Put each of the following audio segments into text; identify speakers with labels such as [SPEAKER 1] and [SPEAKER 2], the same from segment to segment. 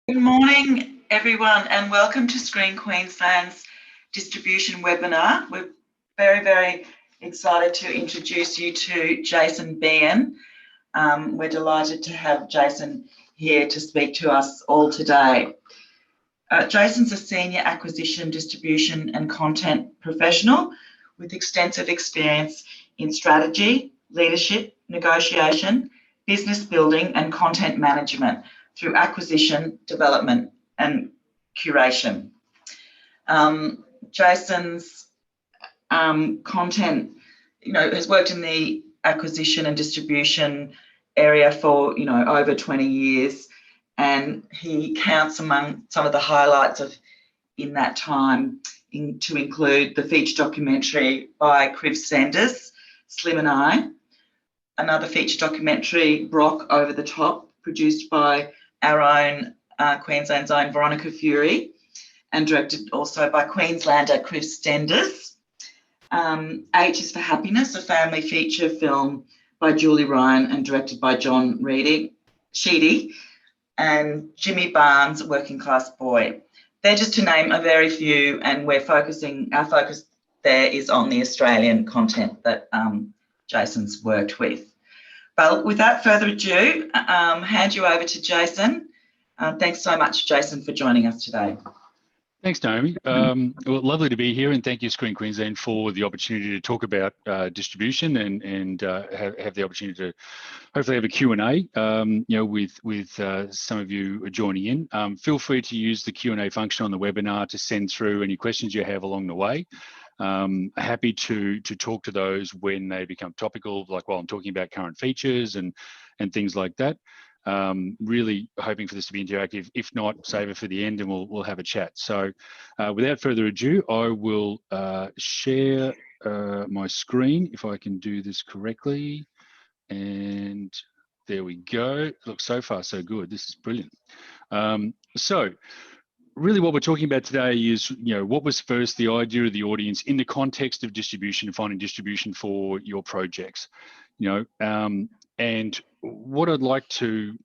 [SPEAKER 1] Good morning, everyone, and welcome to Screen Queensland's distribution webinar. We're very excited to introduce you to Jason Behan. We're delighted to have Jason here to speak to us all today. Jason's a senior acquisition, distribution and content professional with extensive experience in strategy, leadership, negotiation, business building and content management through acquisition, development and curation. Jason's content, has worked in the acquisition and distribution area for, over 20 years, and he counts among some of the highlights in that time to include the feature documentary by Chris Sanders, Slim and I, another feature documentary, Brock Over the Top, produced by our own Queensland's own Veronica Fury, and directed also by Queenslander Chris Stenders. H is for Happiness, a family feature film by Julie Ryan and directed by John Sheedy, and Jimmy Barnes, Working Class Boy. They're just to name a very few, and our focus there is on the Australian content that Jason's worked with. But without further ado, hand you over to Jason. Thanks so much, Jason, for joining us today.
[SPEAKER 2] Thanks, Naomi. Well, lovely to be here, and thank you, Screen Queensland, for the opportunity to talk about distribution and have the opportunity to hopefully have a Q&A, with some of you joining in. Feel free to use the Q&A function on the webinar to send through any questions you have along the way. Happy to talk to those when they become topical, like while I'm talking about current features and things like that. Really hoping for this to be interactive. If not, save it for the end and we'll have a chat. So without further ado, I will share my screen if I can do this correctly. And there we go. Look, so far so good. This is brilliant. So really what we're talking about today is, what was first the idea of the audience in the context of distribution, finding distribution for your projects, and what I'd like to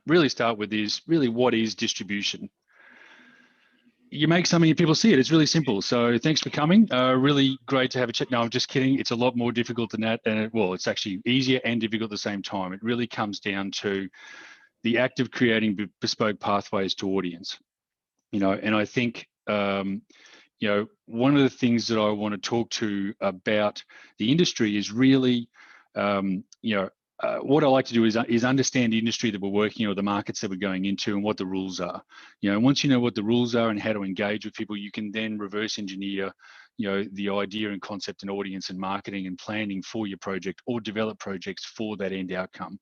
[SPEAKER 2] really start with is really what is distribution? You make something and people see it. It's really simple. So thanks for coming. Really great to have a chat. No, I'm just kidding. It's a lot more difficult than that. And it's actually easier and difficult at the same time. It really comes down to the act of creating bespoke pathways to audience, and I think, one of the things that I want to talk to about the industry is really, what I like to do is understand the industry that we're working in, or the markets that we're going into, and what the rules are. Once you know what the rules are and how to engage with people, you can then reverse engineer, the idea and concept and audience and marketing and planning for your project, or develop projects for that end outcome.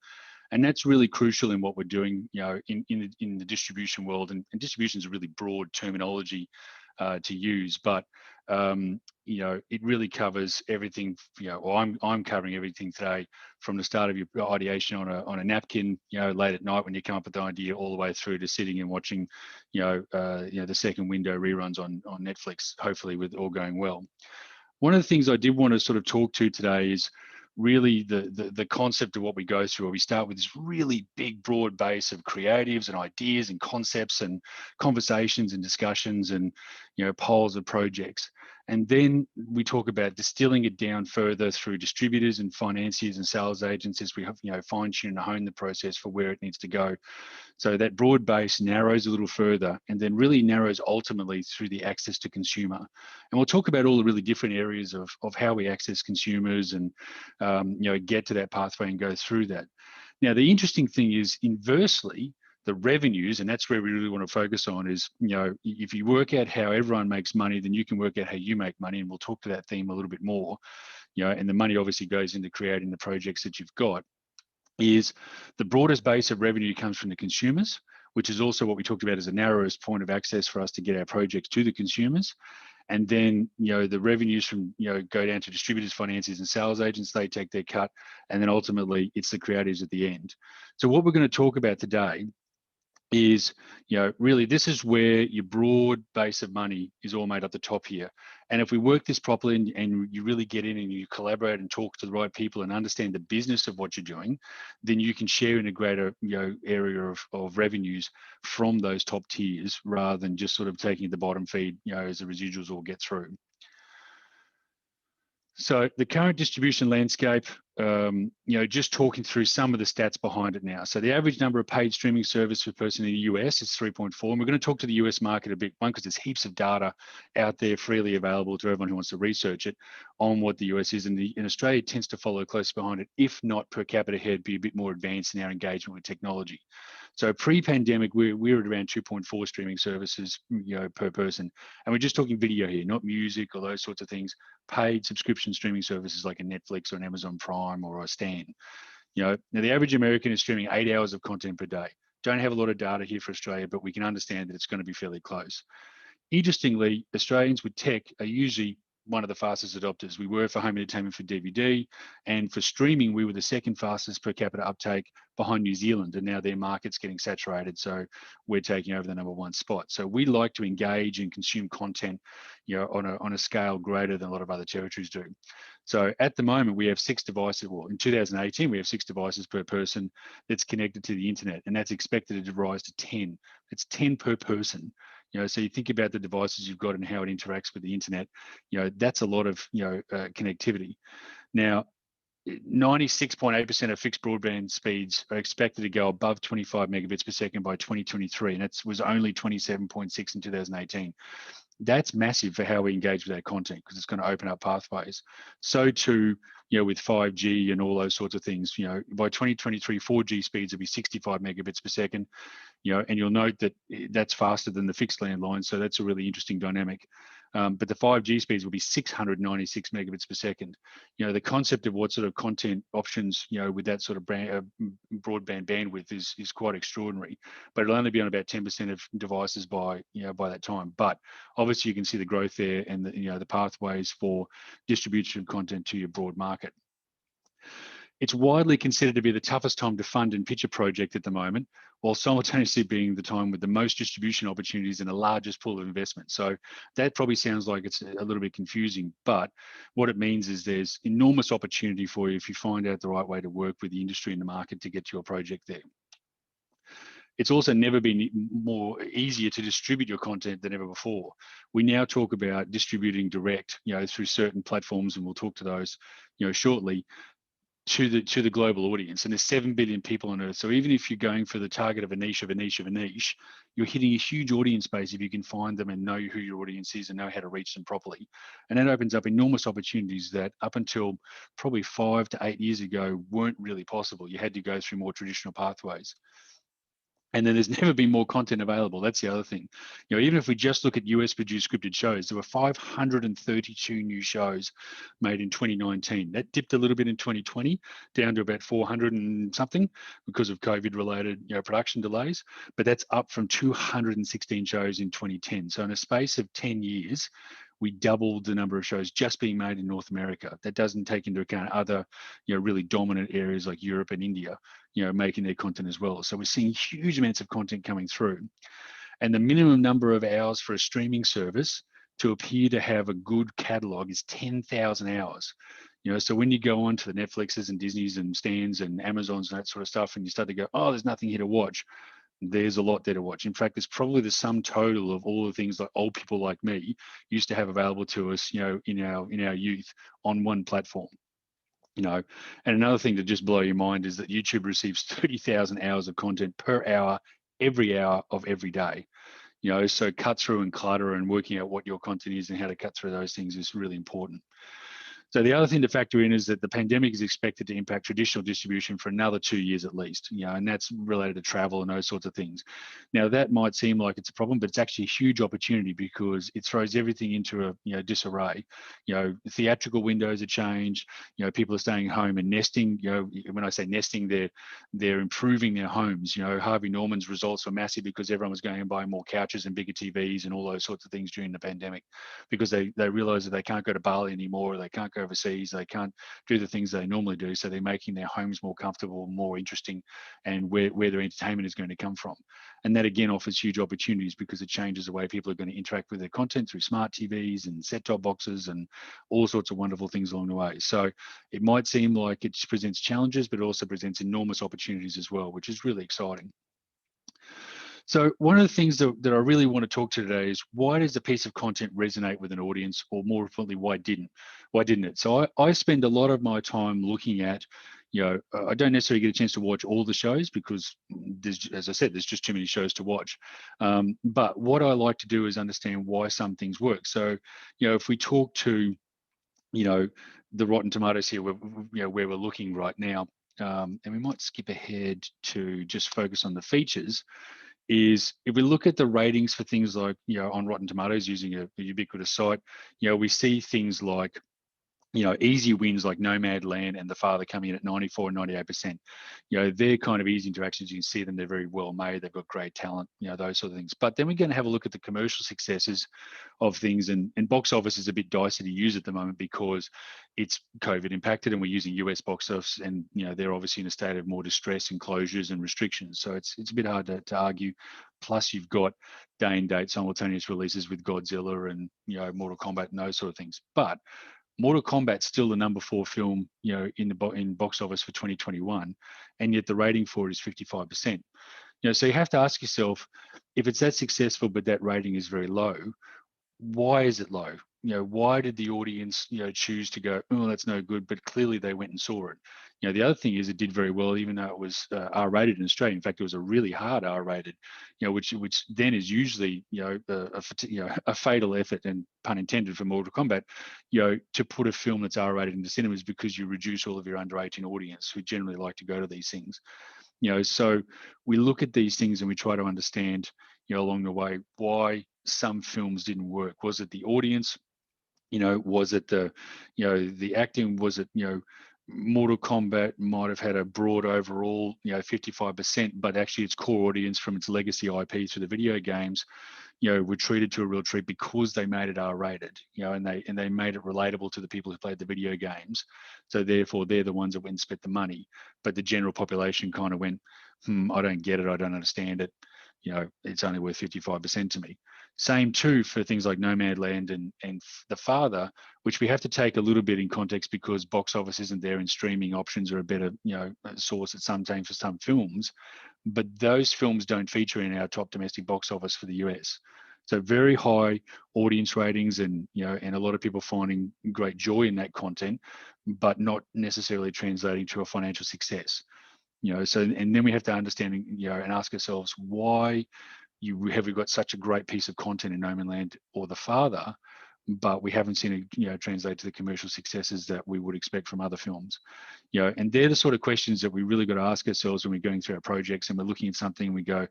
[SPEAKER 2] And that's really crucial in what we're doing, in the distribution world. And distribution is a really broad terminology to use, but it really covers everything. I'm covering everything today, from the start of your ideation on a napkin, late at night when you come up with the idea, all the way through to sitting and watching, the second window reruns on Netflix, hopefully with all going well. One of the things I did want to sort of talk to today is really the concept of what we go through, where we start with this really big, broad base of creatives and ideas and concepts and conversations and discussions and, polls of projects. And then we talk about distilling it down further through distributors and financiers and sales agents as we have, fine tune and hone the process for where it needs to go. So that broad base narrows a little further, and then really narrows ultimately through the access to consumer. And we'll talk about all the really different areas of how we access consumers and, get to that pathway and go through that. Now, the interesting thing is, inversely, the revenues, and that's where we really want to focus on, is, if you work out how everyone makes money, then you can work out how you make money. And we'll talk to that theme a little bit more, and the money obviously goes into creating the projects that you've got. Is the broadest base of revenue comes from the consumers, which is also what we talked about as the narrowest point of access for us to get our projects to the consumers. And then, the revenues from, go down to distributors, financiers and sales agents. They take their cut. And then ultimately it's the creatives at the end. So what we're going to talk about today is, really this is where your broad base of money is all made up the top here. And if we work this properly and you really get in and you collaborate and talk to the right people and understand the business of what you're doing, then you can share in a greater area of revenues from those top tiers rather than just sort of taking the bottom feed, as the residuals all get through. So the current distribution landscape, just talking through some of the stats behind it now. So the average number of paid streaming service per person in the US is 3.4. And we're going to talk to the US market a bit, one, because there's heaps of data out there freely available to everyone who wants to research it on what the US is. And in Australia, it tends to follow close behind it, if not per capita head, be a bit more advanced in our engagement with technology. So pre-pandemic, we're at around 2.4 streaming services, per person. And we're just talking video here, not music or those sorts of things. Paid subscription streaming services like a Netflix or an Amazon Prime or a Stan. Now the average American is streaming 8 hours of content per day. Don't have a lot of data here for Australia, but we can understand that it's going to be fairly close. Interestingly, Australians with tech are usually one of the fastest adopters. We were for home entertainment for DVD, and for streaming, we were the second fastest per capita uptake behind New Zealand, and now their market's getting saturated, so we're taking over the #1 spot. So we like to engage and consume content, on a scale greater than a lot of other territories do. So at the moment, we have 6 devices. Well, in 2018, we have 6 devices per person that's connected to the internet, and that's expected to rise to 10. It's 10 per person. So you think about the devices you've got and how it interacts with the internet, that's a lot of, connectivity. Now, 96.8% of fixed broadband speeds are expected to go above 25 megabits per second by 2023, and that was only 27.6 in 2018. That's massive for how we engage with our content, because it's going to open up pathways. So too, with 5G and all those sorts of things, by 2023, 4G speeds will be 65 megabits per second, and you'll note that that's faster than the fixed landline. So that's a really interesting dynamic. But the 5G speeds will be 696 megabits per second. The concept of what sort of content options, with that sort of broadband bandwidth is quite extraordinary. But it'll only be on about 10% of devices by that time. But obviously, you can see the growth there and the pathways for distribution of content to your broad market. It's widely considered to be the toughest time to fund and pitch a project at the moment, while simultaneously being the time with the most distribution opportunities and the largest pool of investment. So that probably sounds like it's a little bit confusing, but what it means is there's enormous opportunity for you if you find out the right way to work with the industry and the market to get your project there. It's also never been more easier to distribute your content than ever before. We now talk about distributing direct, through certain platforms, and we'll talk to those, shortly, to the global audience. And there's 7 billion people on Earth. So even if you're going for the target of a niche of a niche of a niche, you're hitting a huge audience base if you can find them and know who your audience is and know how to reach them properly. And that opens up enormous opportunities that up until probably 5 to 8 years ago weren't really possible. You had to go through more traditional pathways. And then there's never been more content available. That's the other thing. Even if we just look at US produced scripted shows, there were 532 new shows made in 2019. That dipped a little bit in 2020, down to about 400 and something because of COVID related production delays. But that's up from 216 shows in 2010. So in a space of 10 years, we doubled the number of shows just being made in North America. That doesn't take into account other, really dominant areas like Europe and India, making their content as well. So we're seeing huge amounts of content coming through. And the minimum number of hours for a streaming service to appear to have a good catalog is 10,000 hours. So when you go on to the Netflixes and Disneys and Stans and Amazons and that sort of stuff, and you start to go, oh, there's nothing here to watch, there's a lot there to watch. In fact, there's probably the sum total of all the things that old people like me used to have available to us, in our youth on one platform. And another thing to just blow your mind is that YouTube receives 30,000 hours of content per hour, every hour of every day. So cut through and clutter and working out what your content is and how to cut through those things is really important. So the other thing to factor in is that the pandemic is expected to impact traditional distribution for another 2 years at least, and that's related to travel and those sorts of things. Now that might seem like it's a problem, but it's actually a huge opportunity because it throws everything into a disarray. Theatrical windows are changed. People are staying home and nesting. When I say nesting, they're improving their homes. Harvey Norman's results were massive because everyone was going and buying more couches and bigger TVs and all those sorts of things during the pandemic because they realized that they can't go to Bali anymore, or they can't go overseas, they can't do the things they normally do, so they're making their homes more comfortable, more interesting, and where their entertainment is going to come from. And that again offers huge opportunities because it changes the way people are going to interact with their content through smart TVs and set-top boxes and all sorts of wonderful things along the way. So it might seem like it presents challenges, but it also presents enormous opportunities as well, which is really exciting. So one of the things that I really want to talk to today is, why does a piece of content resonate with an audience, or more importantly, why didn't it? So I spend a lot of my time looking at, I don't necessarily get a chance to watch all the shows because as I said, there's just too many shows to watch. But what I like to do is understand why some things work. So, if we talk to, the Rotten Tomatoes here, where we're looking right now, and we might skip ahead to just focus on the features, is if we look at the ratings for things like, on Rotten Tomatoes using a ubiquitous site, we see things like, easy wins like Nomadland and The Father coming in at 94 and 98%. They're kind of easy interactions. You can see them. They're very well made. They've got great talent, those sort of things. But then we're going to have a look at the commercial successes of things. And box office is a bit dicey to use at the moment because it's COVID impacted, and we're using US box office, and, they're obviously in a state of more distress and closures and restrictions. So it's a bit hard to argue. Plus you've got day and date simultaneous releases with Godzilla and, Mortal Kombat and those sort of things. But Mortal Kombat's still the number 4 film, in box office for 2021, and yet the rating for it is 55%. So you have to ask yourself, if it's that successful but that rating is very low, why is it low? Why did the audience, choose to go, oh, that's no good, but clearly they went and saw it. The other thing is it did very well, even though it was R-rated in Australia. In fact, it was a really hard R-rated, which then is usually, a fatal effort, and pun intended, for Mortal Kombat, to put a film that's R-rated into cinemas, because you reduce all of your under 18 audience who generally like to go to these things. So we look at these things and we try to understand, along the way, why some films didn't work. Was it the audience? Was it the acting? Was it, Mortal Kombat might have had a broad overall, 55%, but actually its core audience from its legacy IP through the video games, were treated to a real treat because they made it R-rated, and they made it relatable to the people who played the video games. So therefore, they're the ones that went and spent the money. But the general population kind of went, I don't get it, I don't understand it. It's only worth 55% to me. Same too for things like Nomadland and The Father, which we have to take a little bit in context because box office isn't there, and streaming options are a better, source at some time for some films. But those films don't feature in our top domestic box office for the US. So very high audience ratings, and and a lot of people finding great joy in that content, but not necessarily translating to a financial success. So, and then we have to understand, and ask ourselves, why have we got such a great piece of content in No Man's Land or The Father, but we haven't seen it, translate to the commercial successes that we would expect from other films. And they're the sort of questions that we really got to ask ourselves when we're going through our projects and we're looking at something and we go,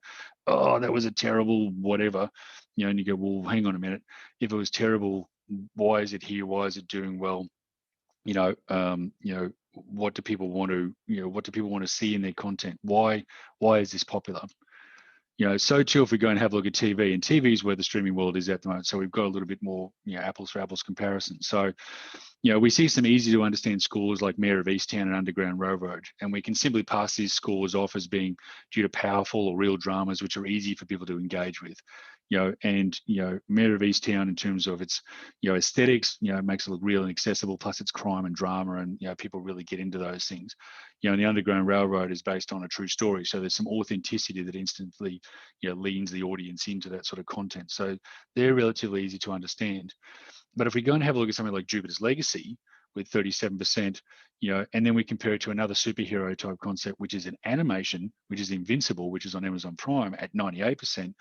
[SPEAKER 2] oh, that was a terrible whatever, and you go, well, hang on a minute. If it was terrible, why is it here? Why is it doing well? What do people want to see in their content? Why is this popular? So too, if we go and have a look at TV, and TV is where the streaming world is at the moment. So we've got a little bit more, apples for apples comparison. So, we see some easy to understand scores like Mayor of Easttown and Underground Railroad, and we can simply pass these scores off as being due to powerful or real dramas, which are easy for people to engage with. And Mayor of Easttown, in terms of its, aesthetics, it makes it look real and accessible. Plus, it's crime and drama, and people really get into those things. And the Underground Railroad is based on a true story, so there's some authenticity that instantly, leans the audience into that sort of content. So they're relatively easy to understand. But if we go and have a look at something like Jupiter's Legacy with 37%, and then we compare it to another superhero type concept, which is an animation, which is Invincible, which is on Amazon Prime at 98%.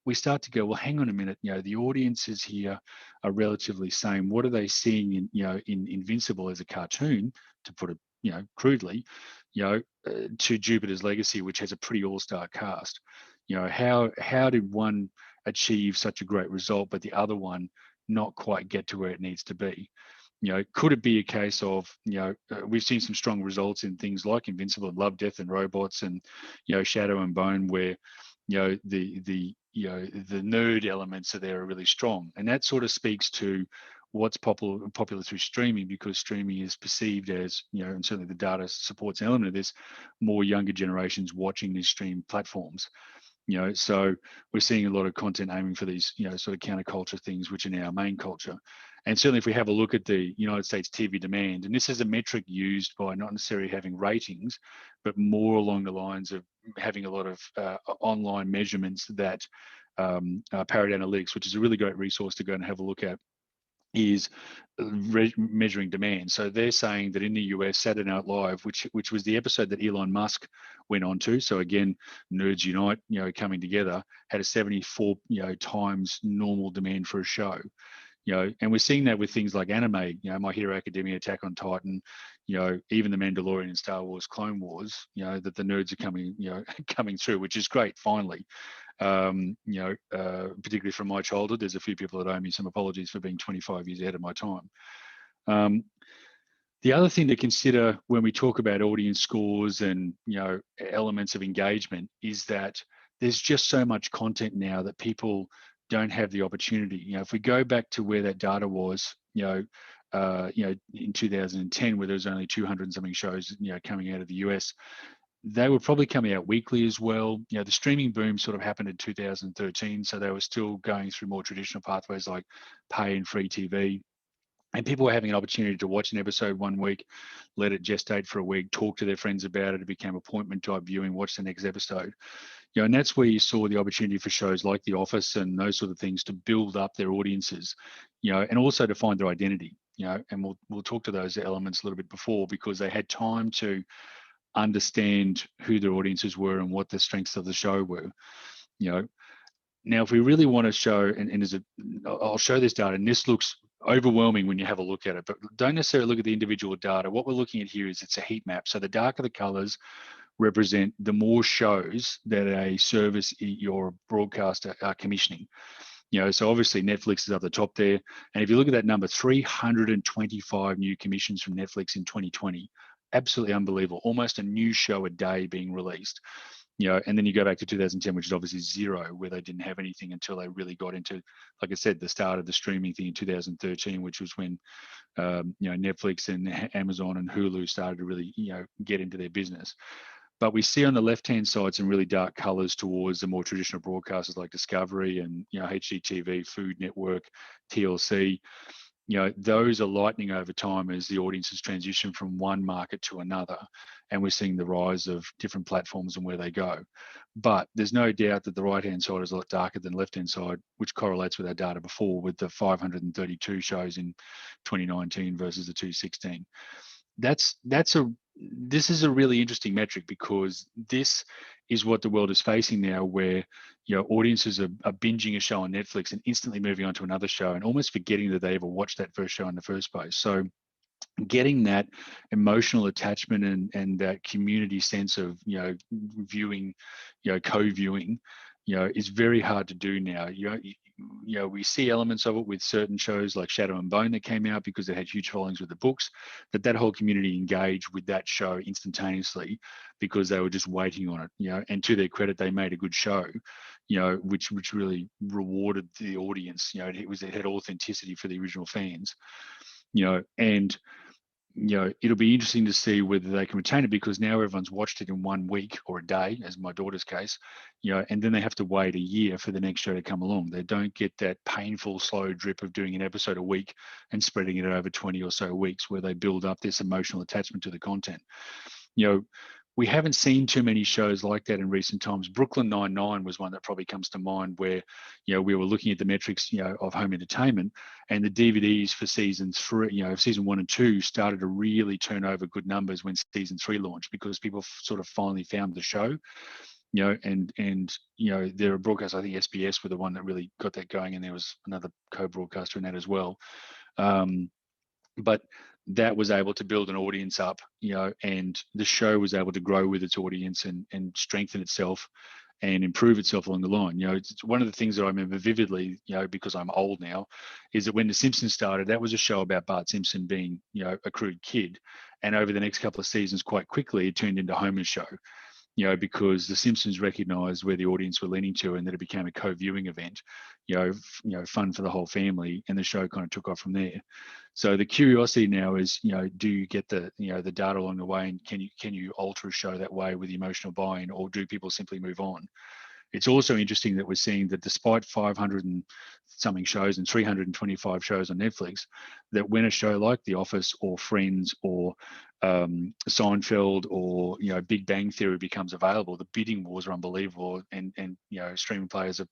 [SPEAKER 2] We start to go, well, hang on a minute, the audiences here are relatively same. What are they seeing in Invincible as a cartoon, to put it, crudely, to Jupiter's Legacy, which has a pretty all-star cast? How did one achieve such a great result, but the other one not quite get to where it needs to be? Could it be a case of, we've seen some strong results in things like Invincible and Love, Death and Robots and, Shadow and Bone, where, the nerd elements are there are really strong. And that sort of speaks to what's popular through streaming, because streaming is perceived as, and certainly the data supports an element of this, more younger generations watching these stream platforms. So we're seeing a lot of content aiming for these, sort of counterculture things, which are now main culture. And certainly if we have a look at the United States TV demand, and this is a metric used by not necessarily having ratings, but more along the lines of having a lot of online measurements that Parrot Analytics, which is a really great resource to go and have a look at, is measuring demand. So they're saying that in the US, Saturday Night Live, which was the episode that Elon Musk went on to, so again, Nerds Unite, coming together, had a 74 times normal demand for a show. And we're seeing that with things like anime, My Hero Academia, Attack on Titan, even The Mandalorian and Star Wars Clone Wars, that the nerds are coming, coming through, which is great, finally. Particularly from my childhood, there's a few people that owe me some apologies for being 25 years ahead of my time. The other thing to consider when we talk about audience scores and, elements of engagement is that there's just so much content now that people don't have the opportunity. If we go back to where that data was, in 2010, where there was only 200 and something shows, coming out of the US, they were probably coming out weekly as well. The streaming boom sort of happened in 2013, so they were still going through more traditional pathways like pay and free TV. And people were having an opportunity to watch an episode one week, let it gestate for a week, talk to their friends about it. It became appointment type viewing, watch the next episode. And that's where you saw the opportunity for shows like The Office and those sort of things to build up their audiences, and also to find their identity, and we'll talk to those elements a little bit before, because they had time to understand who their audiences were and what the strengths of the show were. Now if we really want to show, I'll show this data, and this looks overwhelming when you have a look at it, but don't necessarily look at the individual data. What we're looking at here is it's a heat map. So the darker the colors represent the more shows that a service or a broadcaster are commissioning. So obviously Netflix is up the top there. And if you look at that number, 325 new commissions from Netflix in 2020, absolutely unbelievable. Almost a new show a day being released. And then you go back to 2010, which is obviously zero, where they didn't have anything until they really got into, like I said, the start of the streaming thing in 2013, which was when, Netflix and Amazon and Hulu started to really, get into their business. But we see on the left-hand side some really dark colors towards the more traditional broadcasters like Discovery and, HGTV, Food Network, TLC. Those are lightening over time as the audiences transition from one market to another. And we're seeing the rise of different platforms and where they go. But there's no doubt that the right-hand side is a lot darker than the left-hand side, which correlates with our data before, with the 532 shows in 2019 versus the 216. This is a really interesting metric, because this is what the world is facing now, where audiences are binging a show on Netflix and instantly moving on to another show and almost forgetting that they ever watched that first show in the first place. So getting that emotional attachment and that community sense of viewing, co-viewing, is very hard to do now. We see elements of it with certain shows like Shadow and Bone that came out because they had huge followings with the books, that whole community engaged with that show instantaneously because they were just waiting on it, and to their credit, they made a good show, which really rewarded the audience. It had authenticity for the original fans, and it'll be interesting to see whether they can retain it, because now everyone's watched it in 1 week or a day, as my daughter's case, and then they have to wait a year for the next show to come along. They don't get that painful, slow drip of doing an episode a week and spreading it over 20 or so weeks, where they build up this emotional attachment to the content. We haven't seen too many shows like that in recent times. Brooklyn Nine-Nine was one that probably comes to mind, where, we were looking at the metrics, of home entertainment, and the DVDs for season 1 and 2 started to really turn over good numbers when season 3 launched, because people sort of finally found the show, and there are broadcasts, I think SBS were the one that really got that going, and there was another co-broadcaster in that as well. But that was able to build an audience up, and the show was able to grow with its audience and strengthen itself and improve itself along the line. It's one of the things that I remember vividly, because I'm old now, is that when The Simpsons started, that was a show about Bart Simpson being, a crude kid. And over the next couple of seasons, quite quickly, it turned into Homer's show. because The Simpsons recognised where the audience were leaning to, and that it became a co-viewing event, fun for the whole family, and the show kind of took off from there. So the curiosity now is, do you get the data along the way, and can you alter a show that way with emotional buy-in, or do people simply move on? It's also interesting that we're seeing that despite 500 and something shows and 325 shows on Netflix, that when a show like The Office or Friends or Seinfeld or Big Bang Theory becomes available, the bidding wars are unbelievable, and streaming players are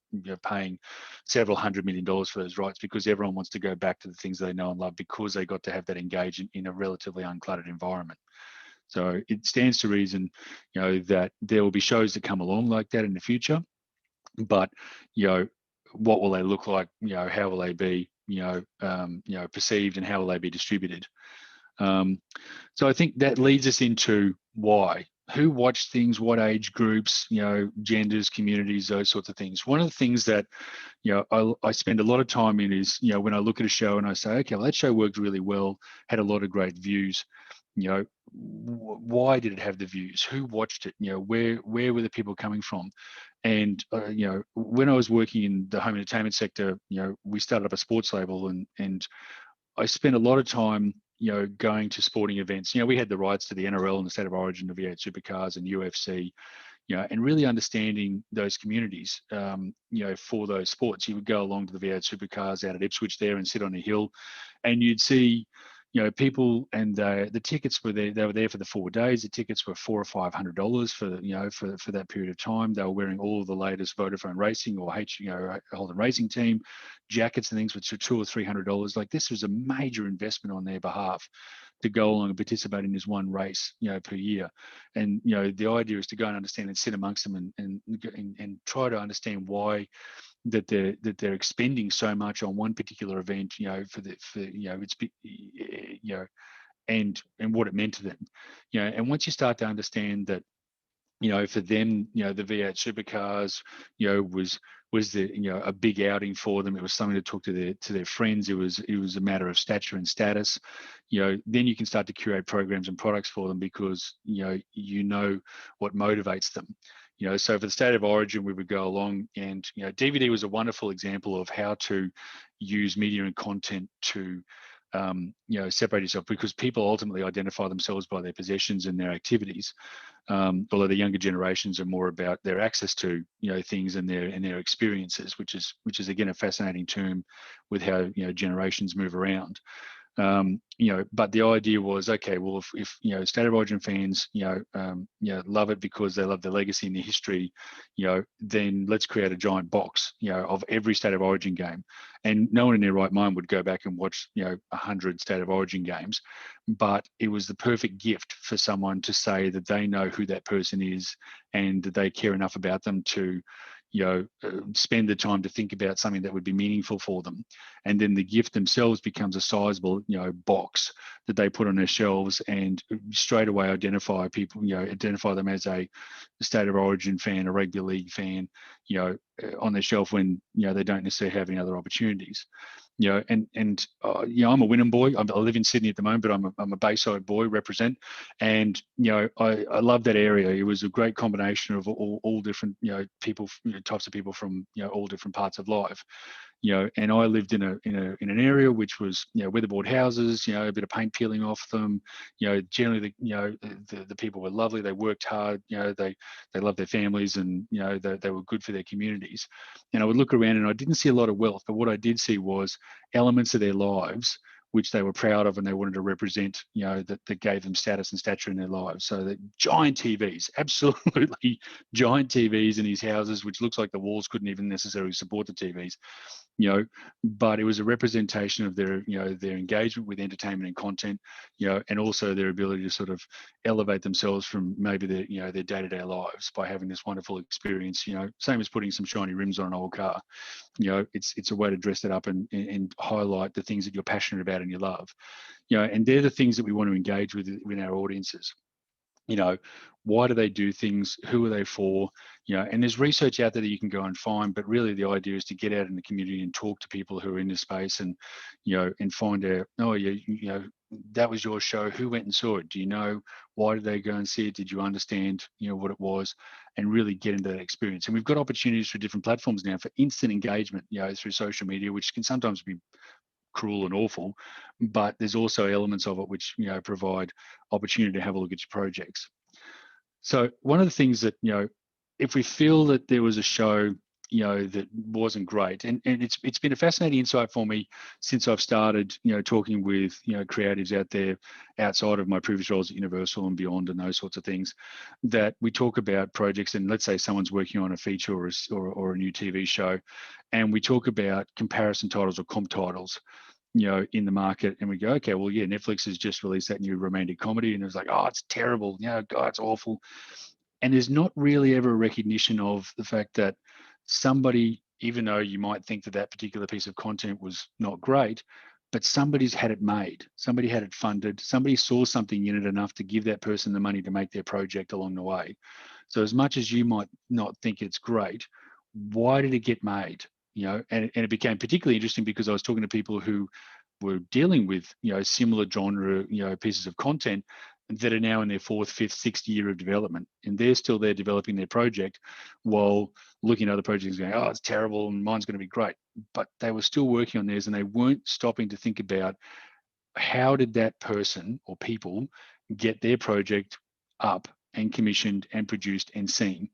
[SPEAKER 2] paying several $100 million for those rights, because everyone wants to go back to the things they know and love, because they got to have that engagement in a relatively uncluttered environment. So it stands to reason, that there will be shows that come along like that in the future. But what will they look like? How will they be perceived, and how will they be distributed? So I think that leads us into why, who watch things, what age groups, genders, communities, those sorts of things. One of the things that I spend a lot of time in is when I look at a show and I say, okay, well, that show worked really well, had a lot of great views. Why did it have the views? Who watched it? Where were the people coming from? And when I was working in the home entertainment sector, we started up a sports label, and I spent a lot of time going to sporting events. We had the rights to the NRL and the State of Origin, the V8 Supercars and UFC, and really understanding those communities, for those sports. You would go along to the V8 Supercars out at Ipswich there and sit on a hill, and you'd see people, and the tickets were there. They were there for the 4 days. The tickets were $400 or $500 for that period of time. They were wearing all of the latest Vodafone Racing or Holden Racing Team jackets and things, which were $200 or $300. Like, this was a major investment on their behalf to go along and participate in this one race, per year. And the idea is to go and understand and sit amongst them and try to understand why that they're expending so much on one particular event, and what it meant to them, and once you start to understand that, for them, the V8 Supercars, was a big outing for them. It was something to talk to their friends. It was a matter of stature and status. Then you can start to curate programs and products for them, because what motivates them. So for the State of Origin, we would go along, and DVD was a wonderful example of how to use media and content to separate yourself, because people ultimately identify themselves by their possessions and their activities, although the younger generations are more about their access to things and their experiences, which is again a fascinating term with how generations move around. But the idea was, okay, well, if State of Origin fans love it because they love the legacy and the history, then let's create a giant box of every State of Origin game. And no one in their right mind would go back and watch 100 State of Origin games, but it was the perfect gift for someone to say that they know who that person is, and that they care enough about them to spend the time to think about something that would be meaningful for them. And then the gift themselves becomes a sizable box that they put on their shelves, and straight away identify people, identify them as a State of Origin fan, a rugby league fan, on their shelf, when they don't necessarily have any other opportunities. I'm a Wynnum boy. I live in Sydney at the moment, but I'm a Bayside boy, represent, and I love that area. It was a great combination of all different people, types of people from all different parts of life. And I lived in an area which was weatherboard houses, a bit of paint peeling off them. Generally the people were lovely. They worked hard. They loved their families, and they were good for their communities. And I would look around, and I didn't see a lot of wealth, but what I did see was elements of their lives which they were proud of, and they wanted to represent, that gave them status and stature in their lives. So the giant TVs, absolutely giant TVs in these houses, which looks like the walls couldn't even necessarily support the TVs. But it was a representation of their engagement with entertainment and content, and also their ability to sort of elevate themselves from maybe their day-to-day lives by having this wonderful experience. Same as putting some shiny rims on an old car. It's a way to dress it up and highlight the things that you're passionate about and you love. And they're the things that we want to engage with our audiences. Why do they do things? Who are they for? And there's research out there that you can go and find, but really the idea is to get out in the community and talk to people who are in this space, and and find out, that was your show. Who went and saw it? Do you know why did they go and see it? Did you understand, what it was, and really get into that experience? And we've got opportunities for different platforms now for instant engagement, through social media, which can sometimes be cruel and awful, but there's also elements of it which provide opportunity to have a look at your projects. So one of the things that if we feel that there was a show that wasn't great, and it's been a fascinating insight for me since I've started talking with creatives out there outside of my previous roles at Universal and beyond and those sorts of things, that we talk about projects, and let's say someone's working on a feature or a new TV show, and we talk about comparison titles or comp titles in the market, and we go, okay, well, yeah, Netflix has just released that new romantic comedy, and it's like, oh, it's terrible, God, it's awful. And there's not really ever a recognition of the fact that somebody, even though you might think that that particular piece of content was not great, but somebody's had it made, somebody had it funded, somebody saw something in it enough to give that person the money to make their project along the way. So as much as you might not think it's great, why did it get made? And it became particularly interesting because I was talking to people who were dealing with similar genre pieces of content that are now in their 4th, 5th, 6th year of development, and they're still there developing their project while looking at other projects going, oh, it's terrible and mine's going to be great. But they were still working on theirs, and they weren't stopping to think about how did that person or people get their project up and commissioned and produced and seen.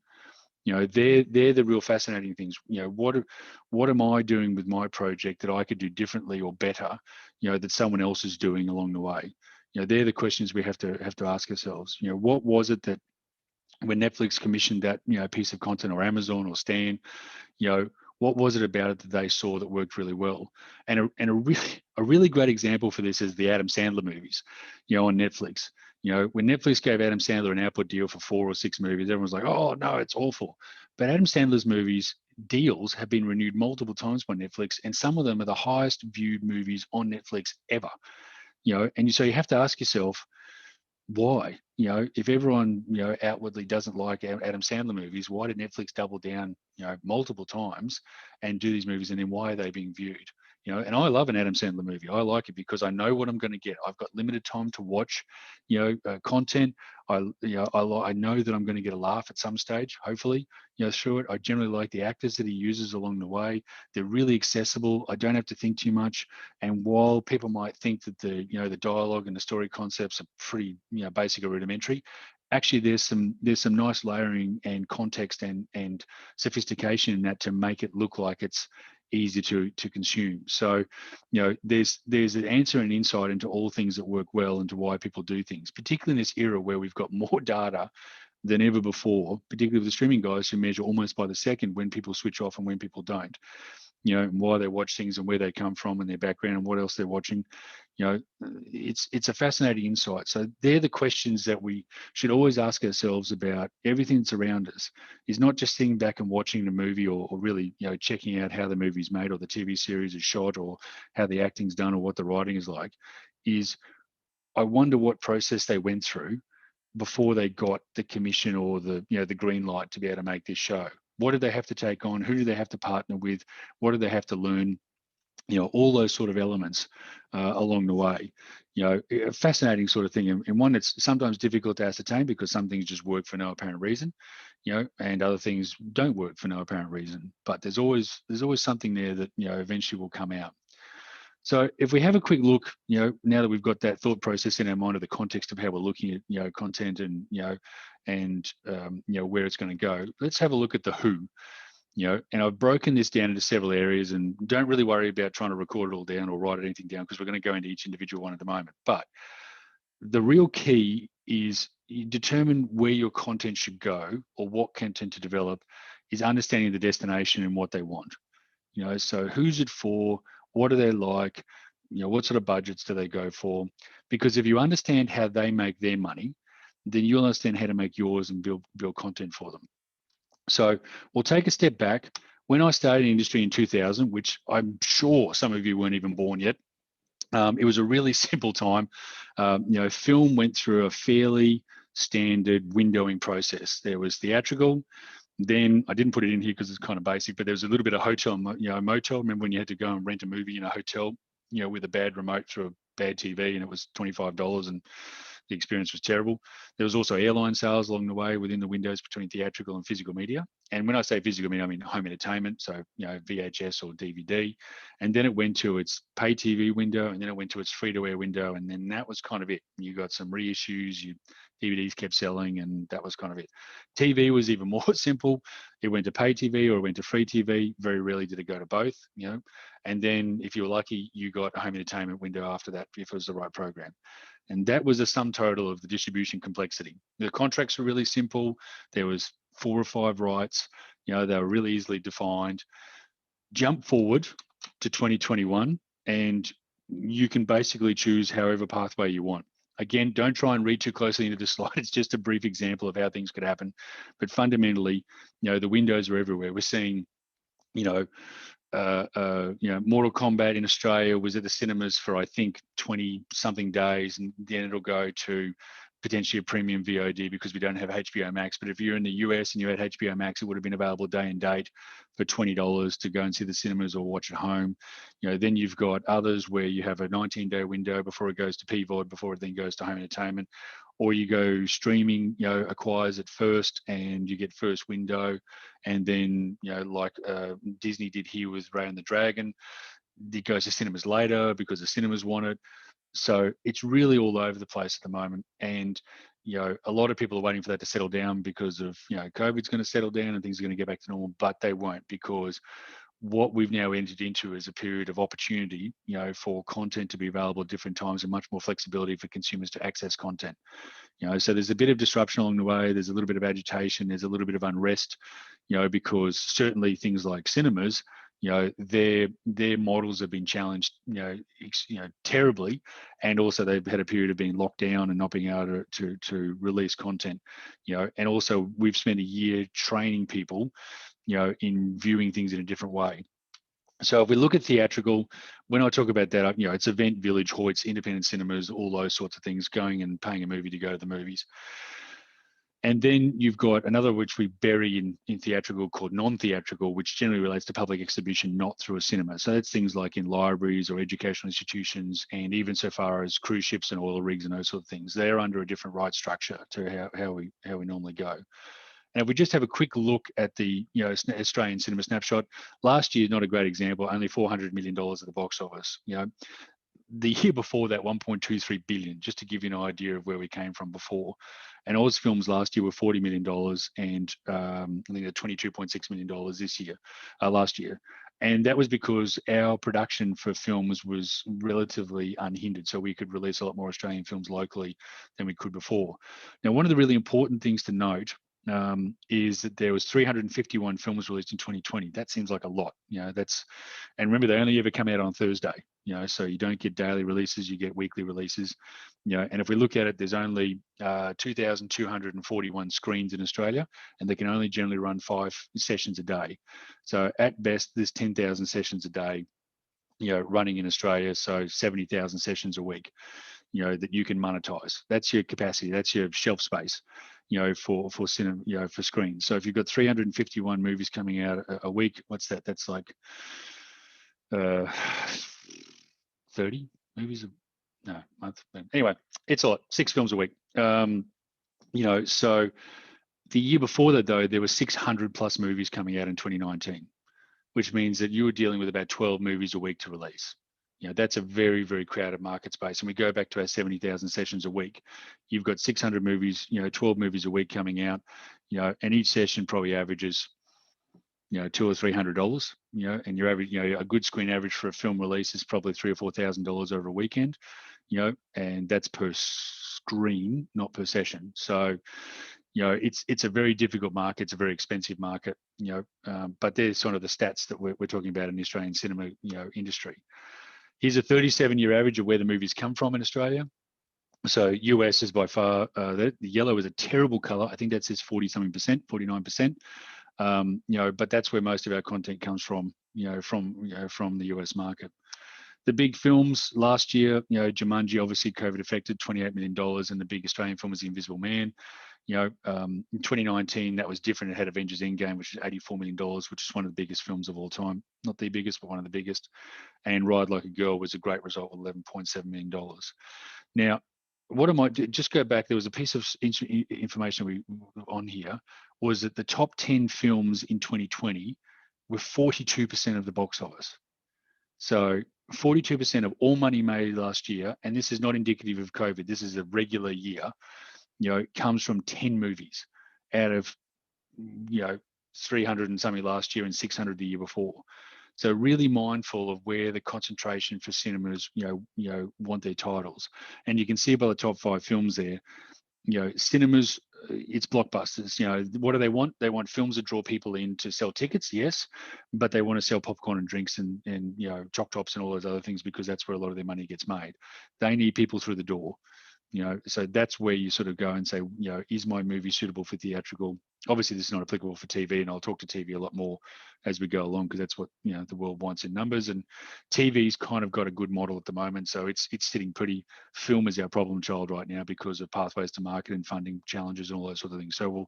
[SPEAKER 2] They're the real fascinating things. What am I doing with my project that I could do differently or better, that someone else is doing along the way? They're the questions we have to ask ourselves. What was it that when Netflix commissioned that piece of content, or Amazon or Stan, what was it about it that they saw that worked really well? And a really great example for this is the Adam Sandler movies, on Netflix. When Netflix gave Adam Sandler an output deal for 4 or 6 movies, everyone's like, oh no, it's awful. But Adam Sandler's movies deals have been renewed multiple times by Netflix, and some of them are the highest viewed movies on Netflix ever. And so you have to ask yourself, why? If everyone outwardly doesn't like Adam Sandler movies, why did Netflix double down multiple times and do these movies, and then why are they being viewed? And I love an Adam Sandler movie. I like it because I know what I'm going to get. I've got limited time to watch content. I know that I'm going to get a laugh at some stage, hopefully through it. I generally like the actors that he uses along the way. They're really accessible. I don't have to think too much. And while people might think that the dialogue and the story concepts are pretty basic or rudimentary, actually there's some nice layering and context and sophistication in that to make it look like it's easy to consume. So there's an answer and insight into all things that work well and to why people do things, particularly in this era where we've got more data than ever before, particularly with the streaming guys who measure almost by the second when people switch off and when people don't. And why they watch things and where they come from and their background and what else they're watching. It's a fascinating insight. So they're the questions that we should always ask ourselves about everything that's around us. Is not just sitting back and watching the movie or really checking out how the movie's made or the TV series is shot or how the acting's done or what the writing is like. Is I wonder what process they went through before they got the commission or the the green light to be able to make this show. What did they have to take on? Who do they have to partner with? What do they have to learn? All those sort of elements along the way. A fascinating sort of thing, and one that's sometimes difficult to ascertain because some things just work for no apparent reason, and other things don't work for no apparent reason. But there's always something there that eventually will come out. So if we have a quick look, now that we've got that thought process in our mind of the context of how we're looking at, content and, where it's going to go, let's have a look at the who, and I've broken this down into several areas, and don't really worry about trying to record it all down or write anything down because we're going to go into each individual one at the moment. But the real key is you determine where your content should go or what content to develop is understanding the destination and what they want. So who's it for? What are they like? What sort of budgets do they go for? Because if you understand how they make their money, then you'll understand how to make yours and build content for them. So we'll take a step back. When I started in industry in 2000, which I'm sure some of you weren't even born yet, it was a really simple time. Film went through a fairly standard windowing process. There was theatrical. Then I didn't put it in here because it's kind of basic, but there was a little bit of hotel, motel. Remember when you had to go and rent a movie in a hotel, with a bad remote through bad TV and it was $25 and the experience was terrible. There was also airline sales along the way within the windows between theatrical and physical media. And when I say physical media, I mean home entertainment, so VHS or DVD. And then it went to its pay TV window, and then it went to its free-to-air window, and then that was kind of it. You got some reissues, DVDs kept selling, and that was kind of it. TV was even more simple. It went to pay TV or it went to free TV. Very rarely did it go to both, And then if you were lucky, you got a home entertainment window after that if it was the right program. And that was a sum total of the distribution complexity. The contracts were really simple. There was 4 or 5 rights. They were really easily defined. Jump forward to 2021, and you can basically choose however pathway you want. Again, don't try and read too closely into the slide. It's just a brief example of how things could happen. But fundamentally, the windows are everywhere. We're seeing, Mortal Kombat in Australia was at the cinemas for, I think, 20 something days, and then it'll go to potentially a premium VOD because we don't have HBO Max. But if you're in the US and you had HBO Max, it would have been available day and date for $20 to go and see the cinemas or watch at home. Then you've got others where you have a 19-day window before it goes to PVOD, before it then goes to home entertainment. Or you go streaming, acquires it first and you get first window. And then, like Disney did here with Ray and the Dragon, it goes to cinemas later because the cinemas want it. So it's really all over the place at the moment. And, a lot of people are waiting for that to settle down because of, COVID's going to settle down and things are going to get back to normal, but they won't, because what we've now entered into is a period of opportunity, for content to be available at different times and much more flexibility for consumers to access content. So there's a bit of disruption along the way. There's a little bit of agitation. There's a little bit of unrest, because certainly things like cinemas, their models have been challenged, terribly, and also they've had a period of being locked down and not being able to release content, and also we've spent a year training people, in viewing things in a different way. So if we look at theatrical, when I talk about that, it's event, village, Hoyts, independent cinemas, all those sorts of things, going and paying a movie to go to the movies. And then you've got another which we bury in theatrical called non-theatrical, which generally relates to public exhibition, not through a cinema. So that's things like in libraries or educational institutions, and even so far as cruise ships and oil rigs and those sort of things. They're under a different right structure to how we normally go. And if we just have a quick look at the Australian cinema snapshot, last year, not a great example, only $400 million at the box office. The year before that, 1.23 billion, just to give you an idea of where we came from before. And Oz films last year were $40 million, and I think they're $22.6 million this year, last year. And that was because our production for films was relatively unhindered, so we could release a lot more Australian films locally than we could before. Now, one of the really important things to note is that there was 351 films released in 2020. That seems like a lot, and remember, they only ever come out on Thursday, so you don't get daily releases, you get weekly releases, and if we look at it, there's only 2,241 screens in Australia, and they can only generally run 5 sessions a day. So at best, there's 10,000 sessions a day, running in Australia, so 70,000 sessions a week, that you can monetize. That's your capacity, that's your shelf space, for cinema, for screens. So if you've got 351 movies coming out a week, what's that? That's like 30 movies a month. Anyway, it's a lot. 6 films a week. So the year before that, though, there were 600 plus movies coming out in 2019, which means that you were dealing with about 12 movies a week to release. That's a very, very crowded market space. And we go back to our 70,000 sessions a week. You've got 600 movies, 12 movies a week coming out, and each session probably averages, $200 or $300, and your average, a good screen average for a film release is probably $3,000 or $4,000 over a weekend, and that's per screen, not per session. So, it's a very difficult market. It's a very expensive market, but there's sort of the stats that we're talking about in the Australian cinema, industry. Here's a 37-year average of where the movies come from in Australia. So US is by far, the yellow is a terrible color. I think that says 40-something percent, 49%. But that's where most of our content comes from, from the US market. The big films last year, Jumanji, obviously COVID affected, $28 million, and the big Australian film was The Invisible Man. In 2019, that was different. It had Avengers Endgame, which is $84 million, which is one of the biggest films of all time. Not the biggest, but one of the biggest. And Ride Like a Girl was a great result with $11.7 million. Now, what I might do, just go back, there was a piece of information on here, was that the top 10 films in 2020 were 42% of the box office. So 42% of all money made last year, and this is not indicative of COVID, this is a regular year, comes from 10 movies out of, 300 and something last year and 600 the year before. So really mindful of where the concentration for cinemas, want their titles. And you can see by the top 5 films there, cinemas, it's blockbusters. What do they want? They want films that draw people in to sell tickets, yes, but they want to sell popcorn and drinks and choc tops and all those other things, because that's where a lot of their money gets made. They need people through the door. So that's where you sort of go and say, is my movie suitable for theatrical? Obviously, this is not applicable for TV, and I'll talk to TV a lot more as we go along, because that's what the world wants in numbers. And TV's kind of got a good model at the moment, so it's sitting pretty. Film is our problem child right now because of pathways to market and funding challenges and all those sort of things. So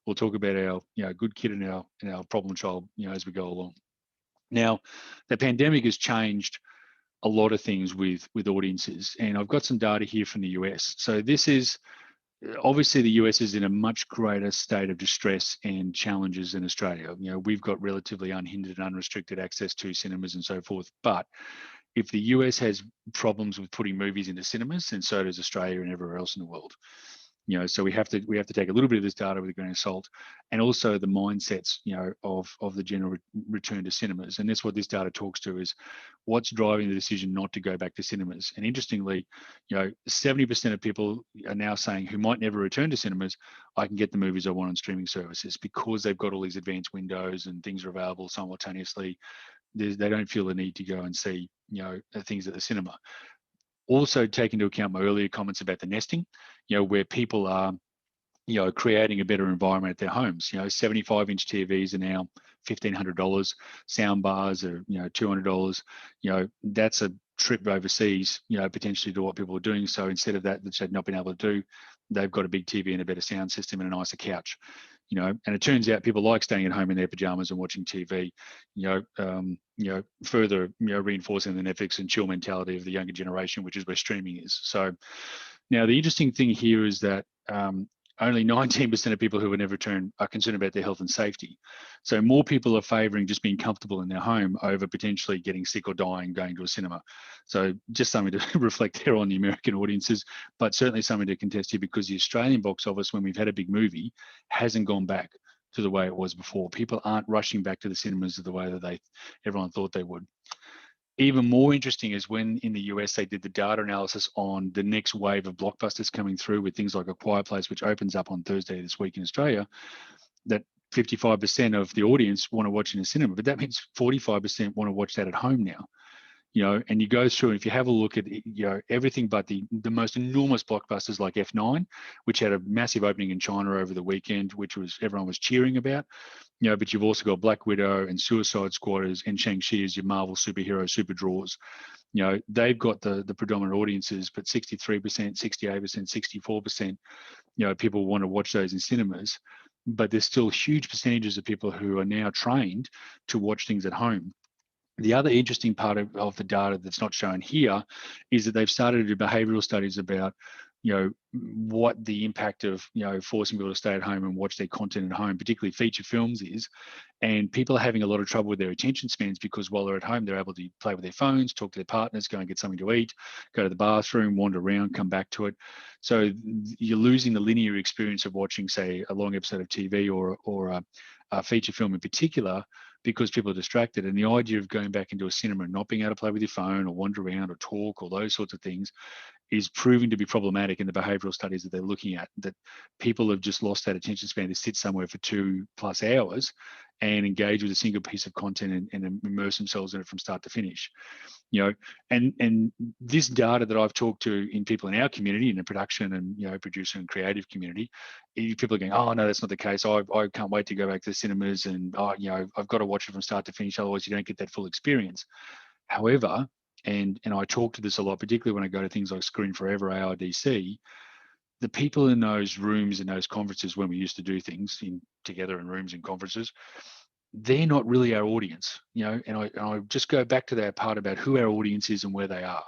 [SPEAKER 2] we'll talk about our good kid and our problem child as we go along. Now, the pandemic has changed a lot of things with audiences, and I've got some data here from the US. So this is obviously the US is in a much greater state of distress and challenges than Australia. We've got relatively unhindered and unrestricted access to cinemas and so forth. But if the US has problems with putting movies into cinemas, then so does Australia and everywhere else in the world. So we have to take a little bit of this data with a grain of salt, and also the mindsets, of the general return to cinemas. And that's what this data talks to, is what's driving the decision not to go back to cinemas. And interestingly, 70% of people are now saying, who might never return to cinemas, I can get the movies I want on streaming services, because they've got all these advanced windows and things are available simultaneously. They don't feel the need to go and see, things at the cinema. Also take into account my earlier comments about the nesting, where people are, creating a better environment at their homes. 75-inch TVs are now $1,500. Sound bars are, $200. That's a trip overseas, potentially, to what people are doing. So instead of that, which they've not been able to do, they've got a big TV and a better sound system and a nicer couch. And it turns out people like staying at home in their pajamas and watching TV, further, reinforcing the Netflix and chill mentality of the younger generation, which is where streaming is. So now the interesting thing here is that only 19% of people who would never return are concerned about their health and safety. So more people are favouring just being comfortable in their home over potentially getting sick or dying going to a cinema. So just something to reflect there on the American audiences, but certainly something to contest here, because the Australian box office, when we've had a big movie, hasn't gone back to the way it was before. People aren't rushing back to the cinemas the way that everyone thought they would. Even more interesting is when in the US they did the data analysis on the next wave of blockbusters coming through, with things like A Quiet Place, which opens up on Thursday this week in Australia, that 55% of the audience want to watch in a cinema, but that means 45% want to watch that at home now. And you go through, and if you have a look at, everything but the most enormous blockbusters like F9, which had a massive opening in China over the weekend, which everyone was cheering about, but you've also got Black Widow and Suicide Squad and Shang-Chi as your Marvel superhero super draws. They've got the predominant audiences, but 63%, 68%, 64%, people want to watch those in cinemas, but there's still huge percentages of people who are now trained to watch things at home. The other interesting part of the data that's not shown here is that they've started to do behavioural studies about, what the impact of, forcing people to stay at home and watch their content at home, particularly feature films, is. And people are having a lot of trouble with their attention spans, because while they're at home, they're able to play with their phones, talk to their partners, go and get something to eat, go to the bathroom, wander around, come back to it. So you're losing the linear experience of watching, say, a long episode of TV or a feature film in particular, because people are distracted. And the idea of going back into a cinema and not being able to play with your phone or wander around or talk or those sorts of things is proving to be problematic in the behavioural studies that they're looking at, that people have just lost that attention span to sit somewhere for 2+ hours and engage with a single piece of content and immerse themselves in it from start to finish. And this data that I've talked to in people in our community, in the production and, producer and creative community, people are going, oh no, that's not the case. I can't wait to go back to the cinemas, and I've got to watch it from start to finish, otherwise you don't get that full experience. However, and I talk to this a lot, particularly when I go to things like Screen Forever, ARDC, the people in those rooms and those conferences when we used to do things together in rooms and conferences, they're not really our audience, and I just go back to that part about who our audience is and where they are.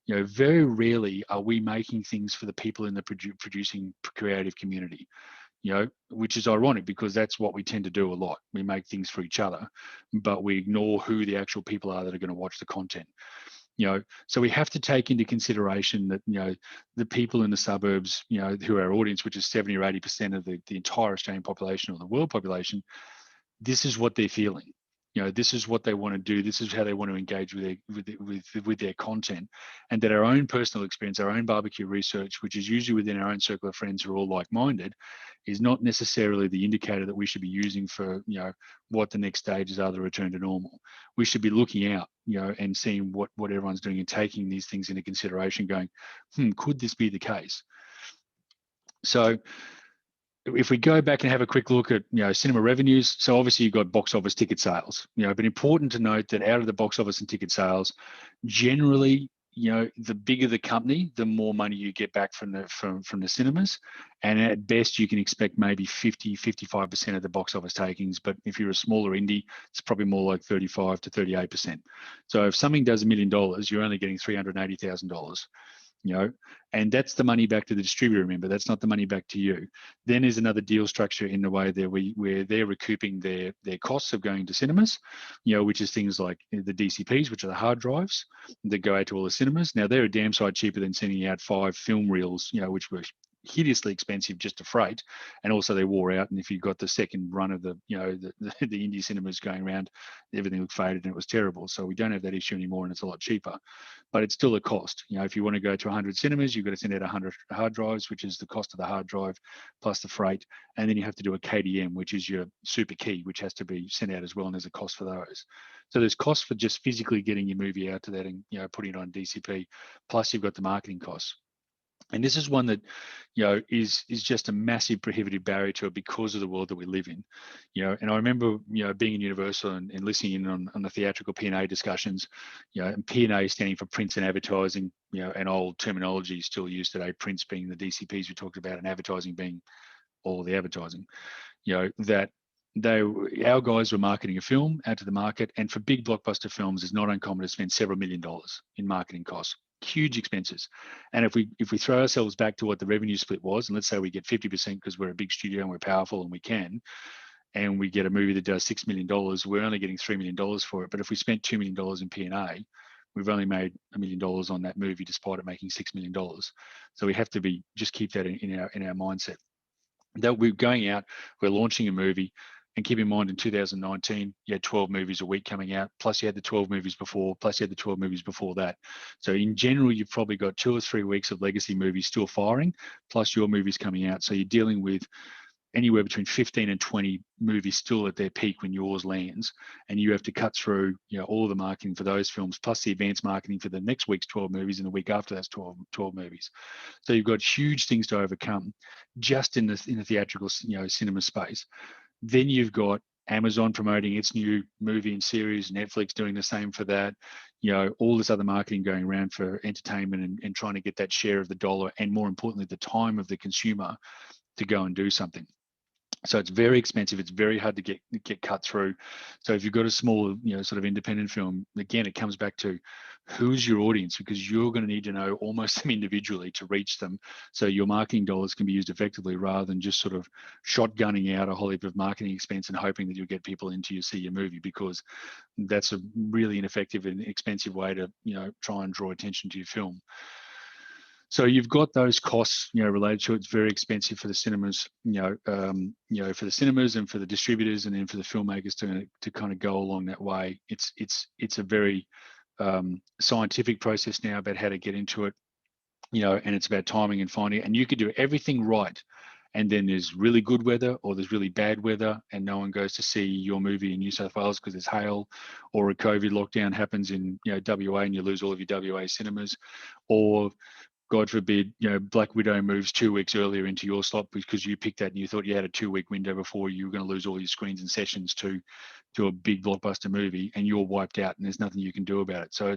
[SPEAKER 2] Very rarely are we making things for the people in the producing creative community, which is ironic because that's what we tend to do a lot. We make things for each other, but we ignore who the actual people are that are going to watch the content. So we have to take into consideration that, the people in the suburbs, who are our audience, which is 70 or 80% of the entire Australian population or the world population, this is what they're feeling. This is what they want to do. This is how they want to engage with their content, and that our own personal experience, our own barbecue research, which is usually within our own circle of friends who are all like-minded, is not necessarily the indicator that we should be using for what the next stages are, the return to normal. We should be looking out, and seeing what everyone's doing and taking these things into consideration, going, could this be the case? So if we go back and have a quick look at cinema revenues, so obviously you've got box office ticket sales, but important to note that out of the box office and ticket sales, generally, the bigger the company, the more money you get back from the cinemas, and at best you can expect maybe 50-55% of the box office takings. But if you're a smaller indie, it's probably more like 35 to 38%. So if something does $1 million, you're only getting $380,000. And that's the money back to the distributor. Remember, that's not the money back to you. Then there's another deal structure in the way that where they're recouping their costs of going to cinemas, which is things like the DCPs, which are the hard drives that go out to all the cinemas. Now they're a damn sight cheaper than sending out 5 film reels, which were hideously expensive just to freight, and also they wore out. And if you got the second run of the indie cinemas going around, everything looked faded and it was terrible. So we don't have that issue anymore, and it's a lot cheaper, but it's still a cost. If you want to go to 100 cinemas, you've got to send out 100 hard drives, which is the cost of the hard drive plus the freight, and then you have to do a KDM, which is your super key, which has to be sent out as well, and there's a cost for those. So there's costs for just physically getting your movie out to that and putting it on DCP, plus you've got the marketing costs. And this is one that, is just a massive prohibitive barrier to it because of the world that we live in. And I remember, being in Universal and listening in on the theatrical P&A discussions, and P&A standing for prints and advertising, and old terminology still used today, prints being the DCPs we talked about and advertising being all the advertising, that our guys were marketing a film out to the market. And for big blockbuster films, it's not uncommon to spend several $1 million in marketing costs. Huge expenses. And if we throw ourselves back to what the revenue split was, and let's say we get 50% because we're a big studio and we're powerful and we can, and we get a movie that does $6 million, we're only getting $3 million for it. But if we spent $2 million in P&A, we've only made $1 million on that movie despite it making $6 million. So we have to just keep that in our mindset. That we're going out, we're launching a movie. And keep in mind, in 2019, you had 12 movies a week coming out, plus you had the 12 movies before, plus you had the 12 movies before that. So in general, you've probably got 2 or 3 weeks of legacy movies still firing, plus your movies coming out. So you're dealing with anywhere between 15 and 20 movies still at their peak when yours lands. And you have to cut through, all the marketing for those films, plus the advanced marketing for the next week's 12 movies and the week after that's 12 movies. So you've got huge things to overcome just in the theatrical, cinema space. Then you've got Amazon promoting its new movie and series, Netflix doing the same for that, all this other marketing going around for entertainment and trying to get that share of the dollar, and more importantly, the time of the consumer to go and do something. So it's very expensive. It's very hard to get cut through. So if you've got a small, sort of independent film, again, it comes back to who's your audience, because you're going to need to know almost them individually to reach them. So your marketing dollars can be used effectively rather than just sort of shotgunning out a whole heap of marketing expense and hoping that you'll get people into you see your movie, because that's a really ineffective and expensive way to, try and draw attention to your film. So you've got those costs, related to it. It's very expensive for the cinemas, for the cinemas and for the distributors, and then for the filmmakers to kind of go along that way. It's a very scientific process now about how to get into it, and it's about timing and finding it. And you could do everything right, and then there's really good weather or there's really bad weather, and no one goes to see your movie in New South Wales because there's hail, or a COVID lockdown happens in WA and you lose all of your WA cinemas, or God forbid, Black Widow moves 2 weeks earlier into your slot because you picked that and you thought you had a 2-week window before you were going to lose all your screens and sessions to a big blockbuster movie, and you're wiped out and there's nothing you can do about it. So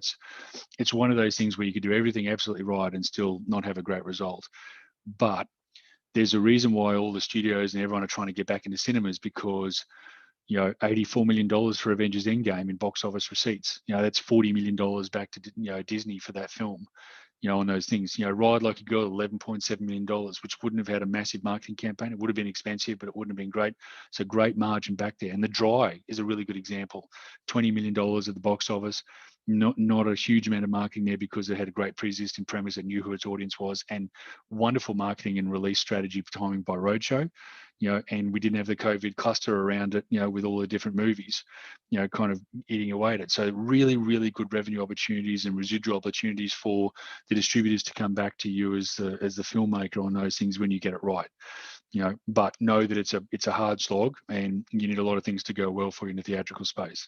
[SPEAKER 2] it's one of those things where you could do everything absolutely right and still not have a great result. But there's a reason why all the studios and everyone are trying to get back into cinemas, because $84 million for Avengers Endgame in box office receipts. That's $40 million back to Disney for that film. On those things. Ride Like a Girl, $11.7 million, which wouldn't have had a massive marketing campaign. It would have been expensive, but it wouldn't have been great. So great margin back there. And The Dry is a really good example. $20 million at the box office. Not a huge amount of marketing there, because it had a great pre-existing premise, it knew who its audience was, and wonderful marketing and release strategy for timing by roadshow. And we didn't have the COVID cluster around it, with all the different movies, kind of eating away at it. So really, really good revenue opportunities and residual opportunities for the distributors to come back to you as the filmmaker on those things when you get it right. But know that it's a hard slog, and you need a lot of things to go well for you in the theatrical space.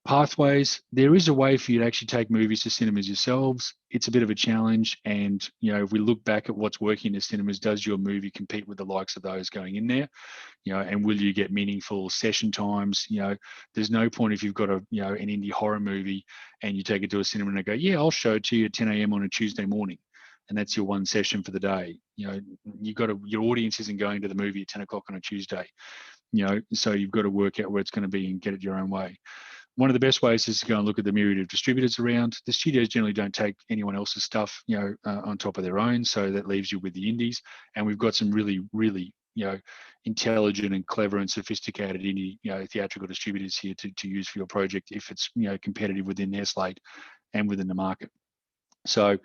[SPEAKER 2] Pathways, there is a way for you to actually take movies to cinemas yourselves. It's a bit of a challenge, and if we look back at what's working in the cinemas, does your movie compete with the likes of those going in there? And will you get meaningful session times? There's no point if you've got an indie horror movie and you take it to a cinema and they go, yeah, I'll show it to you at 10 a.m. on a Tuesday morning, and that's your one session for the day. Your audience isn't going to the movie at 10 o'clock on a Tuesday. So you've got to work out where it's going to be and get it your own way. One of the best ways is to go and look at the myriad of distributors around. The studios generally don't take anyone else's stuff, on top of their own. So that leaves you with the indies. And we've got some really, really, intelligent and clever and sophisticated indie, theatrical distributors here to use for your project if it's, competitive within their slate and within the market. So,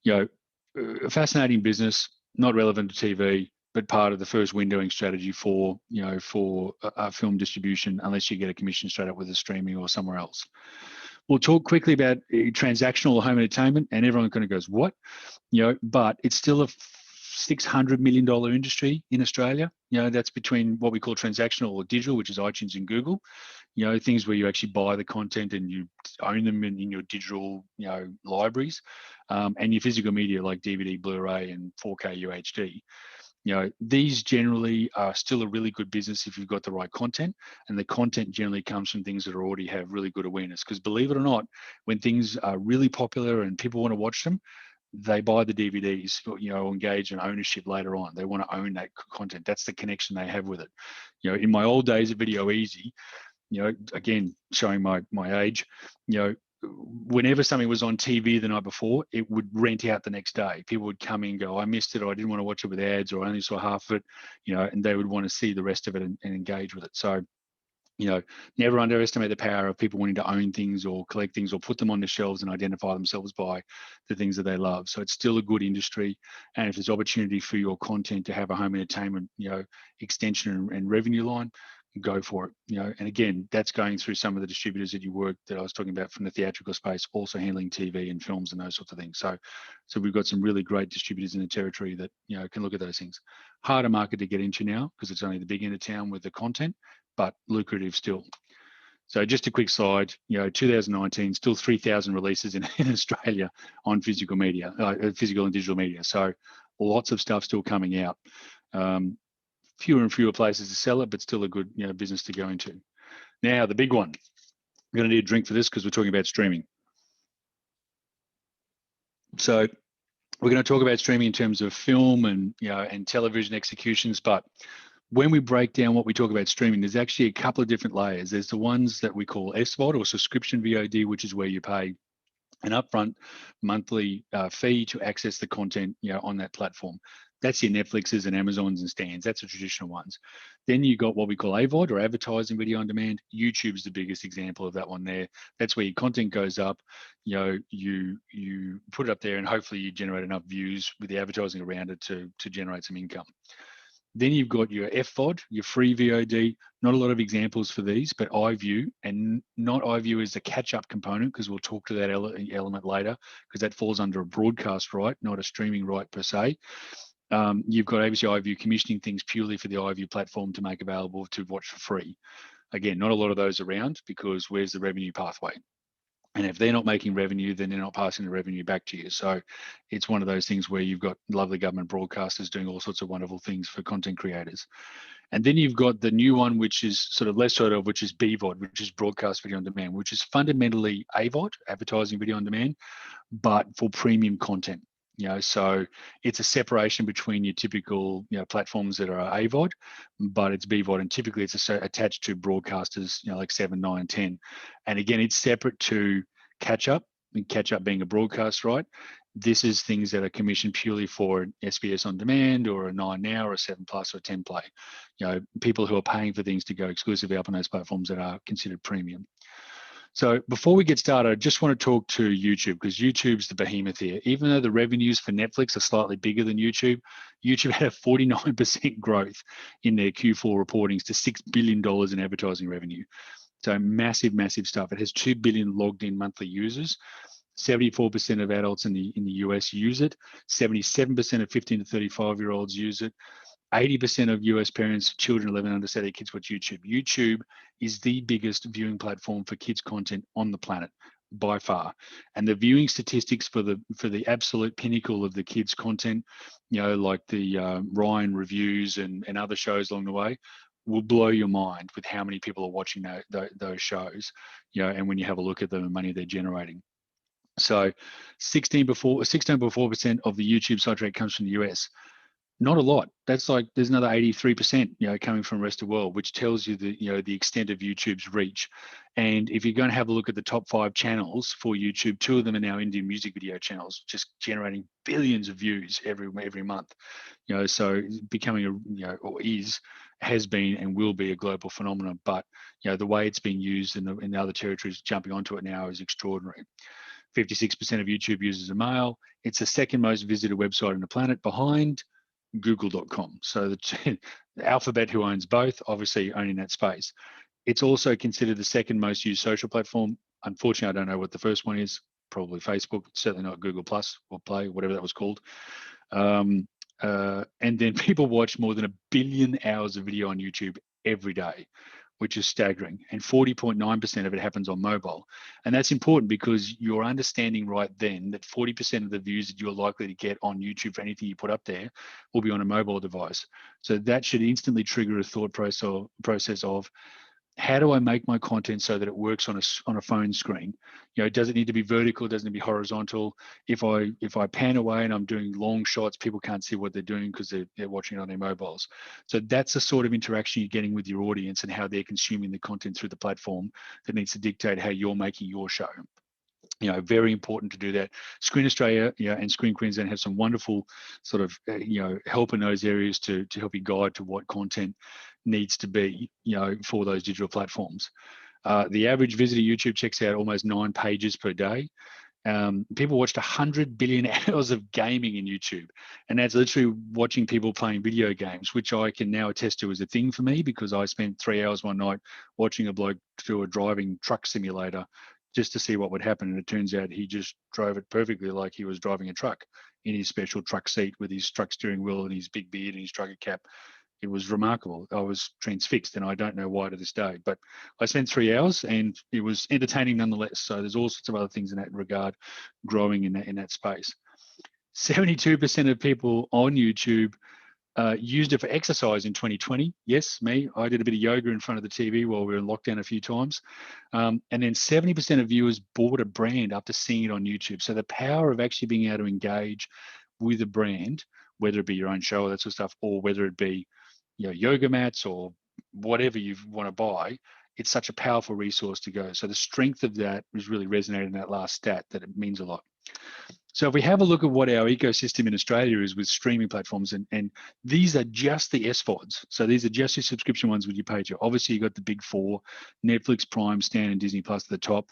[SPEAKER 2] a fascinating business, not relevant to TV, but part of the first windowing strategy for film distribution, unless you get a commission straight up with a streaming or somewhere else. We'll talk quickly about transactional or home entertainment, and everyone kind of goes, what? But it's still a $600 million industry in Australia. That's between what we call transactional or digital, which is iTunes and Google. Things where you actually buy the content and you own them in your digital, libraries, and your physical media like DVD, Blu-ray, and 4K UHD. These generally are still a really good business if you've got the right content, and the content generally comes from things that already have really good awareness. Because believe it or not, when things are really popular and people want to watch them, they buy the DVDs, engage in ownership later on. They want to own that content. That's the connection they have with it. In my old days of Video Easy, again, showing my age, whenever something was on TV the night before, it would rent out the next day. People would come in and go, I missed it, or I didn't want to watch it with ads, or I only saw half of it, and they would want to see the rest of it and engage with it. So, never underestimate the power of people wanting to own things or collect things or put them on the shelves and identify themselves by the things that they love. So it's still a good industry. And if there's opportunity for your content to have a home entertainment, extension and revenue line, go for it. And again, that's going through some of the distributors that I was talking about from the theatrical space, also handling TV and films and those sorts of things. So we've got some really great distributors in the territory that can look at those things. Harder market to get into now because it's only the big end of town with the content, but lucrative still. So just a quick slide, 2019, still 3,000 releases in Australia on physical media, physical and digital media. So lots of stuff still coming out. Fewer and fewer places to sell it, but still a good business to go into. Now, the big one. I'm going to need a drink for this because we're talking about streaming. So we're going to talk about streaming in terms of film and and television executions, but when we break down what we talk about streaming, there's actually a couple of different layers. There's the ones that we call SVOD or subscription VOD, which is where you pay an upfront monthly fee to access the content on that platform. That's your Netflixes and Amazons and Stans. That's the traditional ones. Then you got what we call AVOD or advertising video on demand. YouTube's the biggest example of that one there. That's where your content goes up. You put it up there and hopefully you generate enough views with the advertising around it to generate some income. Then you've got your FVOD, your free VOD. Not a lot of examples for these, but iView, and not iView is the catch-up component because we'll talk to that element later because that falls under a broadcast right, not a streaming right per se. You've got ABC iView commissioning things purely for the iView platform to make available to watch for free. Again, not a lot of those around because where's the revenue pathway? And if they're not making revenue, then they're not passing the revenue back to you. So it's one of those things where you've got lovely government broadcasters doing all sorts of wonderful things for content creators. And then you've got the new one, which is sort of less heard of, which is BVOD, which is broadcast video on demand, which is fundamentally AVOD, advertising video on demand, but for premium content. So it's a separation between your typical, platforms that are AVOD, but it's BVOD, and typically it's attached to broadcasters, like 7, 9, 10. And again, it's separate to catch up, and catch up being a broadcast, right? This is things that are commissioned purely for SBS On Demand or a 9 Now or a 7 Plus or a 10 Play. People who are paying for things to go exclusively up on those platforms that are considered premium. So before we get started, I just want to talk to YouTube, because YouTube's the behemoth here. Even though the revenues for Netflix are slightly bigger than YouTube, YouTube had a 49% growth in their Q4 reportings to $6 billion in advertising revenue. So massive, massive stuff. It has 2 billion logged in monthly users. 74% of adults in the US use it. 77% of 15 to 35-year-olds use it. 80% of US parents, children 11 under say their kids watch YouTube. YouTube is the biggest viewing platform for kids content on the planet by far. And the viewing statistics for the absolute pinnacle of the kids content, like the Ryan reviews and other shows along the way, will blow your mind with how many people are watching those shows, and when you have a look at the money they're generating. So 16.4% of the YouTube site traffic comes from the US. Not a lot. That's like there's another 83%, coming from the rest of the world, which tells you the extent of YouTube's reach. And if you're going to have a look at the top 5 channels for YouTube, 2 of them are now Indian music video channels, just generating billions of views every month. So becoming has been and will be a global phenomenon. But the way it's being used in the other territories, jumping onto it now, is extraordinary. 56% of YouTube users are male. It's the second most visited website on the planet, behind google.com. So the Alphabet, who owns both, obviously owning that space. It's also considered the second most used social platform. Unfortunately, I don't know what the first one is. Probably Facebook. Certainly not Google Plus or Play, whatever that was called. And then people watch more than 1 billion hours of video on YouTube every day, which is staggering. And 40.9% of it happens on mobile. And that's important, because you're understanding right then that 40% of the views that you're likely to get on YouTube for anything you put up there will be on a mobile device. So that should instantly trigger a thought process of, how do I make my content so that it works on a phone screen? Does it need to be vertical? Doesn't it be horizontal? If I pan away and I'm doing long shots, people can't see what they're doing because they're watching it on their mobiles. So that's the sort of interaction you're getting with your audience and how they're consuming the content through the platform that needs to dictate how you're making your show. Very important to do that. Screen Australia, and Screen Queensland have some wonderful sort of, help in those areas to help you guide to what content needs to be, for those digital platforms. The average visitor YouTube checks out almost 9 pages per day. People watched 100 billion hours of gaming in YouTube, and that's literally watching people playing video games, which I can now attest to is a thing for me, because I spent 3 hours one night watching a bloke do a driving truck simulator just to see what would happen. And it turns out he just drove it perfectly like he was driving a truck in his special truck seat with his truck steering wheel and his big beard and his trucker cap. It was remarkable. I was transfixed, and I don't know why to this day. But I spent 3 hours, and it was entertaining nonetheless. So there's all sorts of other things in that regard growing in that space. 72% of people on YouTube used it for exercise in 2020. Yes, me. I did a bit of yoga in front of the TV while we were in lockdown a few times. And then 70% of viewers bought a brand after seeing it on YouTube. So the power of actually being able to engage with a brand, whether it be your own show or that sort of stuff, or whether it be yoga mats or whatever you want to buy, it's such a powerful resource to go. So the strength of that is really resonating in that last stat, that it means a lot. So if we have a look at what our ecosystem in Australia is with streaming platforms, and these are just the SVODs. So these are just your subscription ones with your pay. Obviously, you've got the big 4, Netflix, Prime, Stan, and Disney Plus at the top.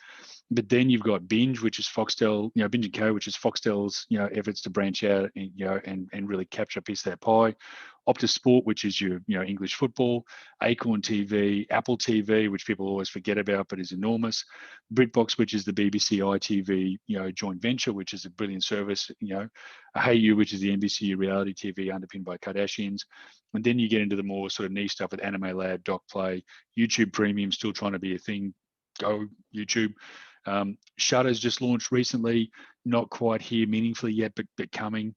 [SPEAKER 2] But then you've got Binge, which is Foxtel, Binge & Co, which is Foxtel's, efforts to branch out and, and really capture a piece of that pie. Optus Sport, which is your, English football. Acorn TV, Apple TV, which people always forget about, but is enormous. BritBox, which is the BBC ITV, joint venture, which is a brilliant service. Hey You, which is the NBC reality TV underpinned by Kardashians. And then you get into the more sort of niche stuff with Anime Lab, DocPlay, YouTube Premium, still trying to be a thing. Go YouTube. Shutter's just launched recently, not quite here meaningfully yet, but coming.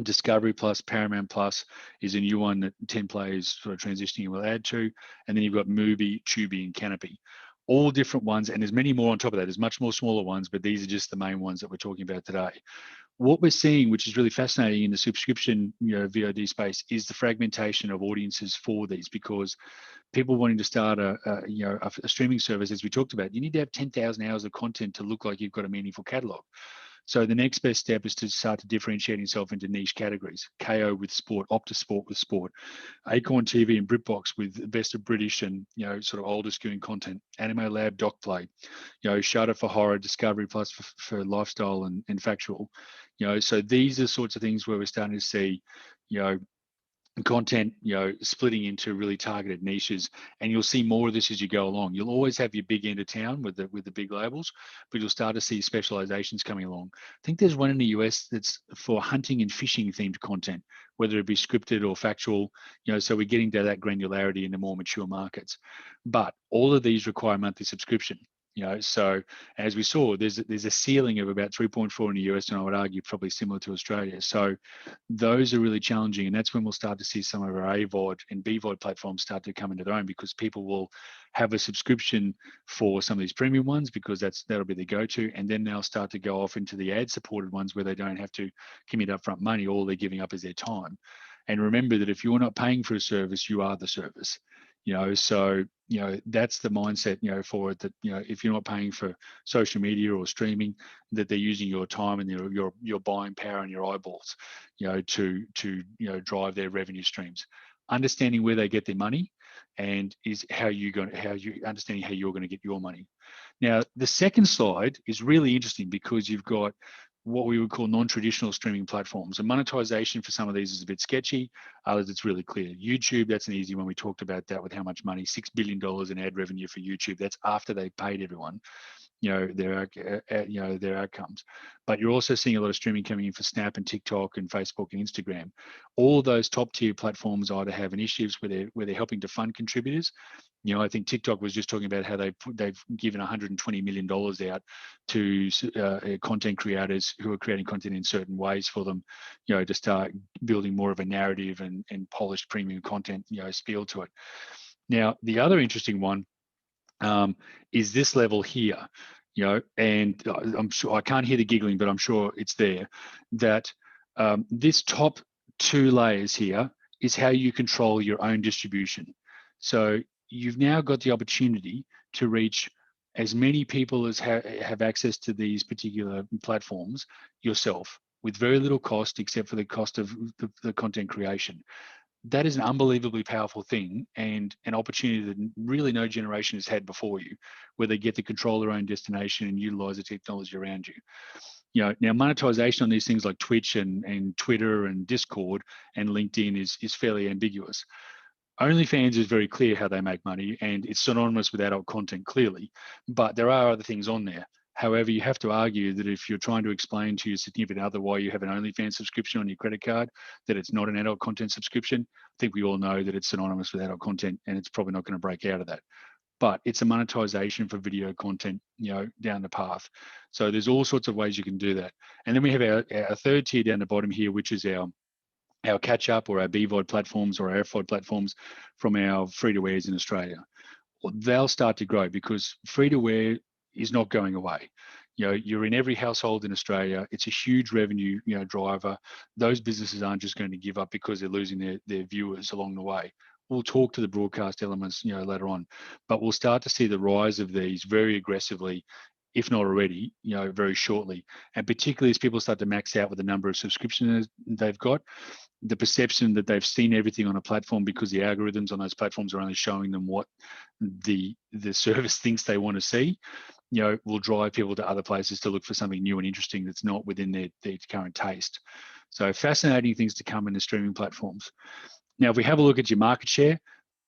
[SPEAKER 2] Discovery Plus, Paramount Plus is a new one that 10 players sort of transitioning will add to. And then you've got Mubi, Tubi, and Canopy. All different ones, and there's many more on top of that. There's much more smaller ones, but these are just the main ones that we're talking about today. What we're seeing, which is really fascinating in the subscription, VOD space, is the fragmentation of audiences for these, because people wanting to start a streaming service, as we talked about, you need to have 10,000 hours of content to look like you've got a meaningful catalog. So the next best step is to start to differentiate yourself into niche categories. KO with sport, Optus Sport with sport, Acorn TV and BritBox with best of British and sort of older skewing content, Anime Lab, Doc Play, Shudder for horror, Discovery Plus for lifestyle and factual. So these are sorts of things where we're starting to see, content, splitting into really targeted niches, and you'll see more of this as you go along. You'll always have your big end of town with the big labels, but you'll start to see specializations coming along. I think there's one in the US that's for hunting and fishing themed content, whether it be scripted or factual, so we're getting to that granularity in the more mature markets. But all of these require monthly subscription. So as we saw, there's a ceiling of about 3.4 in the US, and I would argue probably similar to Australia. So those are really challenging, and that's when we'll start to see some of our AVOD and BVOD platforms start to come into their own, because people will have a subscription for some of these premium ones, because that'll be the go-to, and then they'll start to go off into the ad-supported ones where they don't have to commit upfront money. All they're giving up is their time. And remember that if you're not paying for a service, you are the service. So that's the mindset for it, that if you're not paying for social media or streaming, that they're using your time and your buying power and your eyeballs to drive their revenue streams. Understanding where they get their money and is understanding how you're going to get your money. Now, the second slide is really interesting, because you've got what we would call non-traditional streaming platforms. And monetization for some of these is a bit sketchy. Others, it's really clear. YouTube, that's an easy one. We talked about that with how much money, $6 billion in ad revenue for YouTube. That's after they paid everyone, their outcomes. But you're also seeing a lot of streaming coming in for Snap and TikTok and Facebook and Instagram. All those top tier platforms either have initiatives where they're helping to fund contributors. I think TikTok was just talking about how they've given $120 million out to content creators who are creating content in certain ways for them, to start building more of a narrative and polished premium content, spiel to it. Now, the other interesting one is this level here, and I'm sure I can't hear the giggling, but I'm sure it's there, that this top two layers here is how you control your own distribution. So you've now got the opportunity to reach as many people as have access to these particular platforms yourself, with very little cost except for the cost of the content creation. That is an unbelievably powerful thing, and an opportunity that really no generation has had before you, where they get to control their own destination and utilize the technology around you. Now monetization on these things like Twitch and Twitter and Discord and LinkedIn is fairly ambiguous. OnlyFans is very clear how they make money, and it's synonymous with adult content, clearly, but there are other things on there. However, you have to argue that if you're trying to explain to your significant other why you have an OnlyFans subscription on your credit card, that it's not an adult content subscription. I think we all know that it's synonymous with adult content, and it's probably not going to break out of that. But it's a monetization for video content, down the path. So there's all sorts of ways you can do that. And then we have our third tier down the bottom here, which is our catch up or our BVOD platforms or our FVOD platforms from our free-to-airs in Australia. They'll start to grow, because free-to-air is not going away. You're in every household in Australia. It's a huge revenue, driver. Those businesses aren't just going to give up because they're losing their viewers along the way. We'll talk to the broadcast elements, later on, but we'll start to see the rise of these very aggressively, if not already, very shortly. And particularly as people start to max out with the number of subscriptions they've got, the perception that they've seen everything on a platform because the algorithms on those platforms are only showing them what the service thinks they want to see, will drive people to other places to look for something new and interesting that's not within their current taste. So fascinating things to come in the streaming platforms. Now, if we have a look at your market share,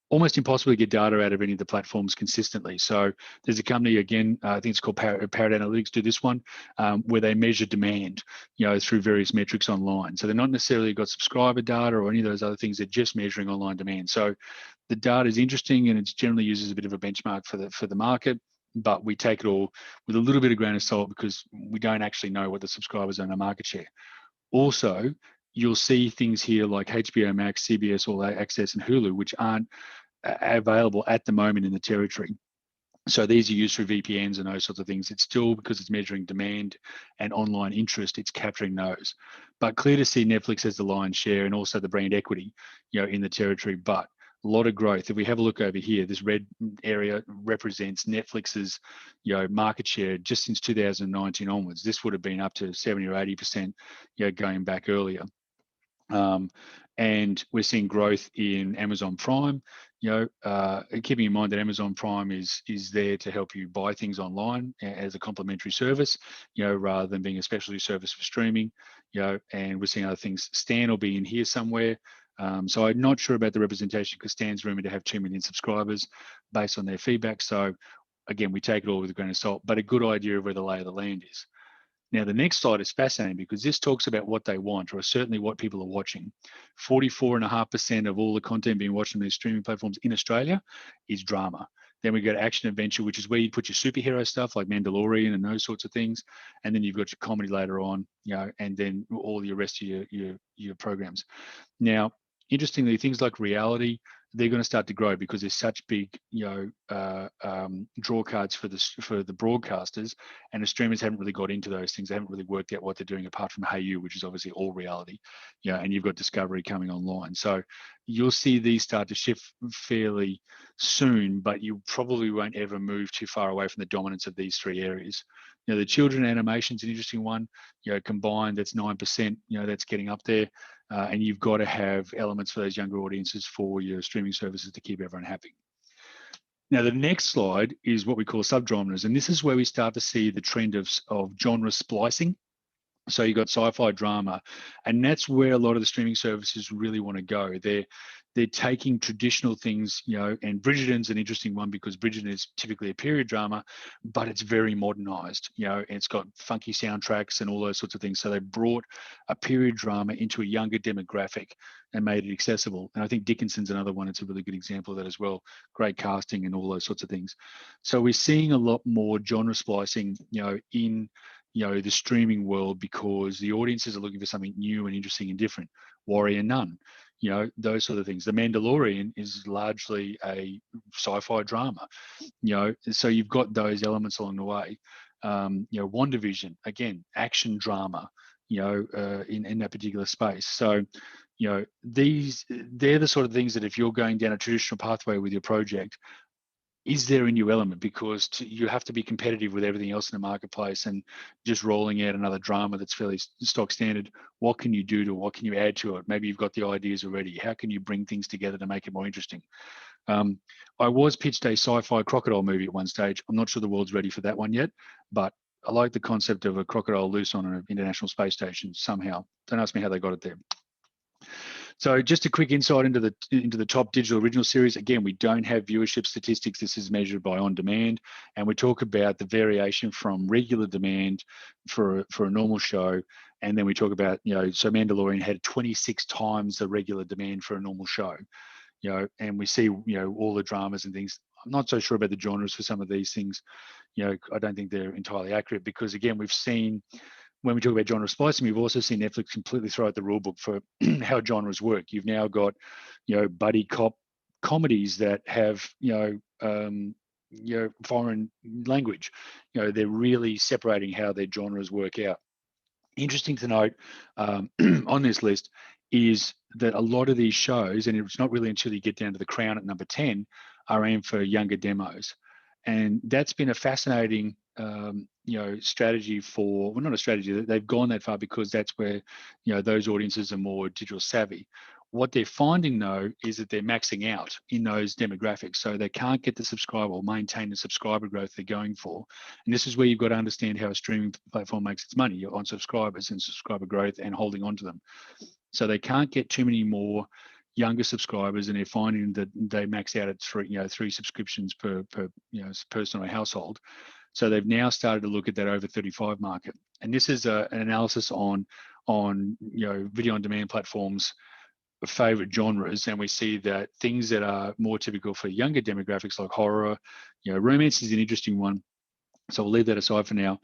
[SPEAKER 2] almost impossible to get data out of any of the platforms consistently. So there's a company, again, I think it's called Parrot Analytics, do this one, where they measure demand, through various metrics online. So they're not necessarily got subscriber data or any of those other things. They're just measuring online demand. So the data is interesting, and it's generally used as a bit of a benchmark for the market, but we take it all with a little bit of grain of salt, because we don't actually know what the subscribers are in our market share. Also, you'll see things here like HBO Max, CBS All Access, and Hulu, which aren't available at the moment in the territory. So these are used through VPNs and those sorts of things. It's still, because it's measuring demand and online interest, it's capturing those. But clear to see Netflix has the lion's share and also the brand equity, in the territory. But a lot of growth. If we have a look over here, this red area represents Netflix's, market share just since 2019 onwards. This would have been up to 70 or 80%, going back earlier. And we're seeing growth in Amazon Prime, keeping in mind that Amazon Prime is there to help you buy things online as a complementary service, rather than being a specialty service for streaming, and we're seeing other things. Stan will be in here somewhere. So I'm not sure about the representation because Stan's rumored to have 2 million subscribers based on their feedback. So again, we take it all with a grain of salt, but a good idea of where the lay of the land is. Now, the next slide is fascinating because this talks about what they want, or certainly what people are watching. 44.5% of all the content being watched on these streaming platforms in Australia is drama. Then we go to action adventure, which is where you put your superhero stuff like Mandalorian and those sorts of things. And then you've got your comedy later on, and then all your rest of your programs. Now, interestingly, things like reality, they're going to start to grow because there's such big, draw cards for the broadcasters, and the streamers haven't really got into those things. They haven't really worked out what they're doing apart from Hey You, which is obviously all reality, and you've got Discovery coming online. So you'll see these start to shift fairly soon, but you probably won't ever move too far away from the dominance of these three areas. The children animation is an interesting one. Combined, that's 9%. That's getting up there. And you've got to have elements for those younger audiences for your streaming services to keep everyone happy. Now, the next slide is what we call subgenres, and this is where we start to see the trend of genre splicing. So you've got sci-fi drama, and that's where a lot of the streaming services really want to go. They're taking traditional things, and Bridgerton's an interesting one because Bridgerton is typically a period drama, but it's very modernized, and it's got funky soundtracks and all those sorts of things. So they brought a period drama into a younger demographic and made it accessible. And I think Dickinson's another one. It's a really good example of that as well. Great casting and all those sorts of things. So we're seeing a lot more genre splicing, in the streaming world because the audiences are looking for something new and interesting and different. Warrior Nun, those sort of things. The Mandalorian is largely a sci-fi drama, so you've got those elements along the way. WandaVision, again, action drama, in that particular space. So, they're the sort of things that if you're going down a traditional pathway with your project, is there a new element? Because you have to be competitive with everything else in the marketplace, and just rolling out another drama that's fairly stock standard. What can you do to, what can you add to it? Maybe you've got the ideas already. How can you bring things together to make it more interesting? I was pitched a sci-fi crocodile movie at one stage. I'm not sure the world's ready for that one yet, but I like the concept of a crocodile loose on an international space station somehow. Don't ask me how they got it there. So just a quick insight into the top digital original series. Again, we don't have viewership statistics. This is measured by on demand, and we talk about the variation from regular demand for a normal show, and then we talk about so Mandalorian had 26 times the regular demand for a normal show, and we see all the dramas and things. I'm not so sure about the genres for some of these things. I don't think they're entirely accurate because again, we've seen. When we talk about genre splicing, we've also seen Netflix completely throw out the rule book for how genres work. You've now got, buddy cop comedies that have, foreign language. They're really separating how their genres work out. Interesting to note on this list is that a lot of these shows, and it's not really until you get down to The Crown at number 10, are aimed for younger demos. And that's been a fascinating, strategy for, well, not a strategy, they've gone that far because that's where, those audiences are more digital savvy. What they're finding though, is that they're maxing out in those demographics. So they can't get the subscriber or maintain the subscriber growth they're going for. And this is where you've got to understand how a streaming platform makes its money on subscribers and subscriber growth and holding on to them. So they can't get too many more younger subscribers, and they're finding that they max out at three subscriptions per person or household. So they've now started to look at that over 35 market, and this is an analysis on video on demand platforms' favorite genres, and we see that things that are more typical for younger demographics like horror, romance is an interesting one. So we'll leave that aside for now.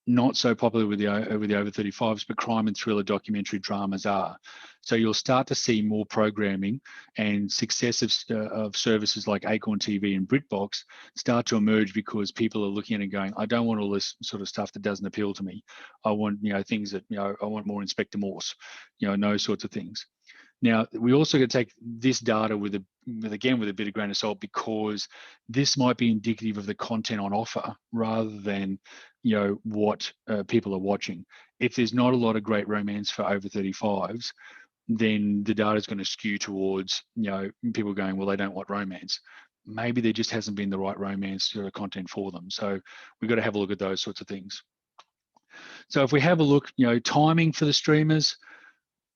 [SPEAKER 2] Not so popular with the over 35s, but crime and thriller documentary dramas are. So you'll start to see more programming and success of services like Acorn TV and BritBox start to emerge because people are looking at it and going, I don't want all this sort of stuff that doesn't appeal to me. I want, things that, I want more Inspector Morse, those sorts of things. Now, we also got to take this data with a bit of grain of salt, because this might be indicative of the content on offer rather than, what people are watching. If there's not a lot of great romance for over 35s, then the data is going to skew towards, people going, well, they don't want romance. Maybe there just hasn't been the right romance sort of content for them. So we've got to have a look at those sorts of things. So if we have a look, timing for the streamers,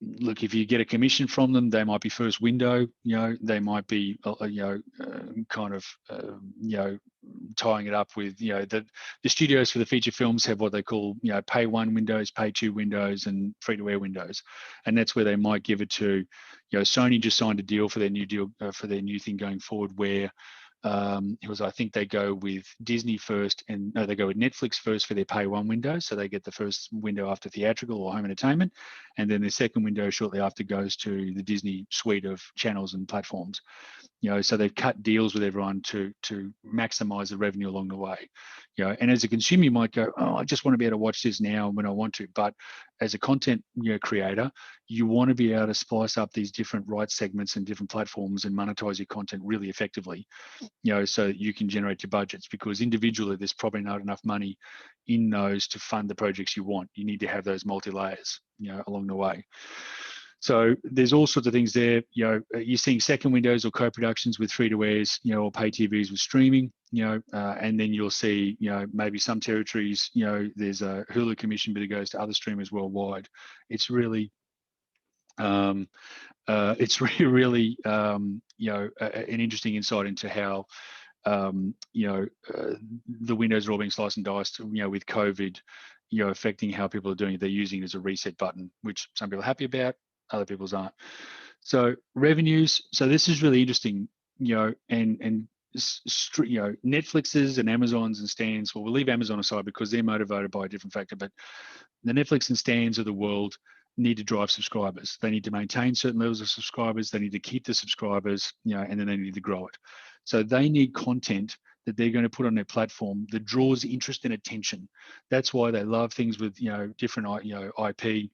[SPEAKER 2] look, if you get a commission from them, they might be first window, they might be, tying it up with, the studios for the feature films have what they call, pay one windows, pay two windows, and free to air windows. And that's where they might give it to, Sony just signed a deal for their new deal, for their new thing going forward, where I think they go with Disney first, and no, they go with Netflix first for their pay one window. So they get the first window after theatrical or home entertainment. And then their second window shortly after goes to the Disney suite of channels and platforms. So they've cut deals with everyone to maximize the revenue along the way. And as a consumer, you might go, oh, I just want to be able to watch this now when I want to. But as a content creator, you want to be able to splice up these different rights segments and different platforms and monetize your content really effectively, so that you can generate your budgets, because individually there's probably not enough money in those to fund the projects you want. You need to have those multi-layers, along the way. So there's all sorts of things there. You're seeing second windows or co-productions with free-to-airs, or pay TVs with streaming, and then you'll see, maybe some territories, there's a Hulu commission, but it goes to other streamers worldwide. It's really, an interesting insight into how, the windows are all being sliced and diced, with COVID, affecting how people are doing it. They're using it as a reset button, which some people are happy about, other people's aren't. So revenues. So this is really interesting, Netflix's and Amazon's and Stan's. Well, we'll leave Amazon aside because they're motivated by a different factor. But the Netflix and Stan's of the world need to drive subscribers. They need to maintain certain levels of subscribers. They need to keep the subscribers, and then they need to grow it. So they need content that they're going to put on their platform that draws interest and attention. That's why they love things with, different, IP,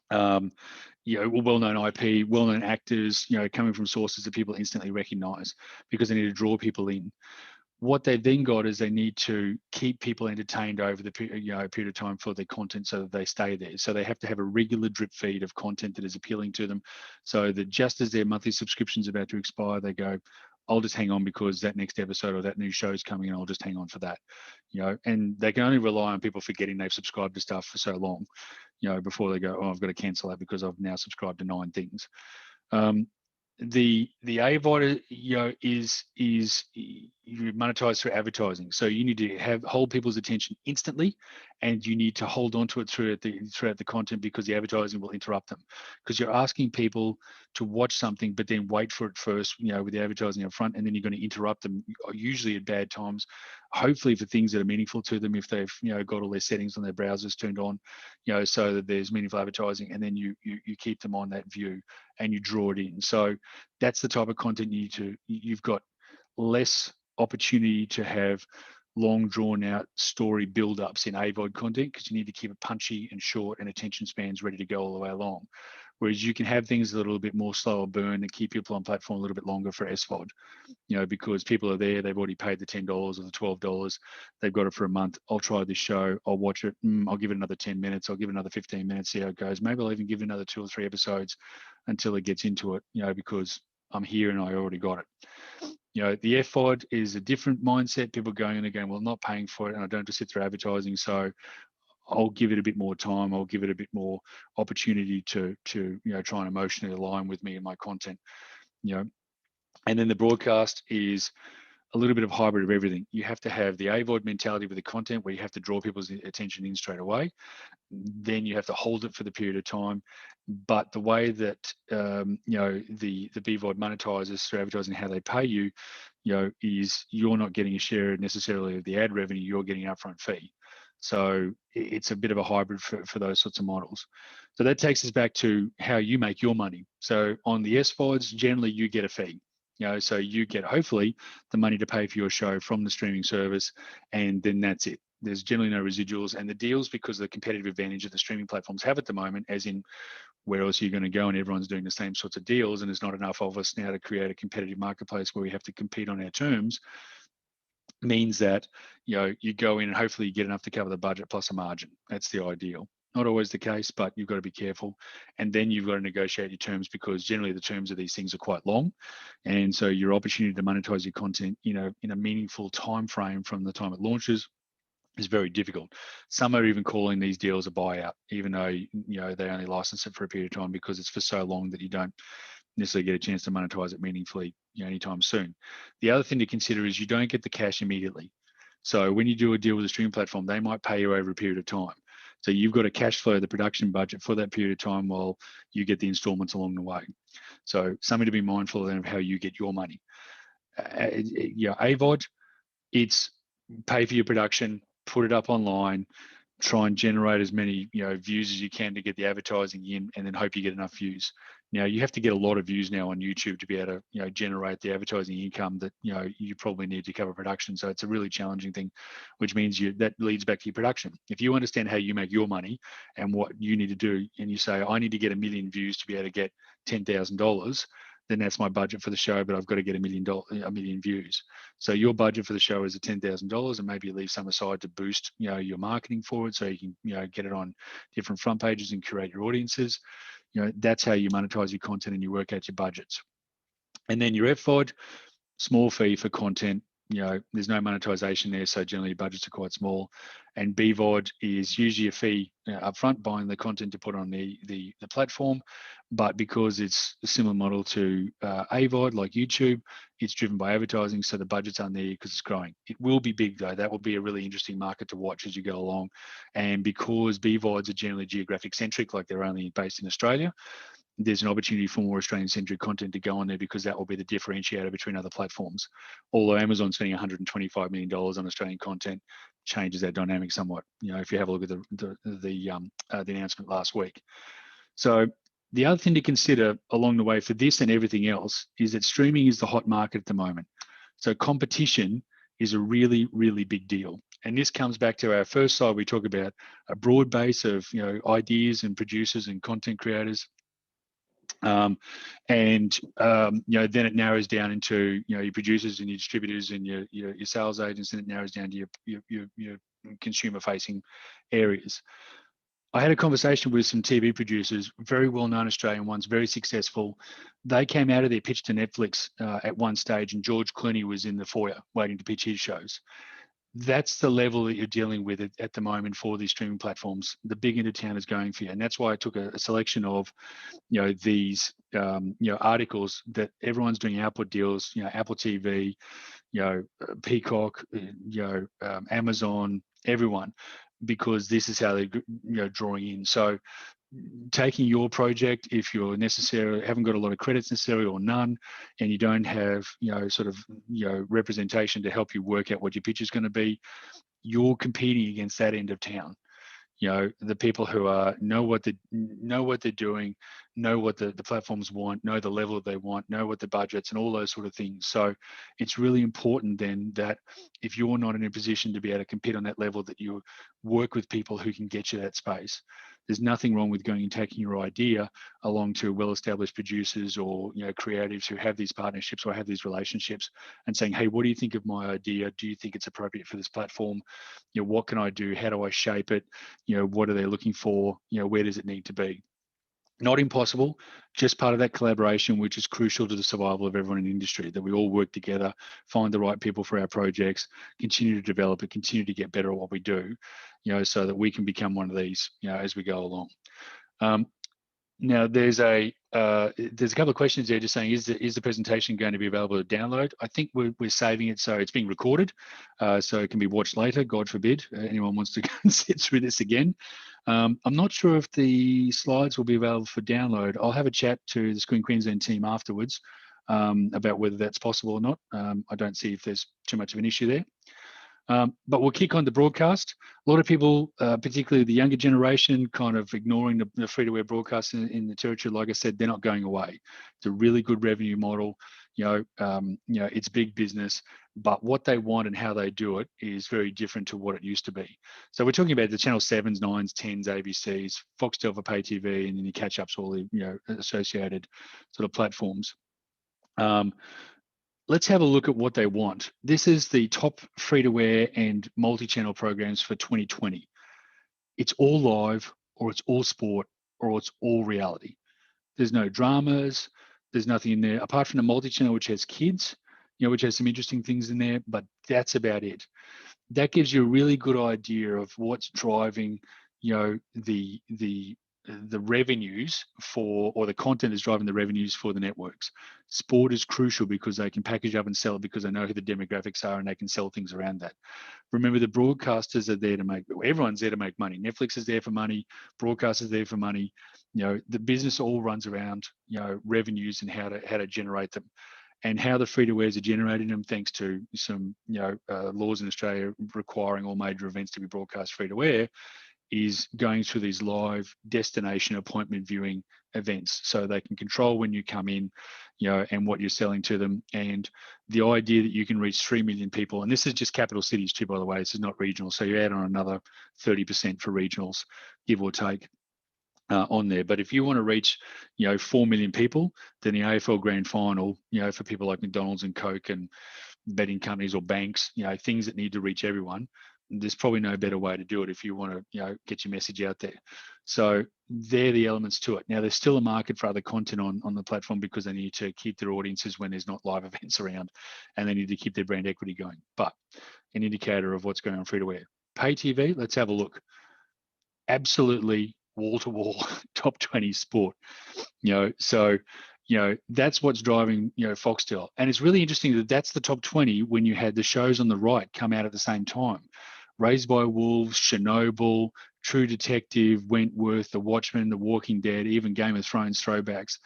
[SPEAKER 2] well-known IP, well-known actors, coming from sources that people instantly recognize, because they need to draw people in. What they've then got is they need to keep people entertained over the period of time for their content, so that they stay there. So they have to have a regular drip feed of content that is appealing to them, so that just as their monthly subscription's about to expire, they go, I'll just hang on because that next episode or that new show is coming, and I'll just hang on for that. And they can only rely on people forgetting they've subscribed to stuff for so long, before they go, oh, I've got to cancel that because I've now subscribed to 9 things. The AVOD, is you monetize through advertising. So you need to hold people's attention instantly, and you need to hold on to it throughout the content, because the advertising will interrupt them. Because you're asking people to watch something, but then wait for it first, with the advertising up front, and then you're going to interrupt them, usually at bad times, hopefully for things that are meaningful to them, if they've, got all their settings on their browsers turned on, so that there's meaningful advertising, and then you keep them on that view and you draw it in. So that's the type of content you've got less opportunity to have long drawn out story build-ups in AVOD content, because you need to keep it punchy and short, and attention spans ready to go all the way along. Whereas you can have things a little bit more slower burn and keep people on platform a little bit longer for SVOD, because people are there, they've already paid the $10 or the $12, they've got it for a month. I'll try this show, I'll watch it, I'll give it another 10 minutes, I'll give it another 15 minutes, see how it goes. Maybe I'll even give it another 2 or 3 episodes until it gets into it, because I'm here and I already got it. The FVOD is a different mindset. People going in and going, well, I'm not paying for it, and I don't have to sit through advertising, so I'll give it a bit more time. I'll give it a bit more opportunity to try and emotionally align with me and my content. And then the broadcast is a little bit of hybrid of everything. You have to have the AVOD mentality with the content, where you have to draw people's attention in straight away. Then you have to hold it for the period of time. But the way that the BVOD monetizes through advertising, how they pay you, is you're not getting a share necessarily of the ad revenue. You're getting an upfront fee. So it's a bit of a hybrid for those sorts of models. So that takes us back to how you make your money. So on the SVODs, generally you get a fee. So you get hopefully the money to pay for your show from the streaming service, and then that's it. There's generally no residuals, and the deals, because of the competitive advantage that the streaming platforms have at the moment, as in where else are you going to go, and everyone's doing the same sorts of deals, and there's not enough of us now to create a competitive marketplace where we have to compete on our terms, means that you go in and hopefully you get enough to cover the budget plus a margin. That's the ideal. Not always the case, but you've got to be careful. And then you've got to negotiate your terms, because generally the terms of these things are quite long. And so your opportunity to monetize your content, in a meaningful time frame from the time it launches is very difficult. Some are even calling these deals a buyout, even though they only license it for a period of time, because it's for so long that you don't necessarily get a chance to monetize it meaningfully anytime soon. The other thing to consider is you don't get the cash immediately. So when you do a deal with a streaming platform, they might pay you over a period of time. So you've got to cash flow the production budget for that period of time while you get the installments along the way. So something to be mindful of how you get your money. AVOD, it's pay for your production, put it up online, try and generate as many views as you can to get the advertising in, and then hope you get enough views. Now you have to get a lot of views now on YouTube to be able to generate the advertising income that you probably need to cover production. So it's a really challenging thing, which means that leads back to your production. If you understand how you make your money and what you need to do, and you say, I need to get 1 million views to be able to get $10,000, then that's my budget for the show, but I've got to get 1 million views. So your budget for the show is $10,000, and maybe you leave some aside to boost your marketing for it, so you can get it on different front pages and curate your audiences. That's how you monetize your content, and you work out your budgets. And then your FVOD, small fee for content. There's no monetization there, so generally budgets are quite small. And BVOD is usually a fee upfront, buying the content to put on the platform. But because it's a similar model to AVOD, like YouTube, it's driven by advertising, so the budgets aren't there because it's growing. It will be big though. That will be a really interesting market to watch as you go along. And because BVODs are generally geographic centric, like they're only based in Australia, there's an opportunity for more Australian-centric content to go on there, because that will be the differentiator between other platforms. Although Amazon spending $125 million on Australian content changes that dynamic somewhat. If you have a look at the announcement last week. So the other thing to consider along the way for this and everything else is that streaming is the hot market at the moment. So competition is a really, really big deal. And this comes back to our first slide. We talk about a broad base of ideas and producers and content creators. Then it narrows down into your producers and your distributors and your sales agents, and it narrows down to your consumer-facing areas. I had a conversation with some TV producers, very well-known Australian ones, very successful. They came out of their pitch to Netflix at one stage, and George Clooney was in the foyer waiting to pitch his shows. That's the level that you're dealing with at the moment for these streaming platforms. The big entertainers going for you, and that's why I took a selection of these articles that everyone's doing output deals. Apple TV, Peacock, Amazon, everyone, because this is how they're drawing in. So taking your project, if you're haven't got a lot of credits necessarily or none, and you don't have representation to help you work out what your pitch is going to be, you're competing against that end of town. The people who know what they're doing, know what the platforms want, know the level that they want, know what the budgets and all those sort of things. So it's really important then that if you're not in a position to be able to compete on that level, that you work with people who can get you that space. There's nothing wrong with going and taking your idea along to well-established producers or creatives who have these partnerships or have these relationships and saying, hey, what do you think of my idea? Do you think it's appropriate for this platform? What can I do? How do I shape it? What are they looking for? Where does it need to be? Not impossible, just part of that collaboration, which is crucial to the survival of everyone in the industry, that we all work together, find the right people for our projects, continue to develop it, continue to get better at what we do, so that we can become one of these, as we go along. Now, there's a couple of questions there just saying, is the presentation going to be available to download? I think we're saving it, so it's being recorded, so it can be watched later, God forbid anyone wants to go and sit through this again. I'm not sure if the slides will be available for download. I'll have a chat to the Screen Queensland team afterwards about whether that's possible or not. I don't see if there's too much of an issue there. But we'll kick on to broadcast. A lot of people, particularly the younger generation, kind of ignoring the free-to-air broadcast in the territory. Like I said, they're not going away. It's a really good revenue model. It's big business, but what they want and how they do it is very different to what it used to be. So we're talking about the Channel 7s, 9s, 10s, ABCs, Foxtel for pay TV, and then you catch up to all the associated sort of platforms. Let's have a look at what they want. This is the top free-to-air and multi-channel programs for 2020. It's all live, or it's all sport, or it's all reality. There's no dramas. There's nothing in there apart from the multi-channel, which has kids, which has some interesting things in there, but that's about it. That gives you a really good idea of what's driving, the revenues or the content is driving the revenues for the networks. Sport is crucial because they can package up and sell it because they know who the demographics are and they can sell things around that. Remember, the broadcasters are there to everyone's there to make money. Netflix is there for money. Broadcasters are there for money. The business all runs around, revenues and how to generate them. And how the free-to-airs are generating them, thanks to some laws in Australia requiring all major events to be broadcast free-to-air, is going through these live destination appointment viewing events, so they can control when you come in, and what you're selling to them. And the idea that you can reach 3 million people, and this is just capital cities too, by the way, this is not regional. So you add on another 30% for regionals, give or take. On there. But if you want to reach, 4 million people, then the AFL Grand Final, for people like McDonald's and Coke and betting companies or banks, things that need to reach everyone, there's probably no better way to do it if you want to, get your message out there. So they're the elements to it. Now, there's still a market for other content on the platform because they need to keep their audiences when there's not live events around, and they need to keep their brand equity going. But an indicator of what's going on free-to-air. Pay TV, let's have a look. Absolutely wall-to-wall top 20 sport, so that's what's driving Foxtel. And it's really interesting that that's the top 20 when you had the shows on the right come out at the same time. Raised by Wolves, Chernobyl, True Detective, Wentworth, The Watchmen, The Walking Dead, even Game of Thrones throwbacks.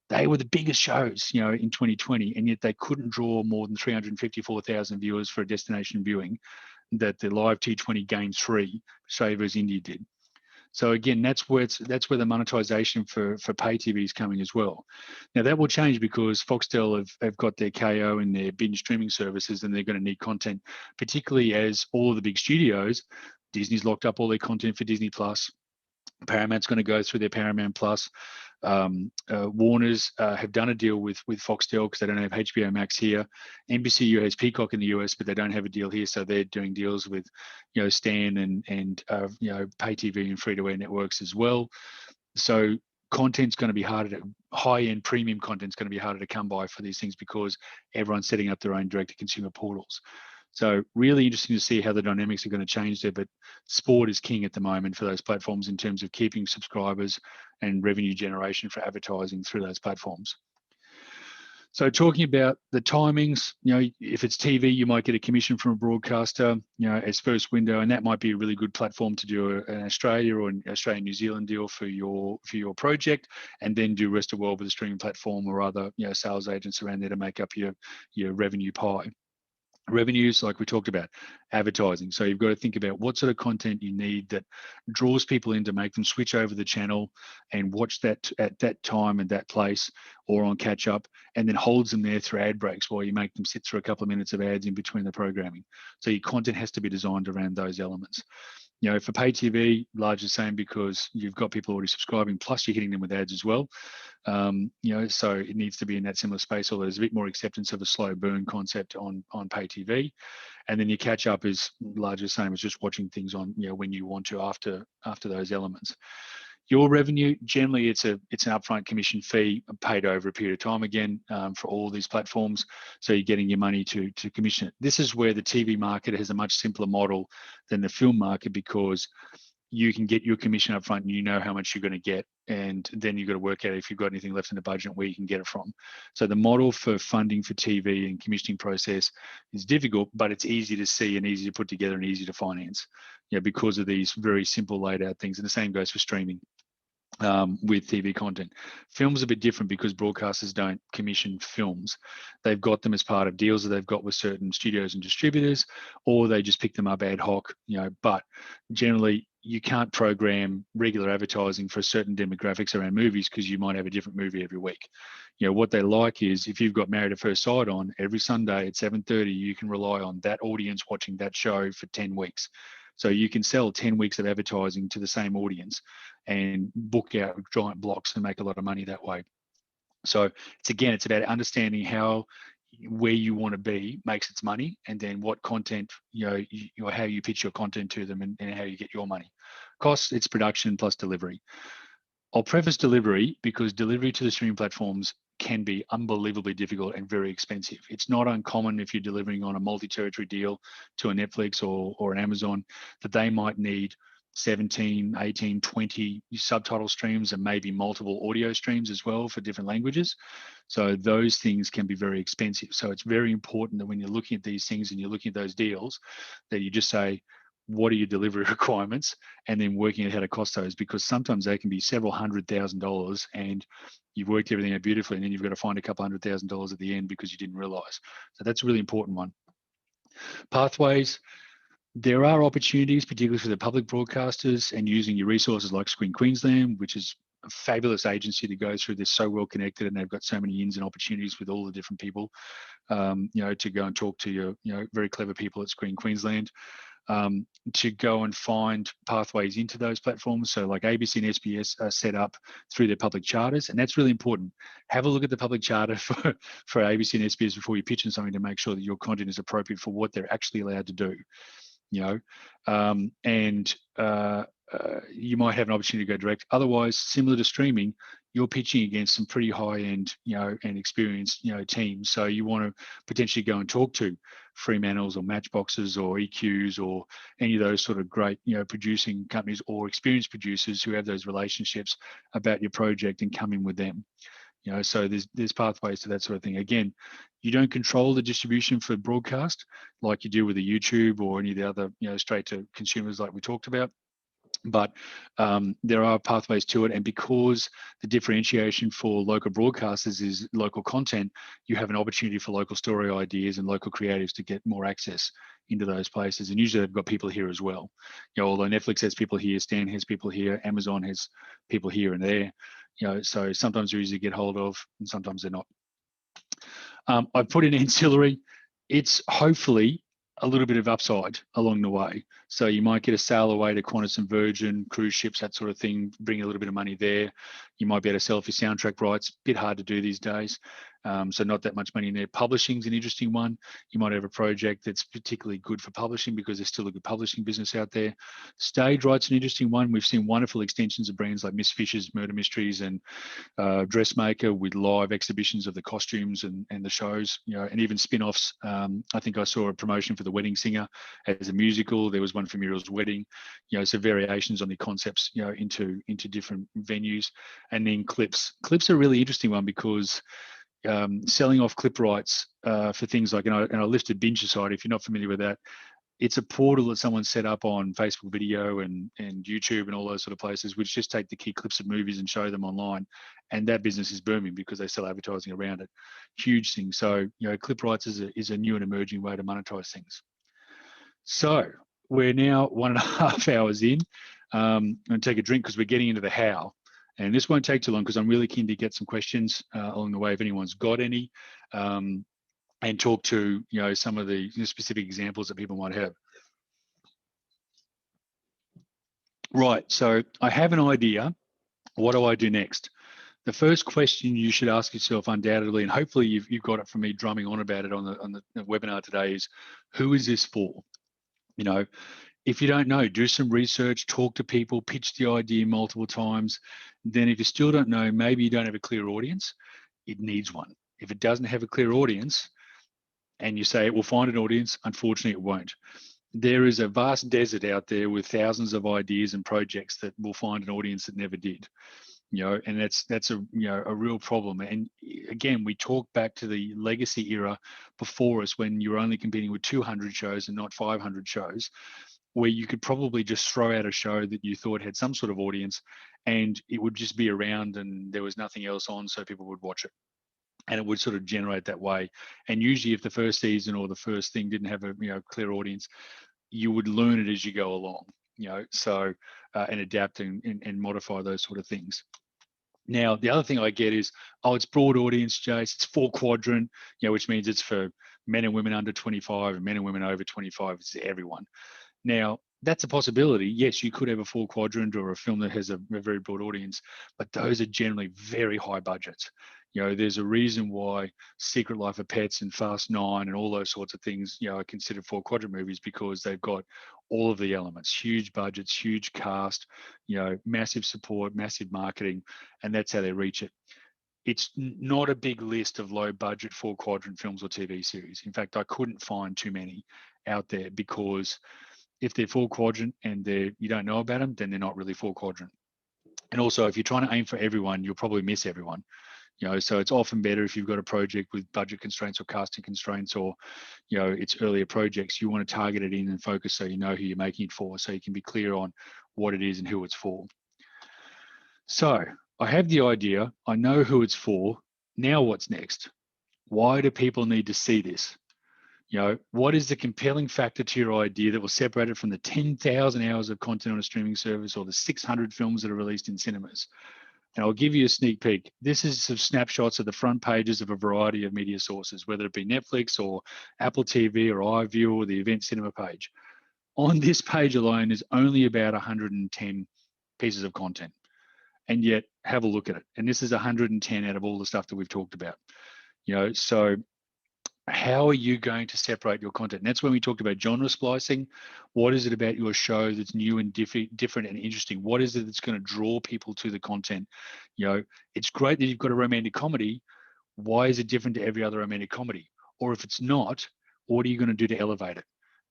[SPEAKER 2] They were the biggest shows in 2020, and yet they couldn't draw more than 354,000 viewers for a destination viewing that the live T20 Game 3 Australia versus India did. So again, that's where the monetization for pay TV is coming as well. Now that will change because Foxtel have got their KO and their binge streaming services, and they're going to need content, particularly as all of the big studios, Disney's locked up all their content for Disney Plus. Paramount's going to go through their Paramount Plus. Warner's have done a deal with Foxtel because they don't have HBO Max here. NBCU has Peacock in the US, but they don't have a deal here, so they're doing deals with Stan and pay TV and free-to-air networks as well. So content's going to be harder to, high-end premium content's going to be harder to come by for these things because everyone's setting up their own direct-to-consumer portals. So really interesting to see how the dynamics are going to change there, but sport is king at the moment for those platforms in terms of keeping subscribers and revenue generation for advertising through those platforms. So talking about the timings, if it's TV, you might get a commission from a broadcaster, as first window, and that might be a really good platform to do an Australia or an Australian-New Zealand deal for your project, and then do rest of world with a streaming platform or other sales agents around there to make up your revenue pie. Revenues, like we talked about, advertising. So you've got to think about what sort of content you need that draws people in to make them switch over the channel and watch that at that time and that place or on catch up, and then holds them there through ad breaks while you make them sit through a couple of minutes of ads in between the programming. So your content has to be designed around those elements. For pay TV, largely the same because you've got people already subscribing, plus you're hitting them with ads as well. So it needs to be in that similar space, although there's a bit more acceptance of a slow burn concept on pay TV. And then your catch up is largely the same as just watching things on, when you want to after those elements. Your revenue, generally it's an upfront commission fee paid over a period of time again for all these platforms. So you're getting your money to commission it. This is where the TV market has a much simpler model than the film market because you can get your commission up front and you know how much you're going to get, and then you've got to work out if you've got anything left in the budget where you can get it from. So the model for funding for TV and commissioning process is difficult, but it's easy to see and easy to put together and easy to finance, because of these very simple laid out things. And the same goes for streaming. with TV content. Film's a bit different because broadcasters don't commission films. They've got them as part of deals that they've got with certain studios and distributors, or they just pick them up ad hoc, but generally you can't program regular advertising for certain demographics around movies because you might have a different movie every week. What they like is if you've got Married at First Sight on every Sunday at 7:30, you can rely on that audience watching that show for 10 weeks. So you can sell 10 weeks of advertising to the same audience and book out giant blocks and make a lot of money that way. So it's about understanding where you want to be makes its money, and then what content, how you pitch your content to them, and how you get your money. Costs, it's production plus delivery. I'll preface delivery because delivery to the streaming platforms can be unbelievably difficult and very expensive. It's not uncommon if you're delivering on a multi-territory deal to a Netflix or an Amazon that they might need 17, 18, 20 subtitle streams and maybe multiple audio streams as well for different languages. So those things can be very expensive. So it's very important that when you're looking at these things and you're looking at those deals, that you just say, what are your delivery requirements, and then working out how to cost those, because sometimes they can be several $100,000 and you've worked everything out beautifully, and then you've got to find a couple $100,000 at the end because you didn't realize. So that's a really important one. Pathways. There are opportunities, particularly for the public broadcasters, and using your resources like Screen Queensland, which is a fabulous agency to go through. They're so well connected and they've got so many ins and opportunities with all the different people, to go and talk to your, very clever people at Screen Queensland. To go and find pathways into those platforms. So like ABC and SBS are set up through their public charters, and that's really important. Have a look at the public charter for ABC and SBS before you pitch in something to make sure that your content is appropriate for what they're actually allowed to do. You might have an opportunity to go direct. Otherwise, similar to streaming, you're pitching against some pretty high-end, and experienced, teams. So you want to potentially go and talk to Fremantles or Matchboxes or EQs or any of those sort of great, producing companies or experienced producers who have those relationships about your project and come in with them. So there's pathways to that sort of thing. Again, you don't control the distribution for broadcast like you do with a YouTube or any of the other, straight to consumers like we talked about. But there are pathways to it, and because the differentiation for local broadcasters is local content, you have an opportunity for local story ideas and local creatives to get more access into those places. And usually they've got people here as well. Although Netflix has people here, Stan has people here, Amazon has people here and there. So sometimes they're easy to get hold of, and sometimes they're not. I've put in ancillary. It's hopefully a little bit of upside along the way. So you might get a sail away to Qantas and Virgin, cruise ships, that sort of thing, bring a little bit of money there. You might be able to sell for soundtrack rights, a bit hard to do these days. So not that much money in there. Publishing's an interesting one. You might have a project that's particularly good for publishing because there's still a good publishing business out there. Stage right's an interesting one. We've seen wonderful extensions of brands like Miss Fisher's Murder Mysteries and Dressmaker with live exhibitions of the costumes and the shows, and even spin-offs. I think I saw a promotion for The Wedding Singer as a musical. There was one for Muriel's Wedding, so variations on the concepts, into different venues. And then clips. Clips are a really interesting one because selling off clip rights for things like, and I listed Binge Society, if you're not familiar with that, it's a portal that someone set up on Facebook video and YouTube and all those sort of places, which just take the key clips of movies and show them online. And that business is booming because they sell advertising around it. Huge thing. So, clip rights is a new and emerging way to monetize things. So we're now 1.5 hours in. I'm going to take a drink because we're getting into the how. And this won't take too long because I'm really keen to get some questions along the way if anyone's got any, and talk to some of the specific examples that people might have. Right, so I have an idea. What do I do next? The first question you should ask yourself undoubtedly, and hopefully you've got it from me drumming on about it on the webinar today, is who is this for? If you don't know, do some research, talk to people, pitch the idea multiple times. Then if you still don't know, maybe you don't have a clear audience, it needs one. If it doesn't have a clear audience and you say it will find an audience, unfortunately it won't. There is a vast desert out there with thousands of ideas and projects that will find an audience that never did. And that's a real problem. And again, we talk back to the legacy era before us when you were only competing with 200 shows and not 500 shows. where you could probably just throw out a show that you thought had some sort of audience, and it would just be around and there was nothing else on, so people would watch it. And it would sort of generate that way. And usually if the first season or the first thing didn't have a clear audience, you would learn it as you go along, so and adapt and modify those sort of things. Now, the other thing I get is, oh, it's broad audience, Jace. It's 4-quadrant, which means it's for men and women under 25 and men and women over 25. It's everyone. Now, that's a possibility. Yes, you could have a 4-quadrant or a film that has a very broad audience, but those are generally very high budgets. There's a reason why Secret Life of Pets and Fast 9 and all those sorts of things, are considered 4-quadrant movies, because they've got all of the elements, huge budgets, huge cast, massive support, massive marketing, and that's how they reach it. It's not a big list of low budget 4-quadrant films or TV series. In fact, I couldn't find too many out there, because if they're 4-quadrant and you don't know about them, then they're not really 4-quadrant. And also, if you're trying to aim for everyone, you'll probably miss everyone. So it's often better if you've got a project with budget constraints or casting constraints, or, it's earlier projects, you want to target it in and focus so you know who you're making it for, so you can be clear on what it is and who it's for. So I have the idea, I know who it's for. Now what's next? Why do people need to see this? What is the compelling factor to your idea that will separate it from the 10,000 hours of content on a streaming service or the 600 films that are released in cinemas? And I'll give you a sneak peek. This is some snapshots of the front pages of a variety of media sources, whether it be Netflix or Apple TV or iView or the event cinema page. On this page alone is only about 110 pieces of content. And yet, have a look at it. And this is 110 out of all the stuff that we've talked about. So how are you going to separate your content? And that's when we talked about genre splicing. What is it about your show that's new and different and interesting? What is it that's going to draw people to the content? It's great that you've got a romantic comedy. Why is it different to every other romantic comedy? Or if it's not, what are you going to do to elevate it?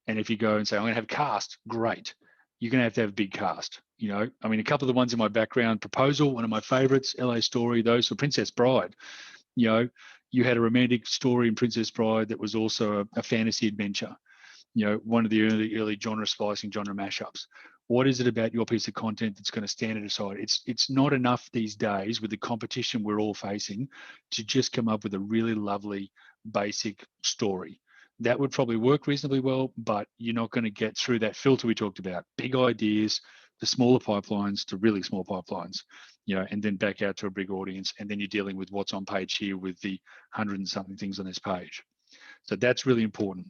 [SPEAKER 2] And if you go and say, I'm going to have cast, great. You're going to have a big cast. A couple of the ones in my background, Proposal, one of my favorites, LA Story, those for Princess Bride. You had a romantic story in Princess Bride that was also a fantasy adventure, one of the early genre splicing, genre mashups. What is it about your piece of content that's going to stand it aside? It's not enough these days with the competition we're all facing to just come up with a really lovely basic story. That would probably work reasonably well, but you're not going to get through that filter we talked about. Big ideas, the smaller pipelines to really small pipelines, and then back out to a big audience. And then you're dealing with what's on page here with the 100 and something things on this page. So that's really important.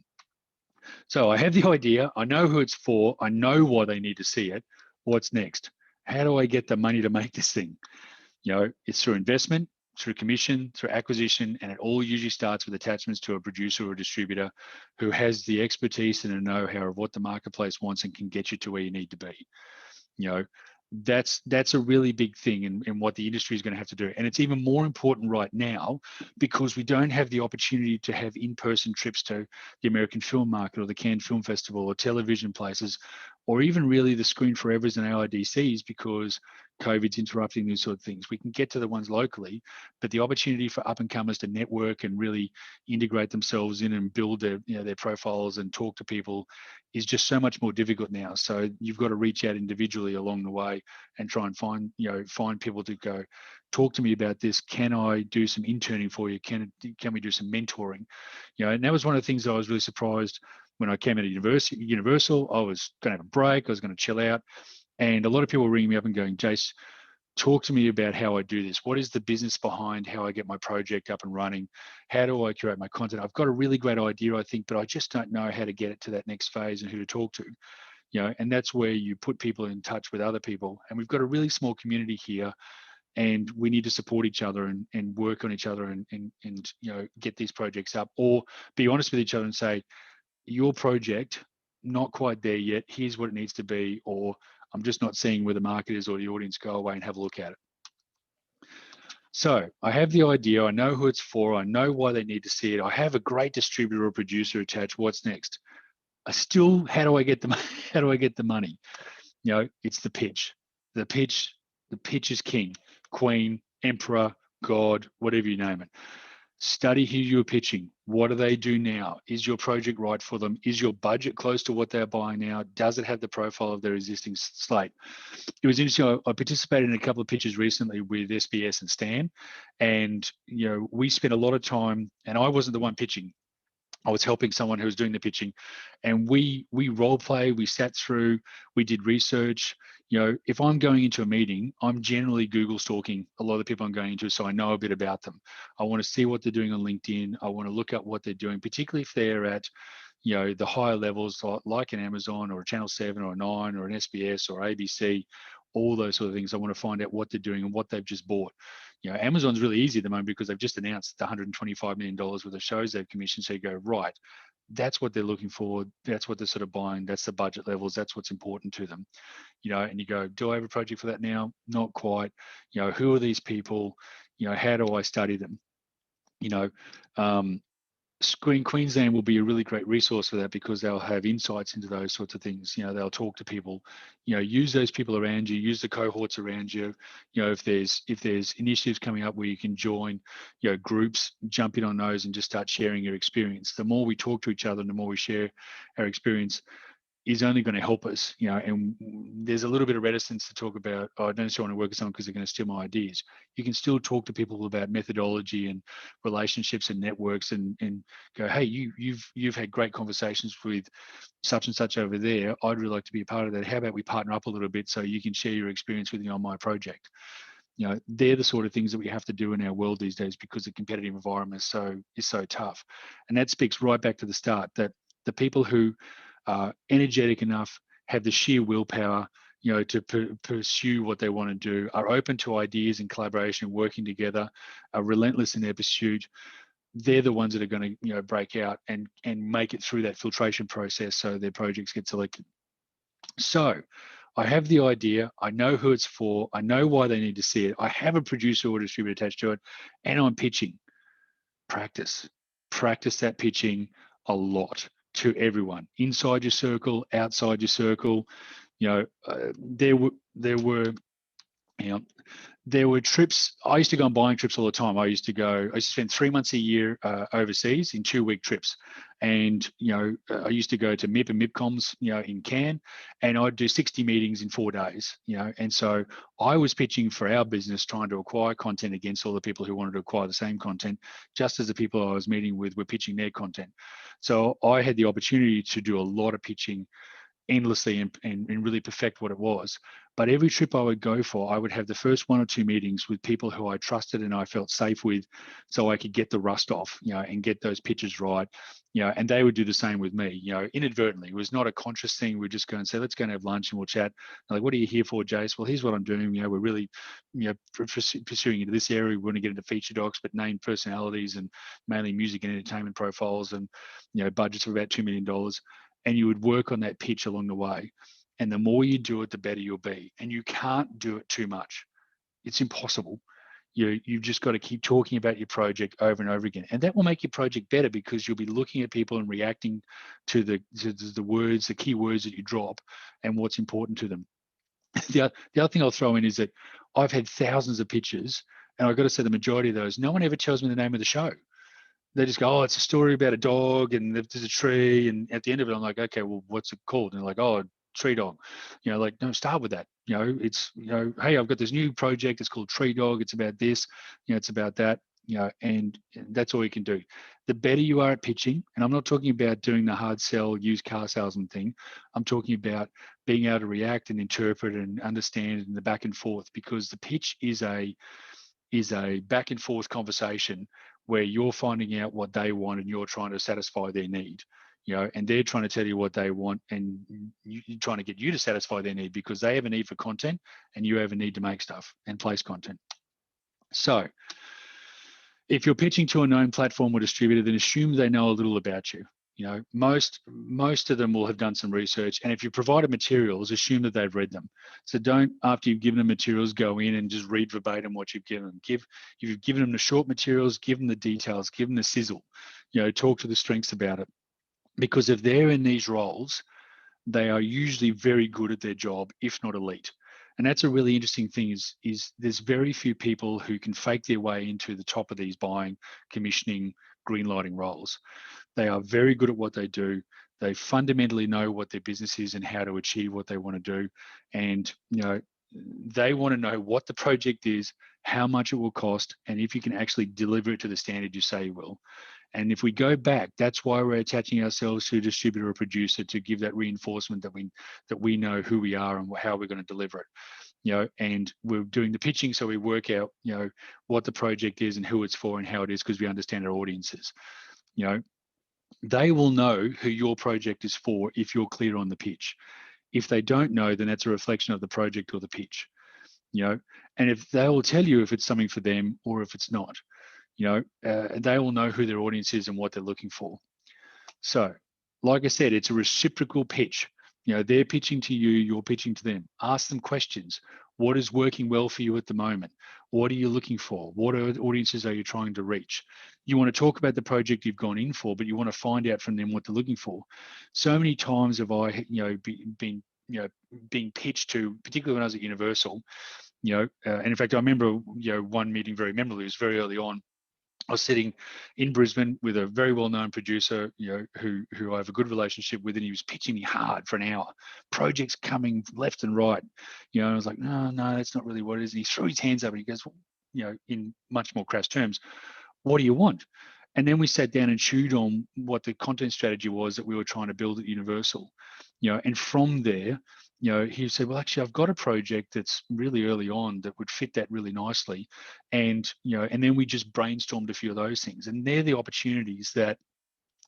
[SPEAKER 2] So I have the idea. I know who it's for. I know why they need to see it. What's next? How do I get the money to make this thing? It's through investment, through commission, through acquisition, and it all usually starts with attachments to a producer or a distributor who has the expertise and the know-how of what the marketplace wants and can get you to where you need to be. That's a really big thing in what the industry is going to have to do. And it's even more important right now because we don't have the opportunity to have in-person trips to the American Film Market or the Cannes Film Festival or television places, or even really the Screen Forevers and AIDCs because COVID's interrupting these sort of things. We can get to the ones locally, but the opportunity for up-and-comers to network and really integrate themselves in and build their profiles and talk to people is just so much more difficult now. So you've got to reach out individually along the way and try and find people to go, talk to me about this. Can I do some interning for you? Can we do some mentoring? And that was one of the things that I was really surprised when I came out of Universal. I was going to have a break. I was going to chill out. And a lot of people were ringing me up and going, Jace, talk to me about how I do this. What is the business behind how I get my project up and running? How do I curate my content? I've got a really great idea, I think, but I just don't know how to get it to that next phase and who to talk to. And that's where you put people in touch with other people. And we've got a really small community here, and we need to support each other and work on each other and get these projects up, or be honest with each other and say, your project, not quite there yet. Here's what it needs to be, or I'm just not seeing where the market is or the audience. Go away and have a look at it. So I have the idea. I know who it's for. I know why they need to see it. I have a great distributor or producer attached. What's next? How do I get the money? It's the pitch. The pitch is king, queen, emperor, God, whatever you name it. Study who you're pitching. What do they do now? Is your project right for them? Is your budget close to what they're buying now? Does it have the profile of their existing slate? It was interesting. I participated in a couple of pitches recently with SBS and Stan, and we spent a lot of time. And I wasn't the one pitching. I was helping someone who was doing the pitching, and we role play. We sat through. We did research. If I'm going into a meeting, I'm generally Google stalking a lot of the people I'm going into, so I know a bit about them. I want to see what they're doing on LinkedIn. I want to look up what they're doing, particularly if they're at the higher levels, like an Amazon or a Channel 7 or a 9 or an SBS or ABC, all those sort of things. I want to find out what they're doing and what they've just bought. Amazon's really easy at the moment because they've just announced the $125 million worth of shows they've commissioned. So you go, right, that's what they're looking for. That's what they're sort of buying. That's the budget levels. That's what's important to them. And you go, do I have a project for that now? Not quite. Who are these people? How do I study them? Queensland will be a really great resource for that because they'll have insights into those sorts of things. They'll talk to people. Use those people around you. Use the cohorts around you. If there's initiatives coming up where you can join, groups, jump in on those and just start sharing your experience. The more we talk to each other and the more we share our experience, is only going to help us, and there's a little bit of reticence to talk about, I don't necessarily want to work with someone because they're going to steal my ideas. You can still talk to people about methodology and relationships and networks and go, hey, you've had great conversations with such and such over there. I'd really like to be a part of that. How about we partner up a little bit so you can share your experience with me on my project? They're the sort of things that we have to do in our world these days because the competitive environment is so tough. And that speaks right back to the start, that the people who are energetic enough, have the sheer willpower, to pursue what they want to do, are open to ideas and collaboration, working together, are relentless in their pursuit. They're the ones that are going to, break out and make it through that filtration process so their projects get selected. So I have the idea. I know who it's for. I know why they need to see it. I have a producer or distributor attached to it, and I'm pitching. Practice that pitching a lot to everyone, inside your circle, outside your circle. There were trips. I used to go on buying trips all the time. I used to spend 3 months a year overseas in 2-week trips. And, I used to go to MIP and MIPComs, in Cannes, and I'd do 60 meetings in 4 days, and so I was pitching for our business, trying to acquire content against all the people who wanted to acquire the same content, just as the people I was meeting with were pitching their content. So I had the opportunity to do a lot of pitching endlessly and really perfect what it was. But every trip I would go for, I would have the first 1 or 2 meetings with people who I trusted and I felt safe with, so I could get the rust off, and get those pitches right, and they would do the same with me, inadvertently. It was not a conscious thing. We'd just go and say, let's go and have lunch and we'll chat. They're like, what are you here for, Jace? Well, here's what I'm doing. We're really, pursuing into this area. We want to get into feature docs, but named personalities and mainly music and entertainment profiles, and, budgets of about $2 million. And you would work on that pitch along the way. And the more you do it, the better you'll be. And you can't do it too much. It's impossible. You've just got to keep talking about your project over and over again. And that will make your project better because you'll be looking at people and reacting to the words, the key words that you drop and what's important to them. The other thing I'll throw in is that I've had thousands of pitches, and I've got to say the majority of those, no one ever tells me the name of the show. They just go, oh, it's a story about a dog and there's a tree. And at the end of it, I'm like, okay, well, what's it called? And they're like, oh, Tree Dog. No, start with that. It's, hey, I've got this new project. It's called Tree Dog. It's about this, it's about that, and that's all you can do. The better you are at pitching, and I'm not talking about doing the hard sell, used car salesman thing. I'm talking about being able to react and interpret and understand in the back and forth, because the pitch is a back and forth conversation where you're finding out what they want and you're trying to satisfy their need, and they're trying to tell you what they want and you're trying to get you to satisfy their need, because they have a need for content and you have a need to make stuff and place content. So if you're pitching to a known platform or distributor, then assume they know a little about you. Most of them will have done some research, and if you provided materials, assume that they've read them. So don't, after you've given them materials, go in and just read verbatim what you've given them. If you've given them the short materials, give them the details, give them the sizzle. Talk to the strengths about it, because if they're in these roles, they are usually very good at their job, if not elite. And that's a really interesting thing is there's very few people who can fake their way into the top of these buying, commissioning, greenlighting roles. They are very good at what they do. They fundamentally know what their business is and how to achieve what they want to do. And, they want to know what the project is, how much it will cost, and if you can actually deliver it to the standard you say you will. And if we go back, that's why we're attaching ourselves to a distributor or producer, to give that reinforcement that we know who we are and how we're going to deliver it. And we're doing the pitching, so we work out, what the project is and who it's for and how it is, because we understand our audiences. They will know who your project is for if you're clear on the pitch. If they don't know, then that's a reflection of the project or the pitch. And if they will tell you if it's something for them or if it's not, they will know who their audience is and what they're looking for. So, like I said, it's a reciprocal pitch. They're pitching to you, you're pitching to them. Ask them questions. What is working well for you at the moment? What are you looking for? What audiences are you trying to reach? You want to talk about the project you've gone in for, but you want to find out from them what they're looking for. So many times have I, been being pitched to, particularly when I was at Universal, and in fact, I remember, one meeting very memorably. It was very early on. I was sitting in Brisbane with a very well-known producer, who I have a good relationship with, and he was pitching me hard for an hour. Projects coming left and right, and I was like, no, that's not really what it is. And he threw his hands up and he goes, in much more crass terms, what do you want? And then we sat down and chewed on what the content strategy was that we were trying to build at Universal, and from there, he said, well, actually, I've got a project that's really early on that would fit that really nicely. And, and then we just brainstormed a few of those things. And they're the opportunities that,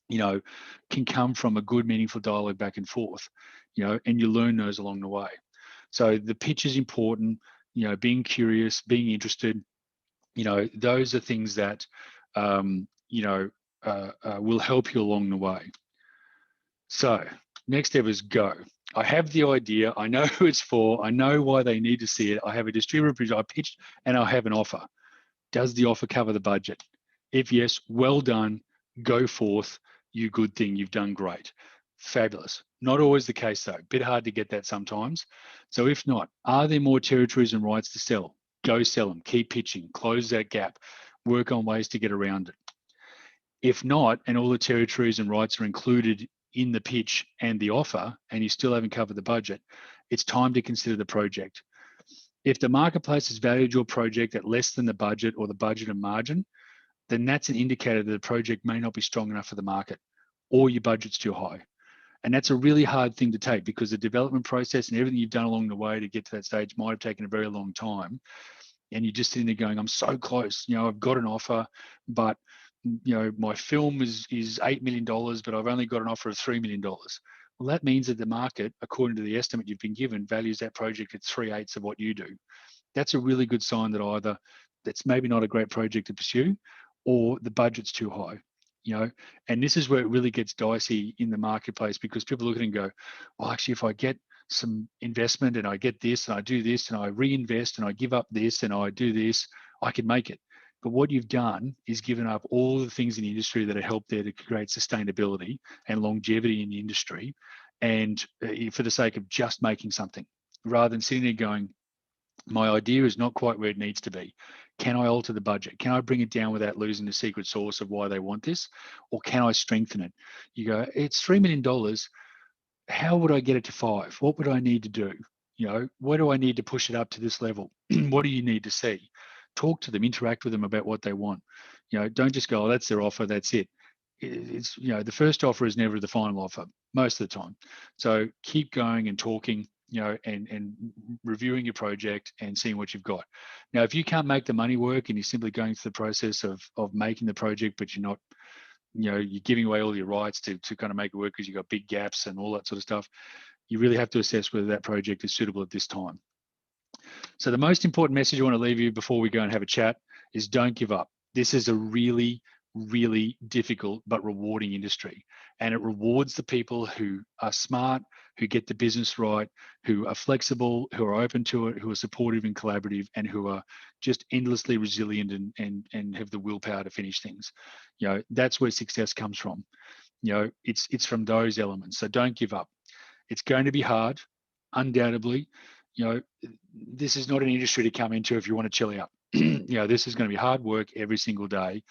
[SPEAKER 2] can come from a good, meaningful dialogue back and forth, and you learn those along the way. So the pitch is important, being curious, being interested, those are things that, will help you along the way. So next step is go. I have the idea. I know who it's for. I know why they need to see it. I have a distributor. I pitched and I have an offer. Does the offer cover the budget? If yes, well done. Go forth. You good thing. You've done great. Fabulous. Not always the case though. Bit hard to get that sometimes. So if not, are there more territories and rights to sell? Go sell them. Keep pitching. Close that gap. Work on ways to get around it. If not, and all the territories and rights are included in the pitch and the offer, and you still haven't covered the budget, it's time to consider the project. If the marketplace has valued your project at less than the budget or the budget and margin, then that's an indicator that the project may not be strong enough for the market, or your budget's too high. And that's a really hard thing to take, because the development process and everything you've done along the way to get to that stage might have taken a very long time. And you're just sitting there going, I'm so close, I've got an offer, but my film is $8 million, but I've only got an offer of $3 million. Well, that means that the market, according to the estimate you've been given, values that project at 3/8 of what you do. That's a really good sign that either that's maybe not a great project to pursue, or the budget's too high. And this is where it really gets dicey in the marketplace, because people look at it and go, well, actually, if I get some investment and I get this and I do this and I reinvest and I give up this and I do this, I can make it. But what you've done is given up all the things in the industry that have helped there to create sustainability and longevity in the industry, and for the sake of just making something, rather than sitting there going, my idea is not quite where it needs to be. Can I alter the budget? Can I bring it down without losing the secret sauce of why they want this? Or can I strengthen it? You go, it's $3 million. How would I get it to 5? What would I need to do? Where do I need to push it up to this level? What do you need to see? Talk to them, interact with them about what they want. Don't just go, oh, that's their offer, that's it. It's, the first offer is never the final offer most of the time. So keep going and talking, and reviewing your project and seeing what you've got. Now, if you can't make the money work and you're simply going through the process of making the project, but you're not, you're giving away all your rights to kind of make it work because you've got big gaps and all that sort of stuff, you really have to assess whether that project is suitable at this time. So the most important message I want to leave you before we go and have a chat is don't give up. This is a really, really difficult but rewarding industry, and it rewards the people who are smart, who get the business right, who are flexible, who are open to it, who are supportive and collaborative, and who are just endlessly resilient and have the willpower to finish things. That's where success comes from. It's from those elements. So don't give up. It's going to be hard, undoubtedly. this is not an industry to come into if you want to chill out. This is going to be hard work every single day,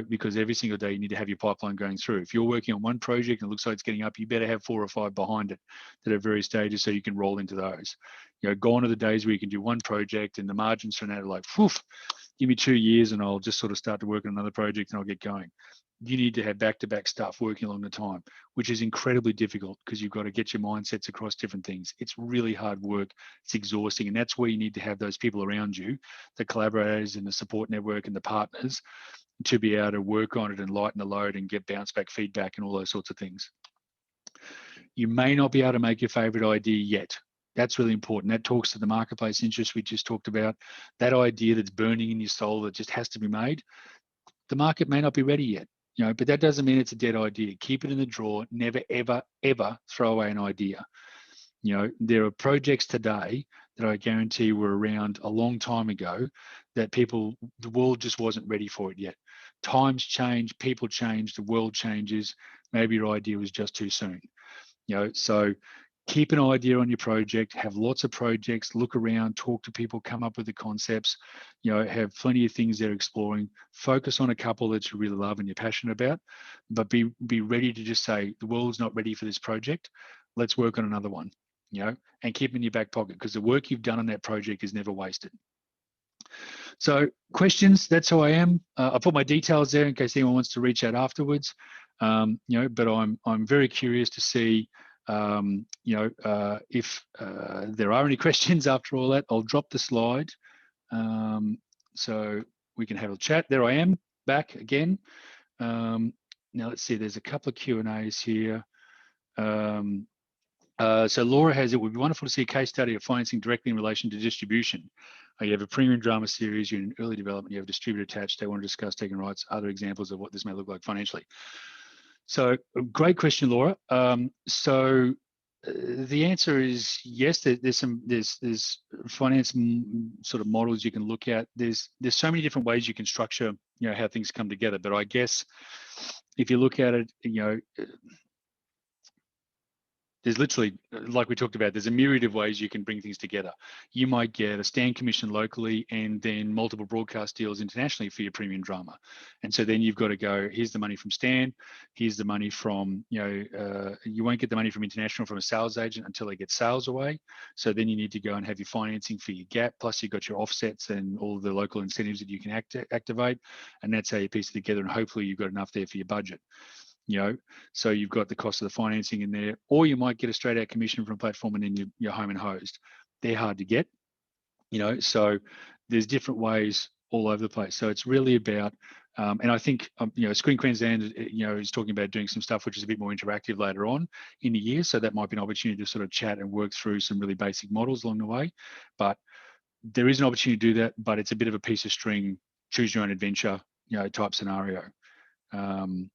[SPEAKER 2] because every single day you need to have your pipeline going through. If you're working on one project and it looks like it's getting up, you better have 4 or 5 behind it that are various stages so you can roll into those. Gone are the days where you can do one project and the margins from that are like, poof, give me 2 years and I'll just sort of start to work on another project and I'll get going. You need to have back-to-back stuff working along the time, which is incredibly difficult because you've got to get your mindsets across different things. It's really hard work. It's exhausting. And that's where you need to have those people around you, the collaborators and the support network and the partners, to be able to work on it and lighten the load and get bounce back feedback and all those sorts of things. You may not be able to make your favorite idea yet. That's really important. That talks to the marketplace interest we just talked about. That idea that's burning in your soul that just has to be made. The market may not be ready yet. But that doesn't mean it's a dead idea. Keep it in the drawer. Never, ever, ever throw away an idea. There are projects today that I guarantee were around a long time ago that the world just wasn't ready for it yet. Times change, people change, the world changes. Maybe your idea was just too soon. So keep an idea on your project, have lots of projects, look around, talk to people, come up with the concepts, have plenty of things they're exploring, focus on a couple that you really love and you're passionate about, but be ready to just say, the world's not ready for this project. Let's work on another one, and keep it in your back pocket because the work you've done on that project is never wasted. So questions, that's who I am. I put my details there in case anyone wants to reach out afterwards, but I'm very curious to see if there are any questions after all that. I'll drop the slide so we can have a chat. There I am, back again. Now let's see, there's a couple of Q&As here. So Laura has, it would be wonderful to see a case study of financing directly in relation to distribution. You have a premium drama series, you're in early development, you have a distributor attached, they want to discuss taking rights, other examples of what this may look like financially. So great question, Laura. The answer is yes. There's finance sort of models you can look at. There's so many different ways you can structure, how things come together. But I guess if you look at it, there's literally, like we talked about, there's a myriad of ways you can bring things together. You might get a Stan commission locally and then multiple broadcast deals internationally for your premium drama. And so then you've got to go, here's the money from Stan, here's the money from, you won't get the money from international from a sales agent until they get sales away. So then you need to go and have your financing for your gap, plus you've got your offsets and all the local incentives that you can activate. And that's how you piece it together. And hopefully you've got enough there for your budget. So you've got the cost of the financing in there, or you might get a straight out commission from a platform and then you're home and hosed. They're hard to get, so there's different ways all over the place. So it's really about, and I think, Screen Queensland, is talking about doing some stuff which is a bit more interactive later on in the year. So that might be an opportunity to sort of chat and work through some really basic models along the way. But there is an opportunity to do that, but it's a bit of a piece of string, choose your own adventure, type scenario. On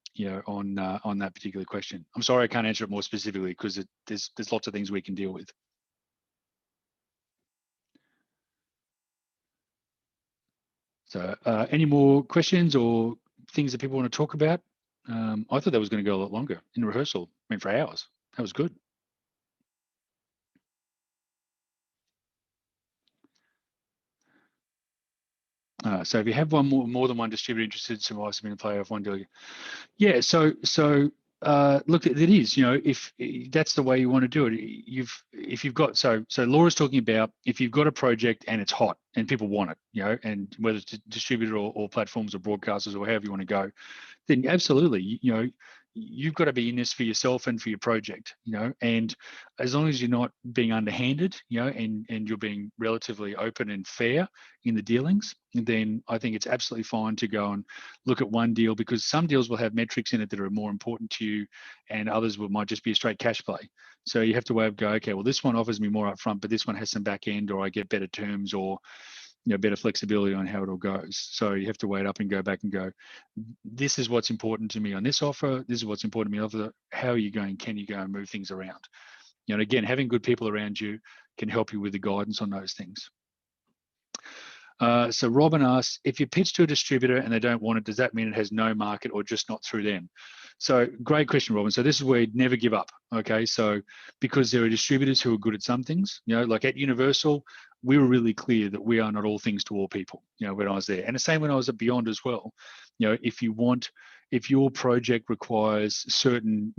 [SPEAKER 2] that particular question. I'm sorry I can't answer it more specifically because there's lots of things we can deal with. So any more questions or things that people want to talk about? I thought that was going to go a lot longer in rehearsal. I mean, for hours. That was good. So if you have more than one distributor interested, some advice in play of one deal. Yeah. So look, it is, if that's the way you want to do it, if you've got, so Laura's talking about if you've got a project and it's hot and people want it, and whether it's a distributor or platforms or broadcasters or however you want to go, then absolutely, you've got to be in this for yourself and for your project, and as long as you're not being underhanded, and you're being relatively open and fair in the dealings, then I think it's absolutely fine to go and look at one deal, because some deals will have metrics in it that are more important to you and others might just be a straight cash play. So you have to weigh up, go, okay, well, this one offers me more upfront, but this one has some back end, or I get better terms, or better flexibility on how it all goes. So you have to weigh it up and go back and go, this is what's important to me on this offer. This is what's important to me on the offer. How are you going? Can you go and move things around? And again, having good people around you can help you with the guidance on those things. So Robin asks, if you pitch to a distributor and they don't want it, does that mean it has no market or just not through them? So great question, Robin. So this is where you'd never give up. Okay, so because there are distributors who are good at some things, like at Universal, we were really clear that we are not all things to all people, when I was there. And the same when I was at Beyond as well. If your project requires certain,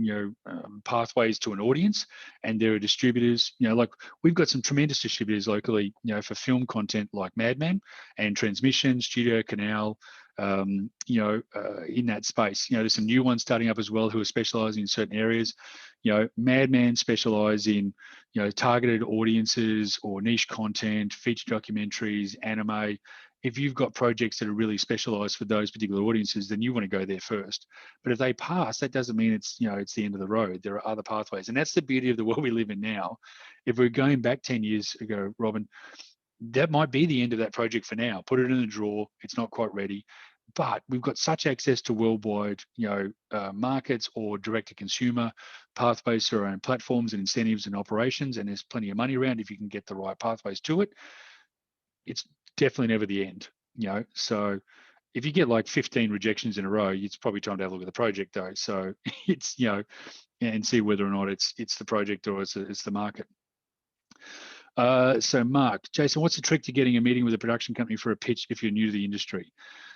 [SPEAKER 2] pathways to an audience, and there are distributors, like we've got some tremendous distributors locally, for film content like Madman and Transmission, Studio Canal, in that space. There's some new ones starting up as well who are specializing in certain areas. Madman specialize in, targeted audiences or niche content, feature documentaries, anime. If you've got projects that are really specialized for those particular audiences, then you want to go there first. But if they pass, that doesn't mean it's the end of the road. There are other pathways. And that's the beauty of the world we live in now. If we're going back 10 years ago, Robin, that might be the end of that project for now. Put it in a drawer. It's not quite ready. But we've got such access to worldwide, markets or direct-to-consumer pathways through our own platforms and incentives and operations, and there's plenty of money around if you can get the right pathways to it. It's definitely never the end, So if you get like 15 rejections in a row, it's probably time to have a look at the project, though. So it's and see whether or not it's the project or it's the market. So Mark, Jason, what's the trick to getting a meeting with a production company for a pitch if you're new to the industry?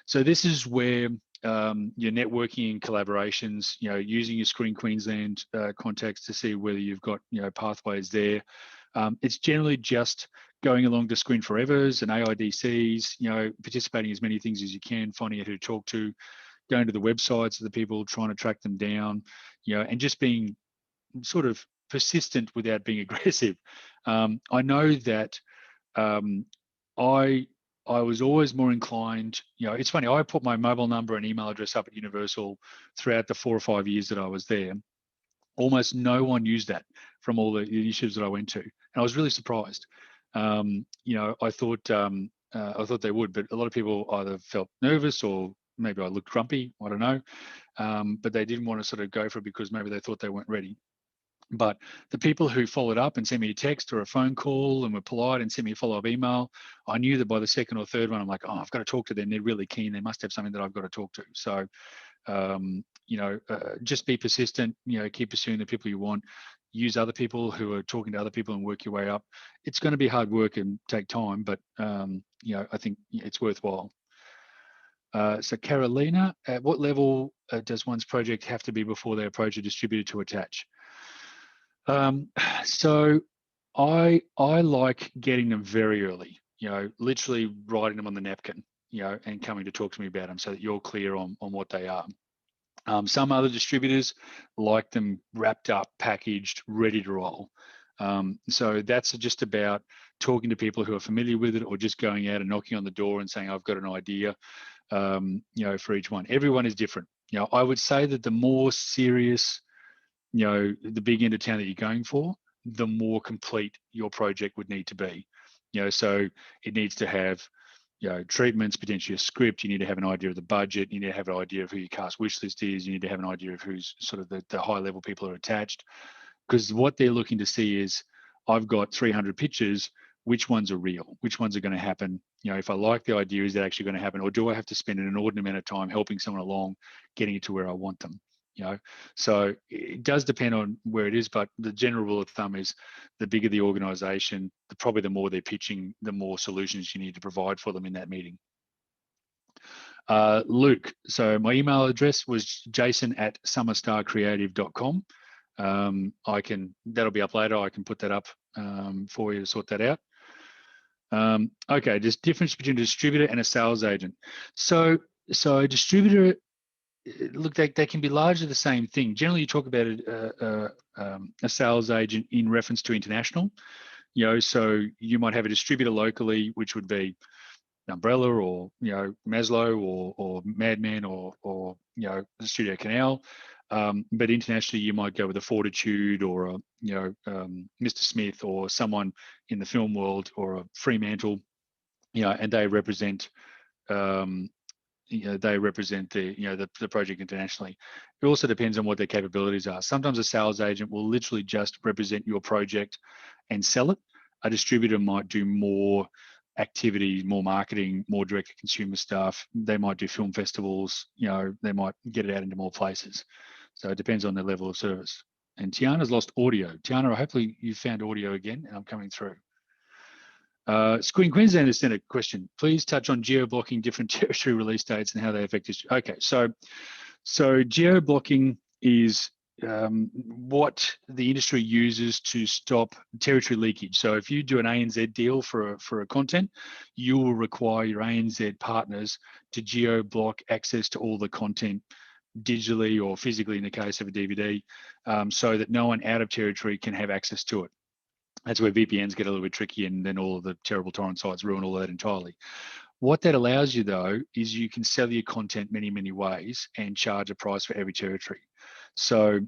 [SPEAKER 2] So this is where your networking and collaborations, using your Screen Queensland contacts to see whether you've got, pathways there. It's generally just going along to Screen Forevers and AIDCs, participating as many things as you can, finding out who to talk to, going to the websites of the people, trying to track them down, and just being sort of persistent without being aggressive. I know that I was always more inclined, it's funny, I put my mobile number and email address up at Universal throughout the 4 or 5 years that I was there. Almost no one used that from all the initiatives that I went to. And I was really surprised. I thought they would, but a lot of people either felt nervous or maybe I looked grumpy, I don't know. But they didn't want to sort of go for it because maybe they thought they weren't ready. But the people who followed up and sent me a text or a phone call and were polite and sent me a follow-up email, I knew that by the second or third one, I'm like, I've got to talk to them. They're really keen. They must have something that I've got to talk to. So, just be persistent, keep pursuing the people you want, use other people who are talking to other people and work your way up. It's going to be hard work and take time, but, I think it's worthwhile. So Carolina, at what level does one's project have to be before they approach a distributor to attach? So I like getting them very early, literally writing them on the napkin, and coming to talk to me about them so that you're clear on what they are. Some other distributors like them wrapped up, packaged, ready to roll. So that's just about talking to people who are familiar with it or just going out and knocking on the door and saying, I've got an idea, for each one. Everyone is different. I would say that the more serious, the big end of town that you're going for, the more complete your project would need to be. So it needs to have, treatments, potentially a script. You need to have an idea of the budget. You need to have an idea of who your cast wish list is. You need to have an idea of who's sort of the high level people are attached. Because what they're looking to see is, I've got 300 pitches. Which ones are real? Which ones are going to happen? If I like the idea, is that actually going to happen? Or do I have to spend an inordinate amount of time helping someone along, getting it to where I want them? So it does depend on where it is, but the general rule of thumb is the bigger the organization, probably the more they're pitching, the more solutions you need to provide for them in that meeting. Luke, so my email address was jason@summerstarcreative.com. That'll be up later. I can put that up for you to sort that out. Okay, there's difference between a distributor and a sales agent. So a distributor, look, they can be largely the same thing. Generally, you talk about a sales agent in reference to international. So you might have a distributor locally, which would be Umbrella or Maslow or Madman or Studio Canal. But internationally, you might go with a Fortitude or a Mr. Smith or someone in the film world or a Fremantle, and they represent the project internationally. It also depends on what their capabilities are. Sometimes a sales agent will literally just represent your project and sell it. A distributor might do more activity, more marketing, more direct to consumer stuff. They might do film festivals, they might get it out into more places. So it depends on their level of service. And Tiana's lost audio. Tiana, hopefully you found audio again and I'm coming through. Queensland has sent a question. Please touch on geo-blocking different territory release dates and how they affect this. Okay, so geo-blocking is what the industry uses to stop territory leakage. So if you do an ANZ deal for a content, you will require your ANZ partners to geo-block access to all the content digitally or physically in the case of a DVD, so that no one out of territory can have access to it. That's where VPNs get a little bit tricky, and then all of the terrible torrent sites ruin all of that entirely. What that allows you, though, is you can sell your content many, many ways and charge a price for every territory. So,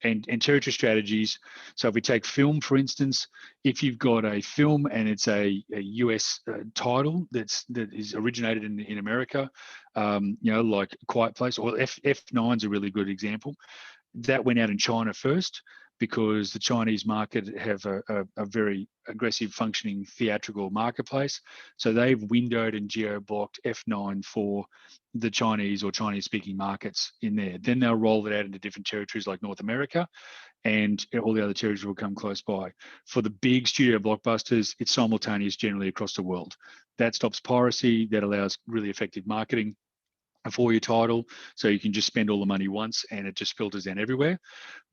[SPEAKER 2] and territory strategies. So if we take film, for instance, if you've got a film and it's a US title that is originated in America, like Quiet Place, or F9 is a really good example. That went out in China first, because the Chinese market have a very aggressive functioning theatrical marketplace. So they've windowed and geo-blocked F9 for the Chinese or Chinese-speaking markets in there. Then they'll roll it out into different territories like North America, and all the other territories will come close by. For the big studio blockbusters, it's simultaneous generally across the world. That stops piracy, that allows really effective marketing for your title, so you can just spend all the money once and it just filters down everywhere.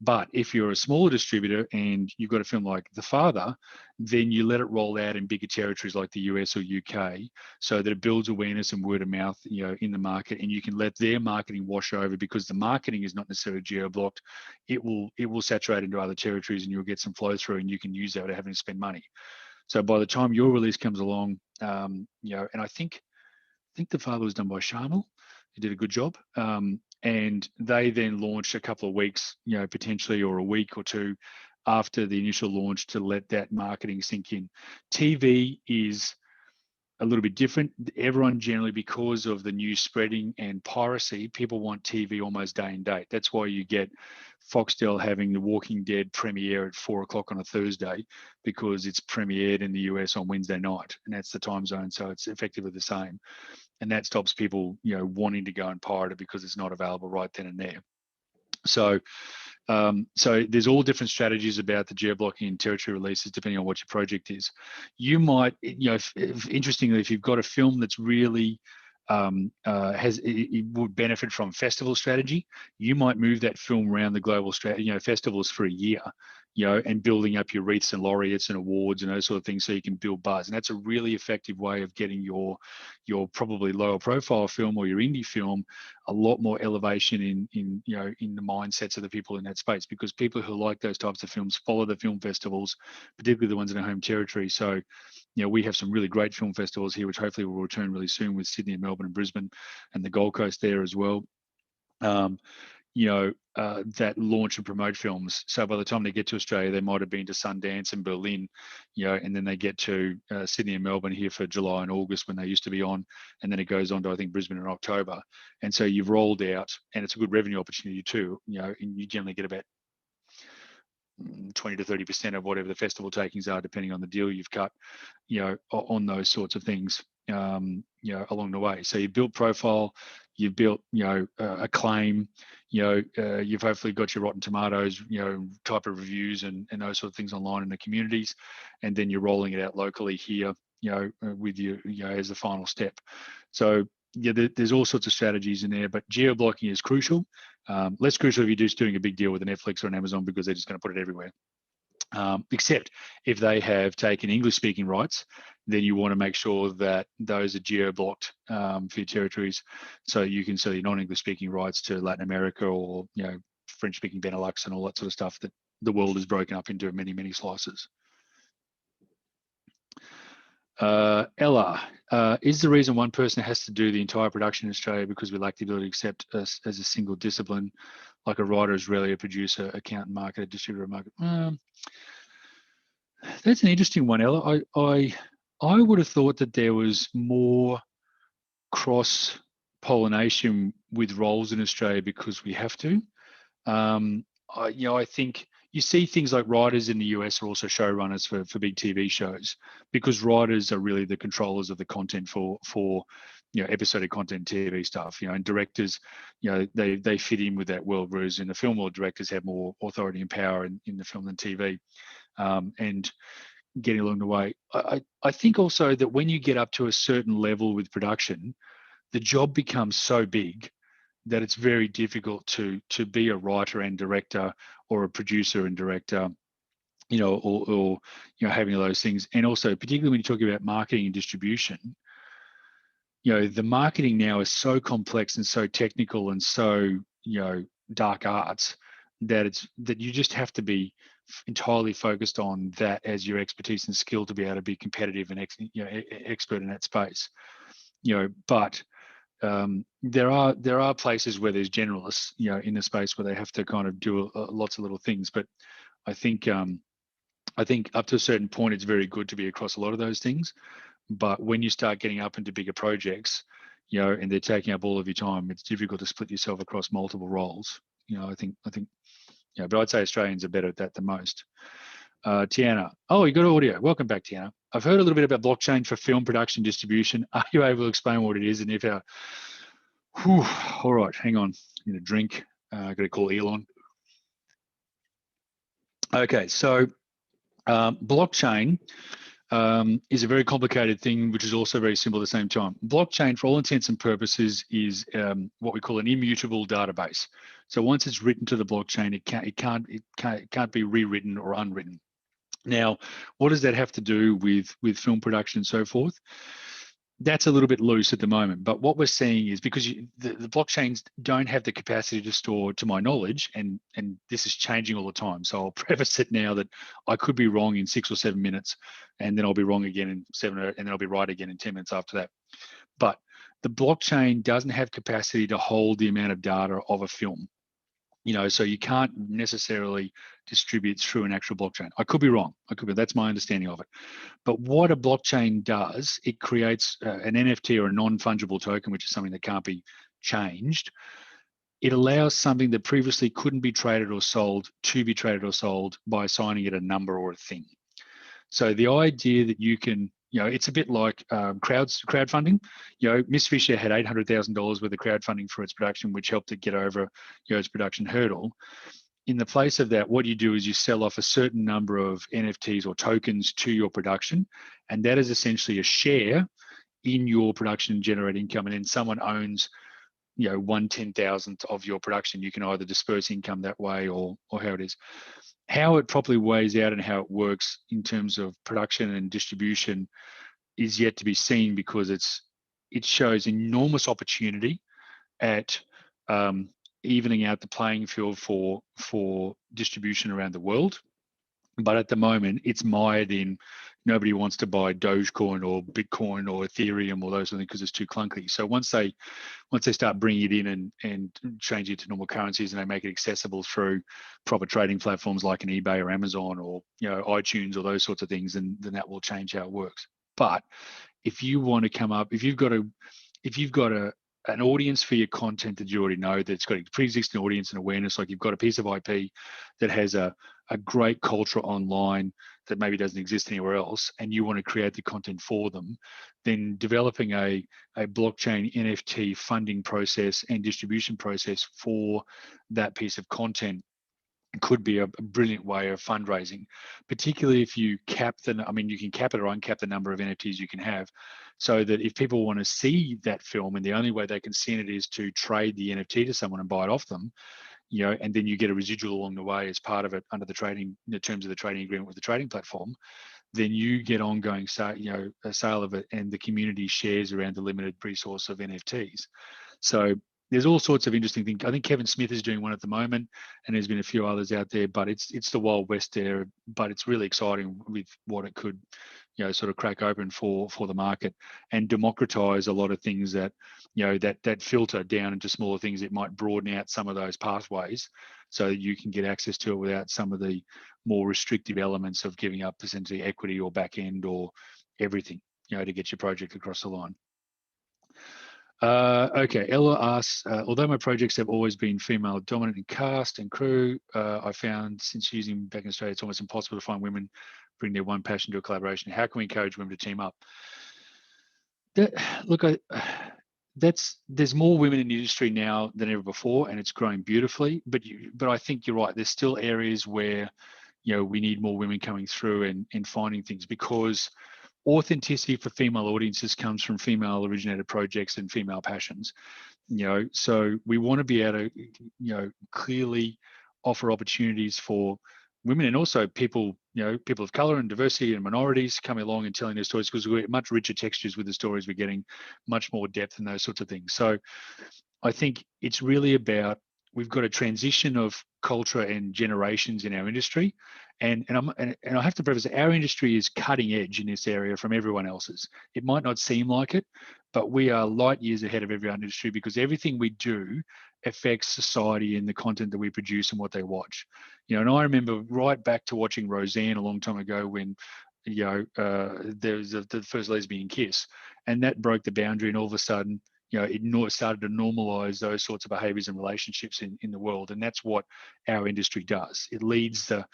[SPEAKER 2] But if you're a smaller distributor and you've got a film like The Father, then you let it roll out in bigger territories like the US or UK, so that it builds awareness and word of mouth, in the market, and you can let their marketing wash over, because the marketing is not necessarily geo-blocked. It will saturate into other territories and you'll get some flow through, and you can use that without having to spend money. So by the time your release comes along, and I think The Father was done by Sharmil. He did a good job. And they then launched a couple of weeks, potentially, or a week or two after the initial launch, to let that marketing sink in. TV is a little bit different. Everyone generally, because of the news spreading and piracy, people want TV almost day and date. That's why you get Foxtel having The Walking Dead premiere at 4:00 on a Thursday, because it's premiered in the US on Wednesday night, and that's the time zone. So it's effectively the same. And that stops people, wanting to go and pirate it because it's not available right then and there. So there's all different strategies about the geo-blocking and territory releases depending on what your project is. You might, interestingly, if you've got a film that's really it would benefit from festival strategy, you might move that film around the global festivals for a year, and building up your wreaths and laureates and awards and those sort of things, so you can build buzz. And that's a really effective way of getting your probably lower profile film or your indie film a lot more elevation in the mindsets of the people in that space, because people who like those types of films follow the film festivals, particularly the ones in our home territory. So we have some really great film festivals here, which hopefully will return really soon, with Sydney and Melbourne and Brisbane and the Gold Coast there as well. That launch and promote films. So by the time they get to Australia, they might have been to Sundance and Berlin, and then they get to Sydney and Melbourne here for July and August when they used to be on, and then it goes on to, I think, Brisbane in October. And so you've rolled out, and it's a good revenue opportunity too, and you generally get about 20 to 30% of whatever the festival takings are, depending on the deal you've cut, on those sorts of things, along the way. So you've built profile, you've built, acclaim, you've hopefully got your Rotten Tomatoes, type of reviews and those sort of things online in the communities, and then you're rolling it out locally here, with you, as the final step. So there's all sorts of strategies in there, but geo-blocking is crucial. Less crucial if you're just doing a big deal with a Netflix or an Amazon, because they're just going to put it everywhere. Except if they have taken English-speaking rights, then you want to make sure that those are geo-blocked for your territories, so you can sell your non-English-speaking rights to Latin America or French-speaking Benelux and all that sort of stuff that the world is broken up into many, many slices. Ella, is the reason one person has to do the entire production in Australia because we lack the ability to accept us as a single discipline, like a writer is rarely a producer, accountant, marketer, distributor, market? That's an interesting one, Ella. I would have thought that there was more cross-pollination with roles in Australia because we have to. I think you see things like writers in the US are also showrunners for big TV shows, because writers are really the controllers of the content for episodic content TV stuff, and directors, they fit in with that world, whereas in the film world, directors have more authority and power in the film than TV. And getting along the way, I think also that when you get up to a certain level with production, the job becomes so big that it's very difficult to be a writer and director, or a producer and director, or having those things. And also, particularly when you're talking about marketing and distribution, the marketing now is so complex and so technical and so dark arts that you just have to be entirely focused on that as your expertise and skill to be able to be competitive and expert in that space. But there are places where there's generalists, in the space where they have to kind of do lots of little things. But I think up to a certain point, it's very good to be across a lot of those things. But when you start getting up into bigger projects, and they're taking up all of your time, it's difficult to split yourself across multiple roles. I think, but I'd say Australians are better at that than most. Tiana, oh, you got audio. Welcome back, Tiana. I've heard a little bit about blockchain for film production distribution. Are you able to explain what it is and if our? All right, hang on. I'm gonna drink. I got to call Elon. Okay, so blockchain is a very complicated thing, which is also very simple at the same time. Blockchain, for all intents and purposes, is what we call an immutable database. So once it's written to the blockchain, it can't be rewritten or unwritten. Now, what does that have to do with film production and so forth? That's a little bit loose at the moment, but what we're seeing is, because the blockchains don't have the capacity to store, to my knowledge, and this is changing all the time. So I'll preface it now that I could be wrong in 6 or 7 minutes, and then I'll be wrong again in 7, and then I'll be right again in 10 minutes after that. But the blockchain doesn't have capacity to hold the amount of data of a film. So you can't necessarily distribute through an actual blockchain. I could be wrong. That's my understanding of it. But what a blockchain does, it creates an NFT, or a non-fungible token, which is something that can't be changed. It allows something that previously couldn't be traded or sold to be traded or sold by assigning it a number or a thing. So the idea that you can, it's a bit like crowdfunding. Miss Fisher had $800,000 worth of crowdfunding for its production, which helped it get over its production hurdle. In the place of that, what you do is you sell off a certain number of NFTs or tokens to your production, and that is essentially a share in your production and generate income. And then someone owns 1/10,000th of your production. You can either disperse income that way or how it is. How it properly weighs out and how it works in terms of production and distribution is yet to be seen, because it shows enormous opportunity at evening out the playing field for distribution around the world. But at the moment, it's mired in nobody wants to buy Dogecoin or Bitcoin or Ethereum or those things because it's too clunky. So once they start bringing it in and change it to normal currencies, and they make it accessible through proper trading platforms like an eBay or Amazon or iTunes or those sorts of things, then that will change how it works. But if you want to come up, if you've got an audience for your content that you already know, that's got a pre-existing audience and awareness, like you've got a piece of IP that has a great culture online that maybe doesn't exist anywhere else, and you want to create the content for them, then developing a blockchain NFT funding process and distribution process for that piece of content could be a brilliant way of fundraising, particularly if you cap you can cap it or uncap the number of NFTs you can have, so that if people want to see that film, and the only way they can see it is to trade the NFT to someone and buy it off them, and then you get a residual along the way as part of it under the terms of the trading agreement with the trading platform, then you get ongoing a sale of it, and the community shares around the limited resource of NFTs. So there's all sorts of interesting things. I think Kevin Smith is doing one at the moment, and there's been a few others out there, but it's the Wild West there, but it's really exciting with what it could, sort of crack open for the market and democratize a lot of things that, that filter down into smaller things. It might broaden out some of those pathways so that you can get access to it without some of the more restrictive elements of giving up essentially equity or back end or everything, to get your project across the line. Okay, Ella asks, although my projects have always been female dominant in cast and crew, I found since using back in Australia, it's almost impossible to find women bring their one passion to a collaboration. How can we encourage women to team up? Look, there's more women in the industry now than ever before, and it's growing beautifully. But I think you're right. There's still areas where we need more women coming through and finding things, because authenticity for female audiences comes from female originated projects and female passions. So we want to be able to clearly offer opportunities for women, and also people of color and diversity and minorities coming along and telling their stories, because we're much richer textures with the stories. We're getting much more depth and those sorts of things. So I think it's really about, we've got a transition of culture and generations in our industry, and I have to preface, our industry is cutting edge in this area from everyone else's. It might not seem like it, but we are light years ahead of every other industry, because everything we do affects society and the content that we produce and what they watch. And I remember right back to watching Roseanne a long time ago, when there was the first lesbian kiss, and that broke the boundary, and all of a sudden it started to normalize those sorts of behaviors and relationships in the world. And that's what our industry does. It leads the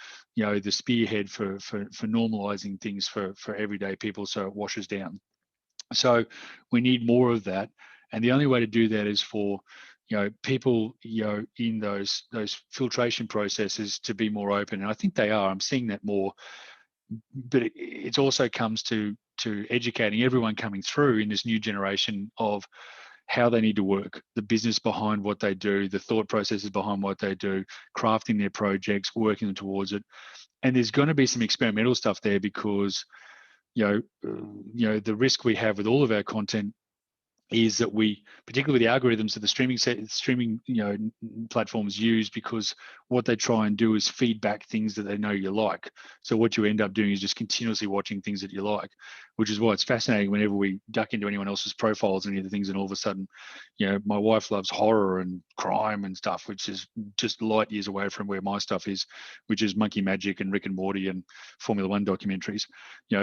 [SPEAKER 2] spearhead for normalizing things for everyday people, so it washes down. So we need more of that. And the only way to do that is for people in those filtration processes to be more open. And I think they are. I'm seeing that more. But it also comes to educating everyone coming through in this new generation of how they need to work, the business behind what they do, the thought processes behind what they do, crafting their projects, working them towards it. And there's going to be some experimental stuff there, because the risk we have with all of our content is that we, particularly with the algorithms that the streaming platforms use, because what they try and do is feed back things that they know you like. So what you end up doing is just continuously watching things that you like, which is why it's fascinating whenever we duck into anyone else's profiles and any of the things, and all of a sudden, my wife loves horror and crime and stuff, which is just light years away from where my stuff is, which is Monkey Magic and Rick and Morty and Formula One documentaries.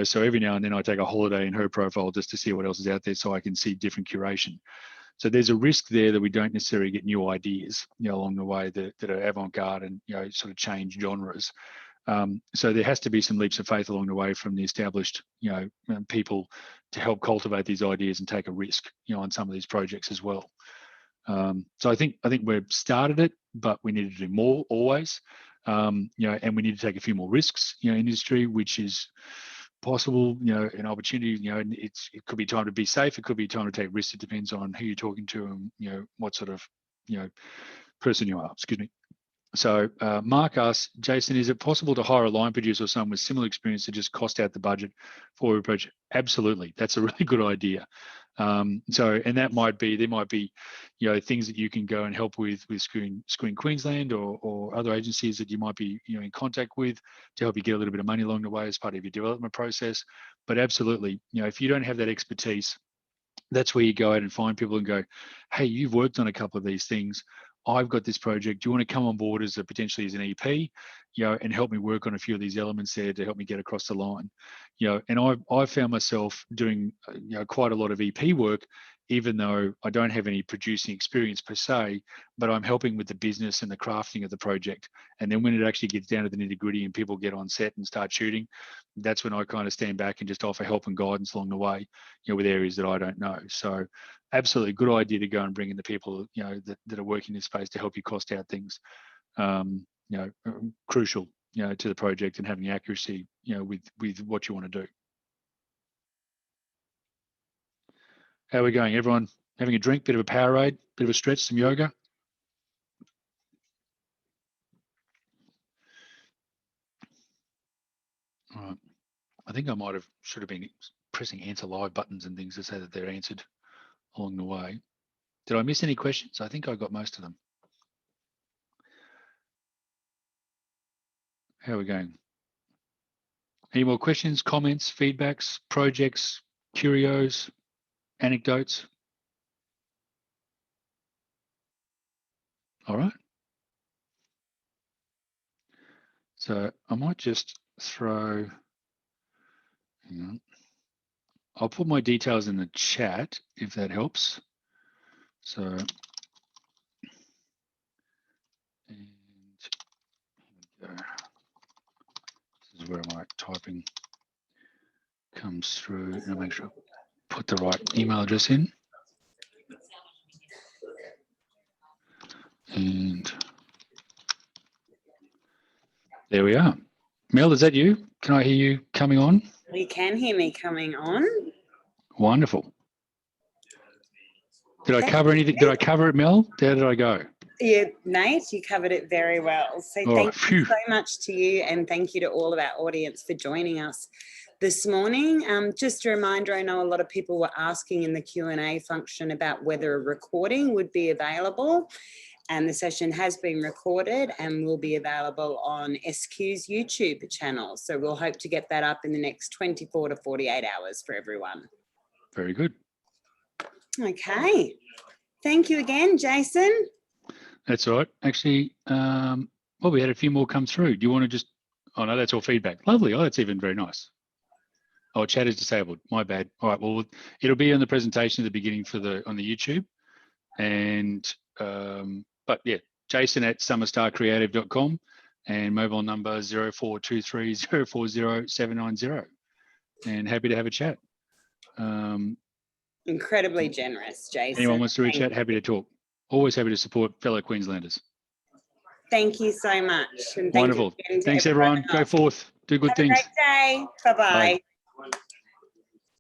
[SPEAKER 2] So every now and then I take a holiday in her profile just to see what else is out there, so I can see different curation. So there's a risk there that we don't necessarily get new ideas along the way that are avant-garde and sort of change genres. So there has to be some leaps of faith along the way from the established people to help cultivate these ideas and take a risk on some of these projects as well. So I think we've started it, but we need to do more always. And we need to take a few more risks in industry, which is possible, an opportunity, and it could be time to be safe. It could be time to take risks. It depends on who you're talking to and, what sort of, person you are, excuse me. So Mark asks, Jason, is it possible to hire a line producer or someone with similar experience to just cost out the budget for a project? Absolutely. That's a really good idea. And there might be, things that you can go and help with Screen Queensland or other agencies that you might be, in contact with to help you get a little bit of money along the way as part of your development process. But absolutely, if you don't have that expertise, that's where you go out and find people and go, hey, you've worked on a couple of these things. I've got this project. Do you want to come on board as potentially as an EP, and help me work on a few of these elements there to help me get across the line, and I've found myself doing, quite a lot of EP work, even though I don't have any producing experience per se, but I'm helping with the business and the crafting of the project. And then when it actually gets down to the nitty gritty and people get on set and start shooting, that's when I kind of stand back and just offer help and guidance along the way, with areas that I don't know. So absolutely good idea to go and bring in the people, that are working in this space to help you cost out things, crucial, to the project, and having accuracy, with what you want to do. How are we going? Everyone having a drink, bit of a Powerade, bit of a stretch, some yoga? All right. I think I should have been pressing answer live buttons and things to say that they're answered along the way. Did I miss any questions? I think I got most of them. How are we going? Any more questions, comments, feedbacks, projects, curios, anecdotes? All right. So I might just throw, hang on. I'll put my details in the chat if that helps. So, and here we go. This is where my typing comes through, and I'll make sure I put the right email address in. And there we are. Mel, is that you? Can I hear you coming on?
[SPEAKER 3] You can hear me coming on.
[SPEAKER 2] Wonderful. Did I cover anything? Did I cover it, Mel? How did I go?
[SPEAKER 3] Yeah, Nate, you covered it very well. So
[SPEAKER 2] All
[SPEAKER 3] thank
[SPEAKER 2] right.
[SPEAKER 3] you
[SPEAKER 2] Phew.
[SPEAKER 3] so much to you, and thank you to all of our audience for joining us this morning. Just a reminder, I know a lot of people were asking in the Q&A function about whether a recording would be available, and the session has been recorded and will be available on SQ's YouTube channel. So we'll hope to get that up in the next 24 to 48 hours for everyone.
[SPEAKER 2] Very good.
[SPEAKER 3] Okay. Thank you again, Jason.
[SPEAKER 2] That's all right. Actually, well, we had a few more come through. Do you want to just, oh no, that's all feedback. Lovely. Oh, that's even very nice. Oh, chat is disabled. My bad. All right. Well, it'll be on the presentation at the beginning for on the YouTube. And, but yeah, Jason at summerstarcreative.com and mobile number 0423 040 790. And happy to have a chat.
[SPEAKER 3] Incredibly generous, Jason.
[SPEAKER 2] Anyone wants to reach
[SPEAKER 3] Thank
[SPEAKER 2] out, happy to talk. Always happy to support fellow Queenslanders.
[SPEAKER 3] Thank you so much. And thank
[SPEAKER 2] Wonderful.
[SPEAKER 3] you again to
[SPEAKER 2] Thanks, everyone.
[SPEAKER 3] else.
[SPEAKER 2] Go forth. Do good
[SPEAKER 3] Have
[SPEAKER 2] things.
[SPEAKER 3] a great day. Bye-bye.
[SPEAKER 2] Bye.